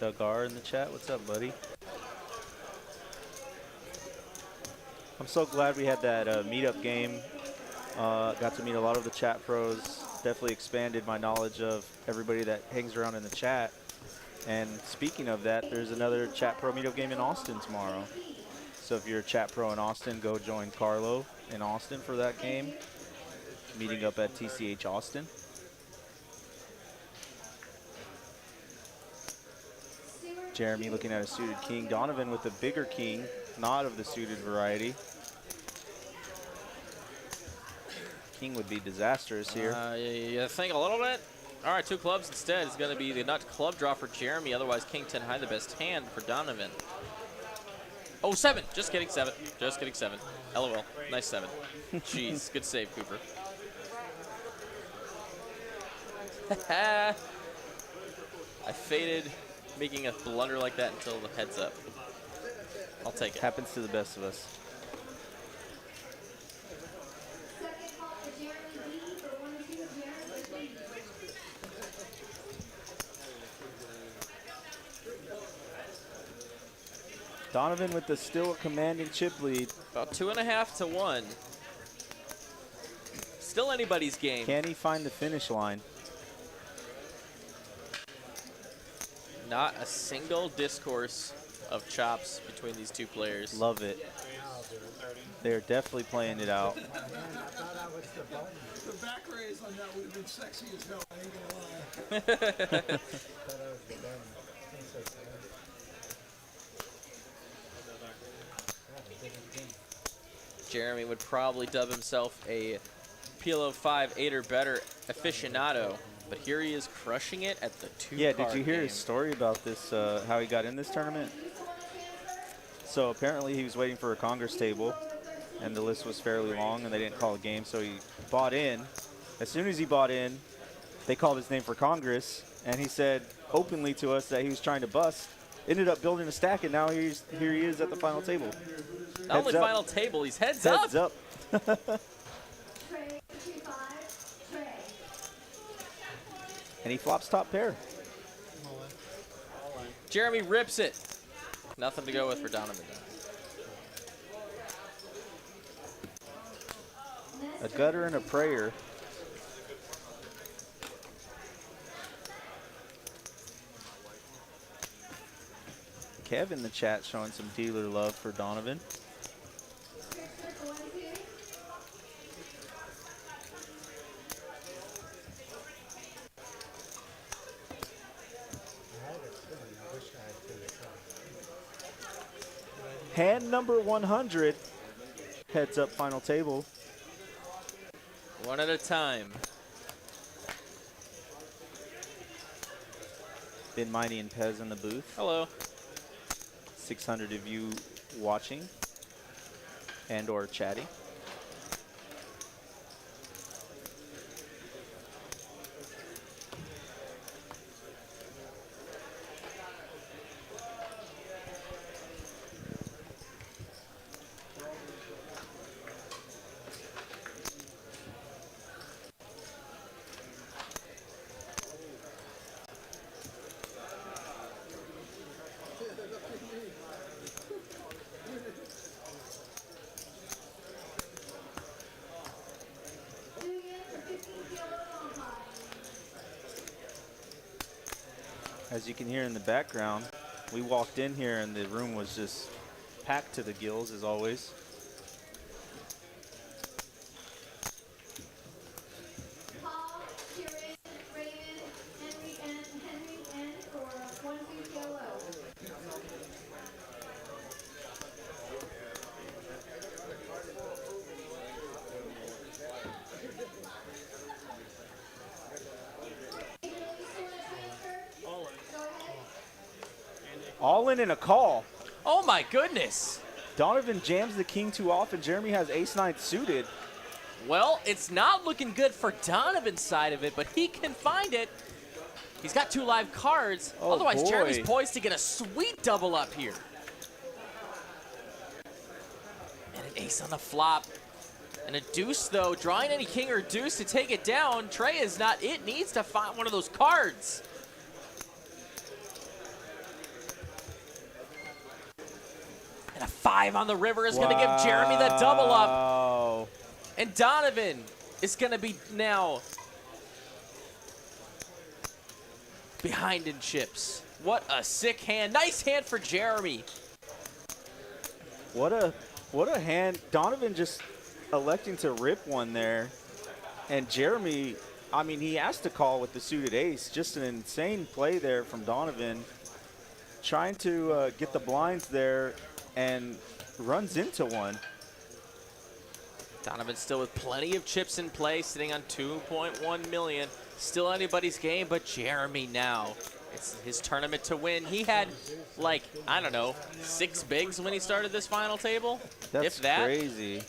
Doug R in the chat, what's up, buddy? I'm so glad we had that meetup game. Got to meet a lot of the chat pros. Definitely expanded my knowledge of everybody that hangs around in the chat. And speaking of that, there's another chat pro meetup game in Austin tomorrow. So if you're a chat pro in Austin, go join Carlo in Austin for that game. Meeting up at TCH Austin. Jeremy looking at a suited king. Donovan with a bigger king, not of the suited variety. King would be disastrous here. You think a little bit? All right, 2 clubs instead. It's going to be the nut club draw for Jeremy. Otherwise, King 10 high, the best hand for Donovan. Oh, 7. Just kidding, 7. Just kidding, 7. LOL. Nice 7. Jeez, good save, Cooper. I faded making a blunder like that until the heads up. I'll take it. Happens to the best of us. Donovan with the still commanding chip lead. About 2.5 to 1. Still anybody's game. Can he find the finish line? Not a single discourse of chops between these two players. Love it. They're definitely playing it out. Man, I thought I was the bone. The back raise on that would have been sexy as hell, I ain't gonna lie. I thought I was the bone. Jeremy would probably dub himself a PLO 5, 8 or better aficionado, but here he is crushing it at the 2 Yeah, did you hear game. his story about this, how he got in this tournament? So apparently he was waiting for a Congress table, and the list was fairly long, and they didn't call a game, so he bought in. As soon as he bought in, they called his name for Congress, and he said openly to us that he was trying to bust. Ended up building a stack, and now here he is at the final table. Not only Heads up. final table, he's heads Heads up. And he flops top pair. Jeremy rips it. Nothing to go with for Donovan. A gutter and a prayer. Kev in the chat showing some dealer love for Donovan. Hand number 100 heads up final table. One at a time. Been Mighty and Pez in the booth. Hello. 600 of you watching and or chatting. As you can hear in the background, we walked in here and the room was just packed to the gills as always. All in and a call. Oh my goodness. Donovan jams the king too often. Jeremy has ace-9 suited. Well, it's not looking good for Donovan's side of it, but he can find it. He's got 2 live cards. Oh, Otherwise, boy. Jeremy's poised to get a sweet double up here. And an ace on the flop. And a deuce, though. Drawing any king or deuce to take it down. Trey is not it. Needs to find one of those cards. And a 5 on the river is going to give Jeremy the double up. Wow. And Donovan is going to be now behind in chips. What a sick hand. Nice hand for Jeremy. What a hand. Donovan just electing to rip one there. And Jeremy, I mean, he has to call with the suited ace. Just an insane play there from Donovan. Trying to get the blinds there and runs into one. Donovan still with plenty of chips in play, sitting on 2.1 million. Still anybody's game, but Jeremy now It's his tournament to win. He had, like, I don't know, 6 bigs when he started this final table. That's if that. crazy.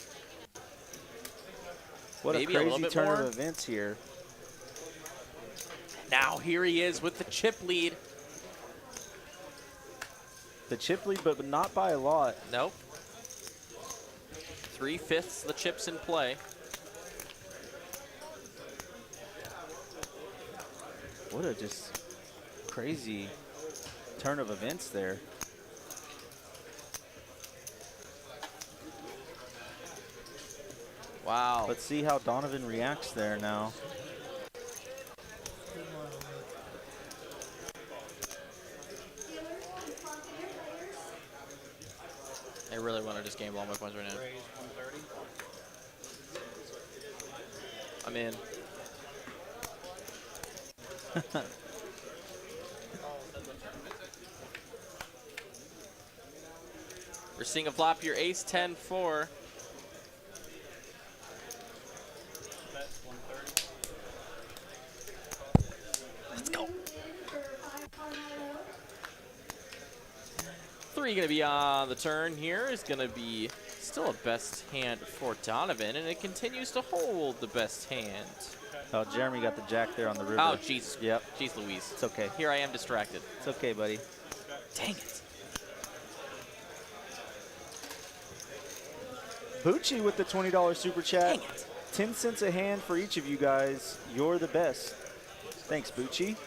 What Maybe a a little crazy bit turn more. of events here. Now here he is with the chip lead. The chip lead, but not by a lot. Nope. 3/5 the chips in play. What a just crazy turn of events there. Wow. Let's see how Donovan reacts there now. I really want to just gamble all my points right now. I'm in. We're seeing a flop your ace 10-4. Let's go. 3 going to be on the turn here. Is going to be still a best hand for Donovan, and it continues to hold the best hand. Oh, Jeremy got the jack there on the river. Oh, jeez. Yep. Jeez Louise. It's okay. Here I am distracted. It's okay, buddy. Dang it. Bucci with the $20 super chat. Dang it. 10 cents a hand for each of you guys. You're the best. Thanks, Bucci.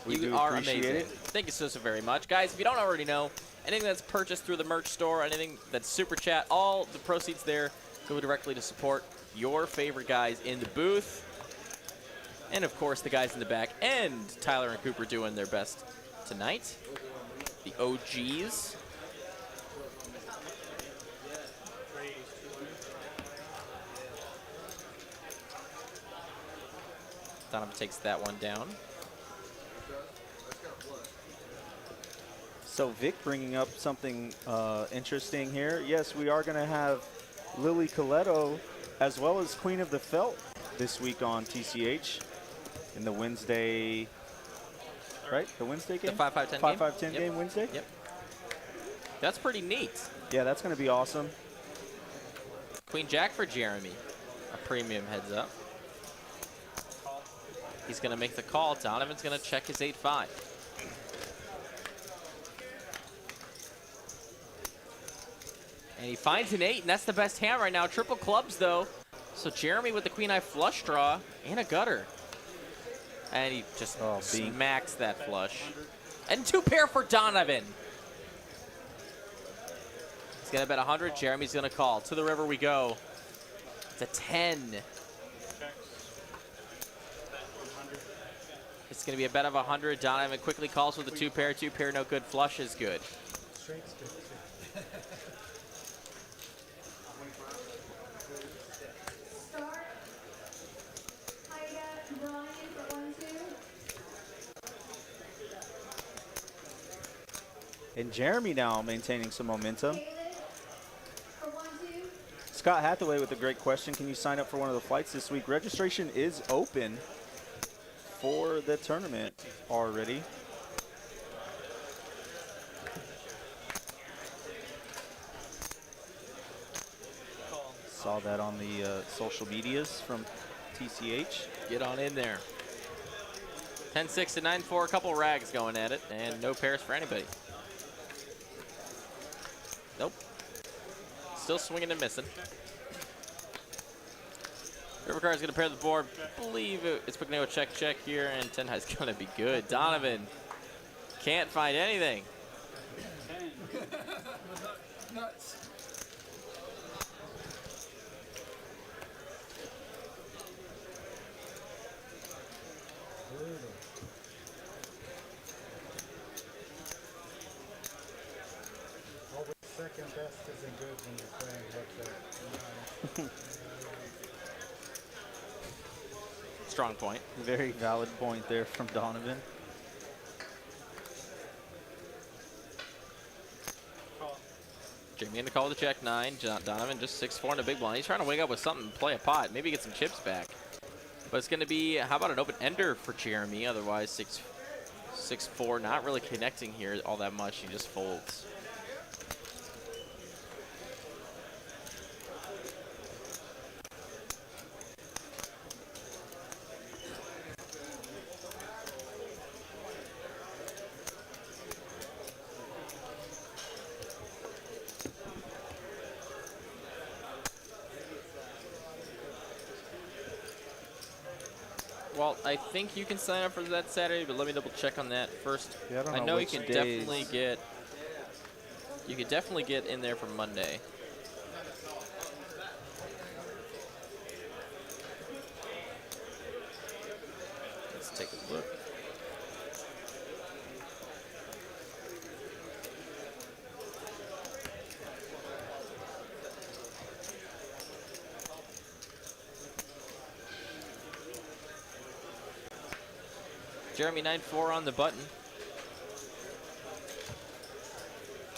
We do You are appreciate amazing. it. Thank you so very much. Guys, if you don't already know, anything that's purchased through the merch store, anything that's super chat, all the proceeds there go directly to support your favorite guys in the booth. And, of course, the guys in the back and Tyler and Cooper doing their best tonight. The OGs. Donovan takes that one down. So Vic bringing up something interesting here. Yes, we are going to have Lily Coletto as well as Queen of the Felt this week on TCH in the Wednesday, right? The Wednesday game? The 5-5-10 game? 5-5-10 Yep. game Wednesday? Yep. That's pretty neat. Yeah, that's going to be awesome. Queen Jack for Jeremy. A premium heads up. He's going to make the call. Donovan's going to check his 8-5. And he finds an 8, and that's the best hand right now. Triple clubs, though. So Jeremy with the queen-eye flush draw and a gutter. And he just smacks that flush. And 2 pair for Donovan. He's going to bet 100. Jeremy's going to call. To the river we go. It's a 10. It's going to be a bet of 100. Donovan quickly calls with a 2 pair. 2 pair, no good. Flush is good. Straight's good too. And Jeremy now maintaining some momentum. Scott Hathaway with a great question. Can you sign up for one of the flights this week? Registration is open for the tournament already. Saw that on the social medias from TCH. Get on in there. 10-6 to 9-4. A couple rags going at it, and no pairs for anybody. Nope. Still swinging and missing. River Card is going to pair the board. Believe it's picking a check here, and 10 high is going to be good. Donovan can't find anything. Nuts. Brutal. Always second best isn't good when you're playing like that. Strong point. Very valid point there from Donovan. Jamie in the call to check 9. Donovan just 6-4 in a big blind. He's trying to wake up with something, play a pot, maybe get some chips back. But it's going to be, how about an open ender for Jeremy? Otherwise, 6-4, not really connecting here all that much. He just folds. Well, I think you can sign up for that Saturday, but let me double check on that first. Yeah, I don't I know know you which can days. definitely get in there for Monday. Let's take a look. Jeremy 9-4 on the button.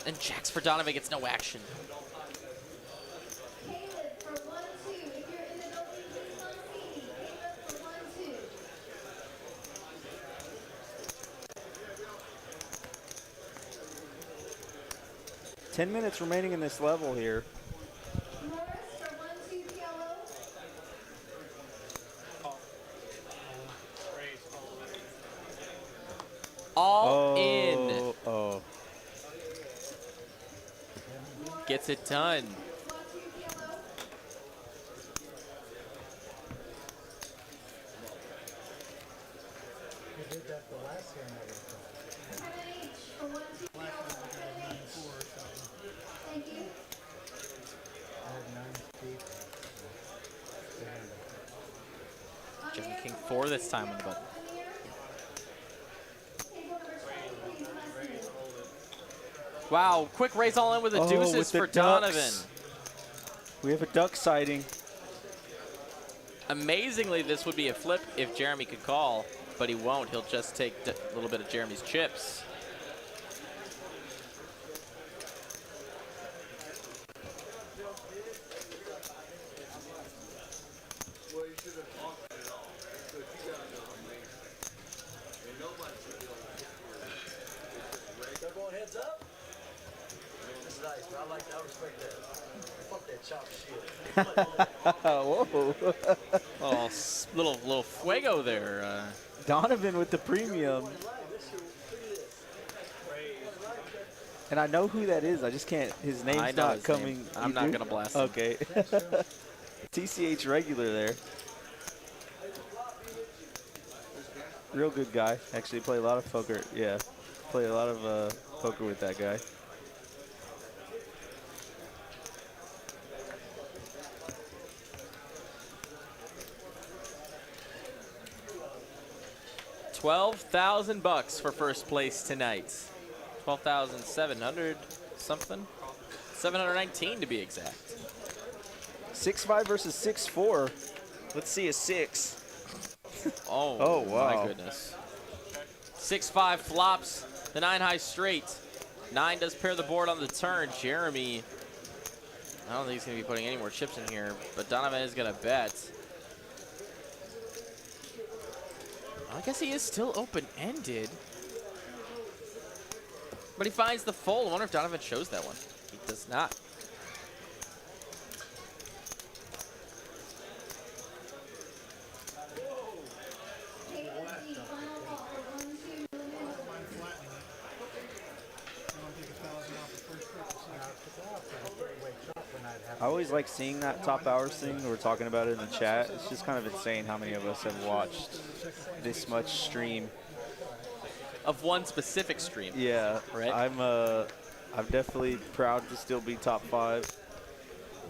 And jacks for Donovan gets no action. Caleb for 1-2. If you're in the building, please come see me. Caleb for 1-2. 10 minutes remaining in this level here. Morris for 1-2 PLO. All in. Oh. Gets it done. 1-2 PLO. We did that the last game that we played. Kevin H for 1-2 PLO. Kevin H. Thank you. I had 9 deep. Jeremy King 4 this time on the button. Wow, quick raise all in with the deuces with the for ducks. Donovan. We have a duck sighting. Amazingly, this would be a flip if Jeremy could call, but he won't. He'll just take a little bit of Jeremy's chips. Everyone heads up. This is nice, man. I like that. I respect that. Fuck that chop shit. Whoa. Oh, little fuego there. Donovan with the premium. And I know who that is. I just can't. His name's I know not his coming. name. I'm You not do? gonna blast him. Okay. TCH regular there. Real good guy. Actually, play a lot of poker. Yeah, play a lot of poker with that guy. $12,000 for first place tonight. 12,700 something. 719 to be exact. 6'5" versus 6'4". Let's see a 6. Oh, wow. My goodness. 6-5 flops the 9 high straight. 9 does pair the board on the turn. Jeremy, I don't think he's going to be putting any more chips in here, but Donovan is going to bet. I guess he is still open-ended. But he finds the fold. I wonder if Donovan shows that one. He does not. I always like seeing that top hours thing. We're talking about it in the chat. It's just kind of insane how many of us have watched this much stream. Of one specific stream. Yeah, Right. I'm definitely proud to still be top 5.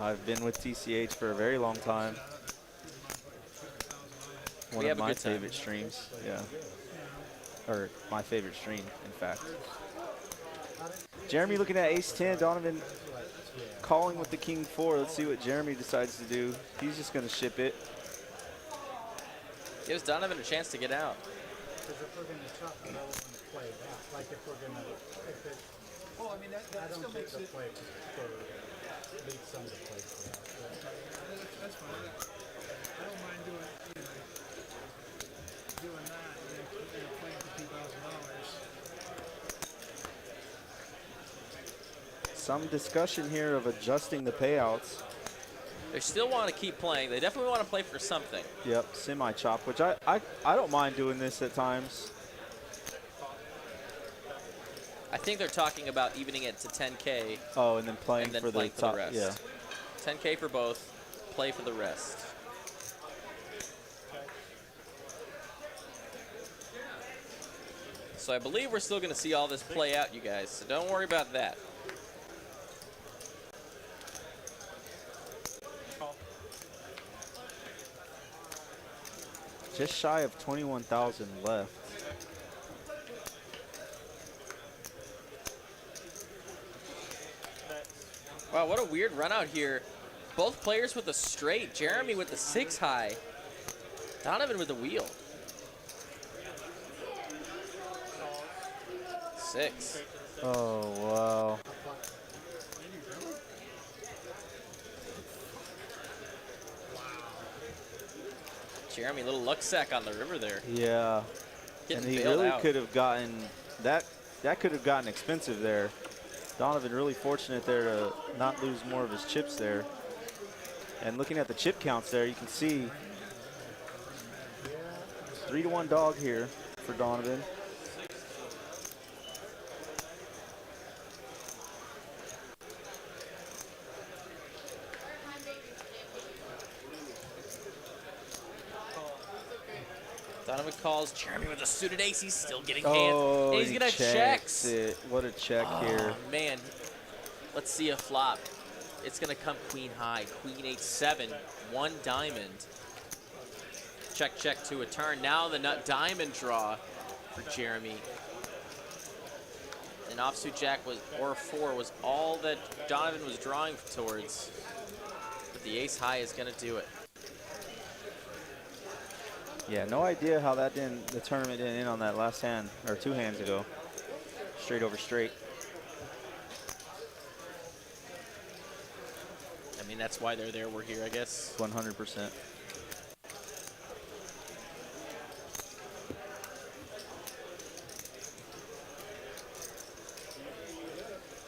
I've been with TCH for a very long time. One We of have a my good time. favorite streams. Yeah. Or my favorite stream, in fact. Jeremy looking at ace-10. Donovan calling with the king-4. Let's see what Jeremy decides to do. He's just going to ship it. Gives Donovan a chance to get out. Because if we're going to chop the low and play it out, like if we're going to, if it, Well, I mean, that I don't still think makes the it. play for, leave some of the play for that. That's fine. I don't mind doing it either. doing that, you're playing for $2,000. Some discussion here of adjusting the payouts. They still want to keep playing. They definitely want to play for something. Yep, semi-chop, which I don't mind doing this at times. I think they're talking about evening it to 10K. Oh, and then playing and then for playing the top. rest. Yeah. 10K for both. Play for the rest. So I believe we're still going to see all this play out, you guys. So don't worry about that. Just shy of 21,000 left. Wow, what a weird run out here. Both players with a straight. Jeremy with the 6 high. Donovan with the wheel. 6. Oh, wow. Jeremy, little luck sack on the river there. Yeah. Getting and he bailed really out. could have gotten that could have gotten expensive there. Donovan really fortunate there to not lose more of his chips there. And looking at the chip counts there, you can see 3-1 dog here for Donovan. Donovan calls. Jeremy with a suited ace. He's still getting Oh, hands. And he's going to check. it. What a check here. Man, let's see a flop. It's going to come queen high. Queen 8-7. 1 diamond. Check, check to a turn. Now the nut diamond draw for Jeremy. And offsuit jack was, or 4 was all that Donovan was drawing towards. But the ace high is going to do it. Yeah, no idea how that the tournament didn't end on that last hand, or 2 hands ago. Straight over straight. I mean, that's why they're there. We're here, I guess. 100%.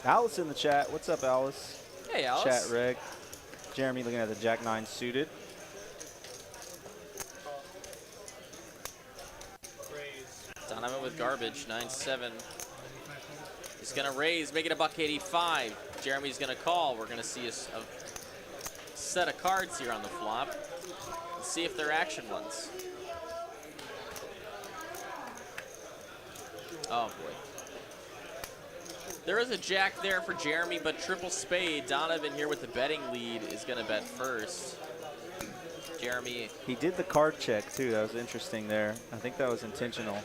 Alice in the chat. What's up, Alice? Hey, Alice. Chat reg. Jeremy looking at the Jack 9 suited. Donovan with garbage, 9-7. He's gonna raise, make it a $1.85. Jeremy's gonna call. We're gonna see a set of cards here on the flop. Let's see if they're action ones. Oh boy. There is a jack there for Jeremy, but triple spade. Donovan here with the betting lead is gonna bet first. Jeremy. He did the card check too. That was interesting there. I think that was intentional.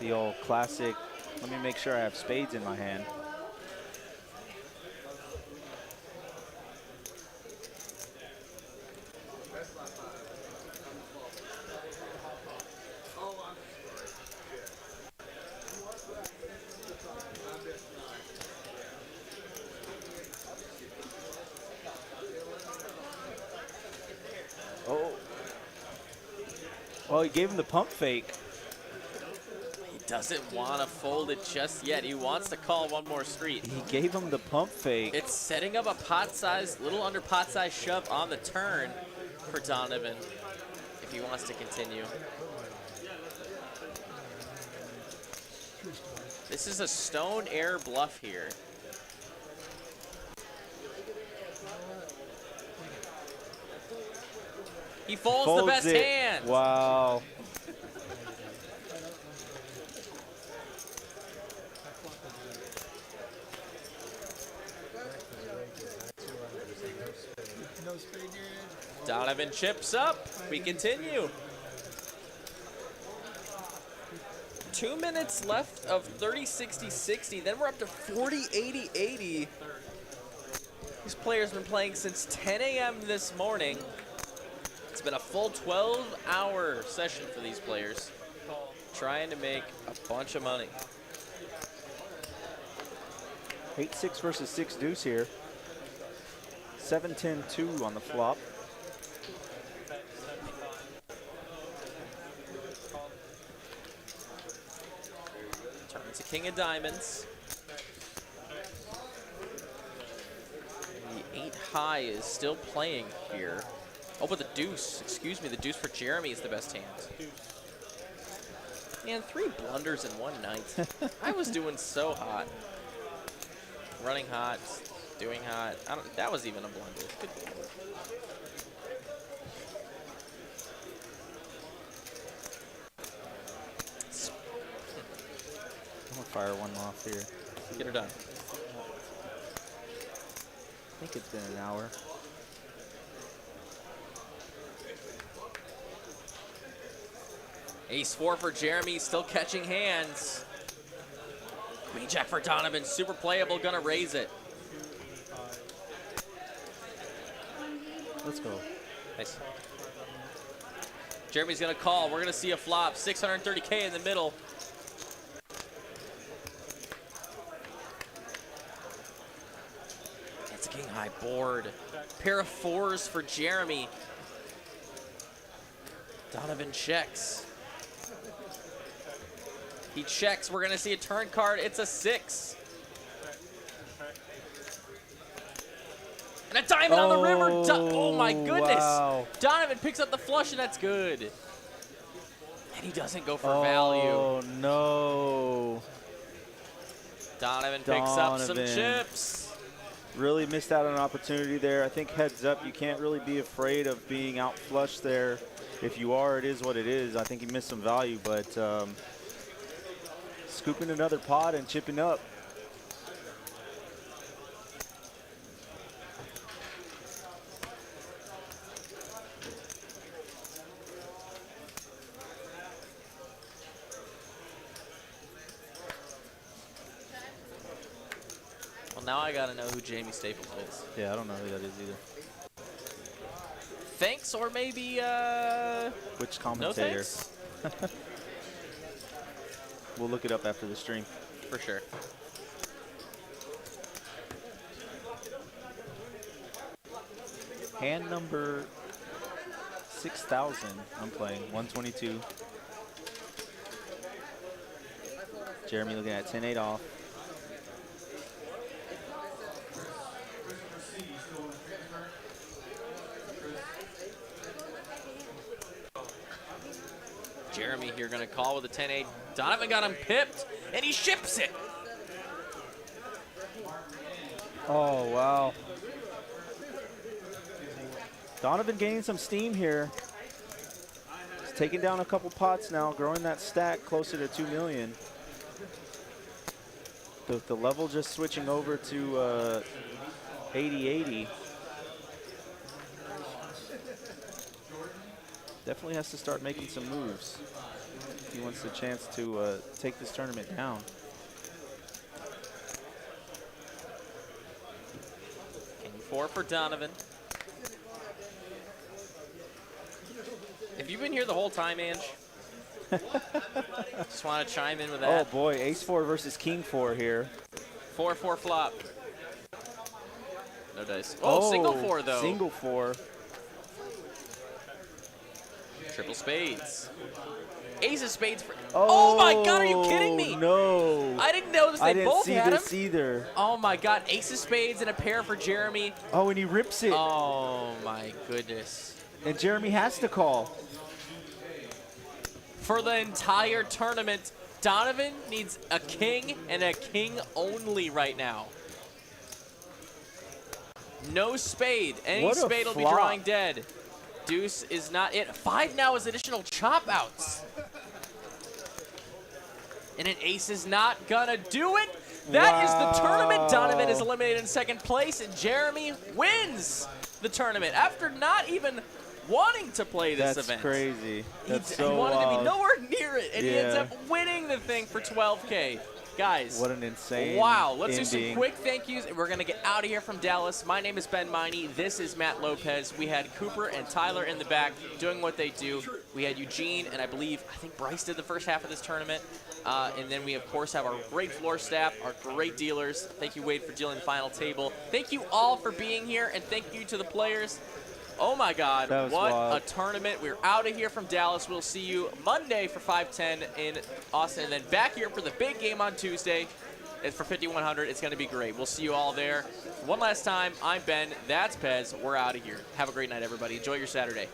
The old classic, let me make sure I have spades in my hand. Oh. Well, he gave him the pump fake. Doesn't want to fold it just yet. He wants to call one more street. He gave him the pump fake. It's setting up a pot size, little under pot size shove on the turn for Donovan if he wants to continue. This is a stone air bluff here. He folds the best hand. Wow. Donovan chips up. We continue. 2 minutes left of 30-60-60. Then we're up to 40-80-80. These players have been playing since 10 a.m. this morning. It's been a full 12-hour session for these players, trying to make a bunch of money. 8-6 versus 6 deuce here. 7-10-2 on the flop. King of diamonds. The 8 high is still playing here. Oh, but the deuce, excuse me, the deuce for Jeremy is the best hand. Man, 3 blunders in one night. I was doing so hot. Running hot, doing hot. That was even a blunder. Good lord. I'm gonna fire one off here. Get her done. I think it's been an hour. Ace-4 for Jeremy, still catching hands. Queen Jack for Donovan, super playable, gonna raise it. Let's go. Nice. Jeremy's gonna call. We're gonna see a flop. 630K in the middle. It's a king high board. Pair of 4s for Jeremy. Donovan checks. He checks. We're gonna see a turn card. It's a 6. And a diamond on the river. Oh my goodness. Wow. Donovan picks up the flush, and that's good. And he doesn't go for value. Oh no. Donovan picks up some chips. Really missed out on an opportunity there. I think heads up, you can't really be afraid of being out flush there. If you are, it is what it is. I think he missed some value, but scooping another pot and chipping up. Well, now I gotta know who Jamie Staples is. Yeah, I don't know who that is either. Thanks, or maybe Which no commentator? thanks? We'll look it up after the stream. For sure. Hand number 6,000. I'm playing 122. Jeremy looking at 10-8 off. Jeremy here gonna call with a 10-8. Donovan got him pipped, and he ships it. Oh, wow. Donovan gaining some steam here. He's taking down a couple pots now, growing that stack closer to 2 million. The level just switching over to 80-80. Definitely has to start making some moves if he wants the chance to take this tournament down. King 4 for Donovan. Have you been here the whole time, Ange? Just want to chime in with that. Oh boy, Ace-4 versus King-4 here. 4-4 flop. No dice. Oh, single 4 though. Single 4. Triple spades. Ace of spades for. Oh my God, are you kidding me? No. I didn't notice they both had I him. didn't see this either. Oh my God, ace of spades and a pair for Jeremy. Oh, and he rips it. Oh my goodness. And Jeremy has to call. For the entire tournament, Donovan needs a king and a king only right now. No spade. Any What a spade will be flop. drawing dead. Deuce is not it. 5 now is additional chop outs. And an ace is not gonna do it. That is the tournament. Donovan is eliminated in second place, and Jeremy wins the tournament after not even wanting to play this That's event. crazy. That's so he wanted to be wild. nowhere near it, and he ends Yeah. up winning the thing for 12K. Guys, What an insane wow. Let's do ending. some quick thank yous, and we're going to get out of here from Dallas. My name is Ben Miney. This is Matt Lopez. We had Cooper and Tyler in the back doing what they do. We had Eugene, and I think Bryce did the first half of this tournament. And then we, of course, have our great floor staff, our great dealers. Thank you, Wade, for dealing the final table. Thank you all for being here, and thank you to the players. Oh my God, That was what wild. a tournament. We're out of here from Dallas. We'll see you Monday for 510 in Austin, and then back here for the big game on Tuesday. It's for 5100. It's going to be great. We'll see you all there. One last time, I'm Ben. That's Pez. We're out of here. Have a great night, everybody. Enjoy your Saturday.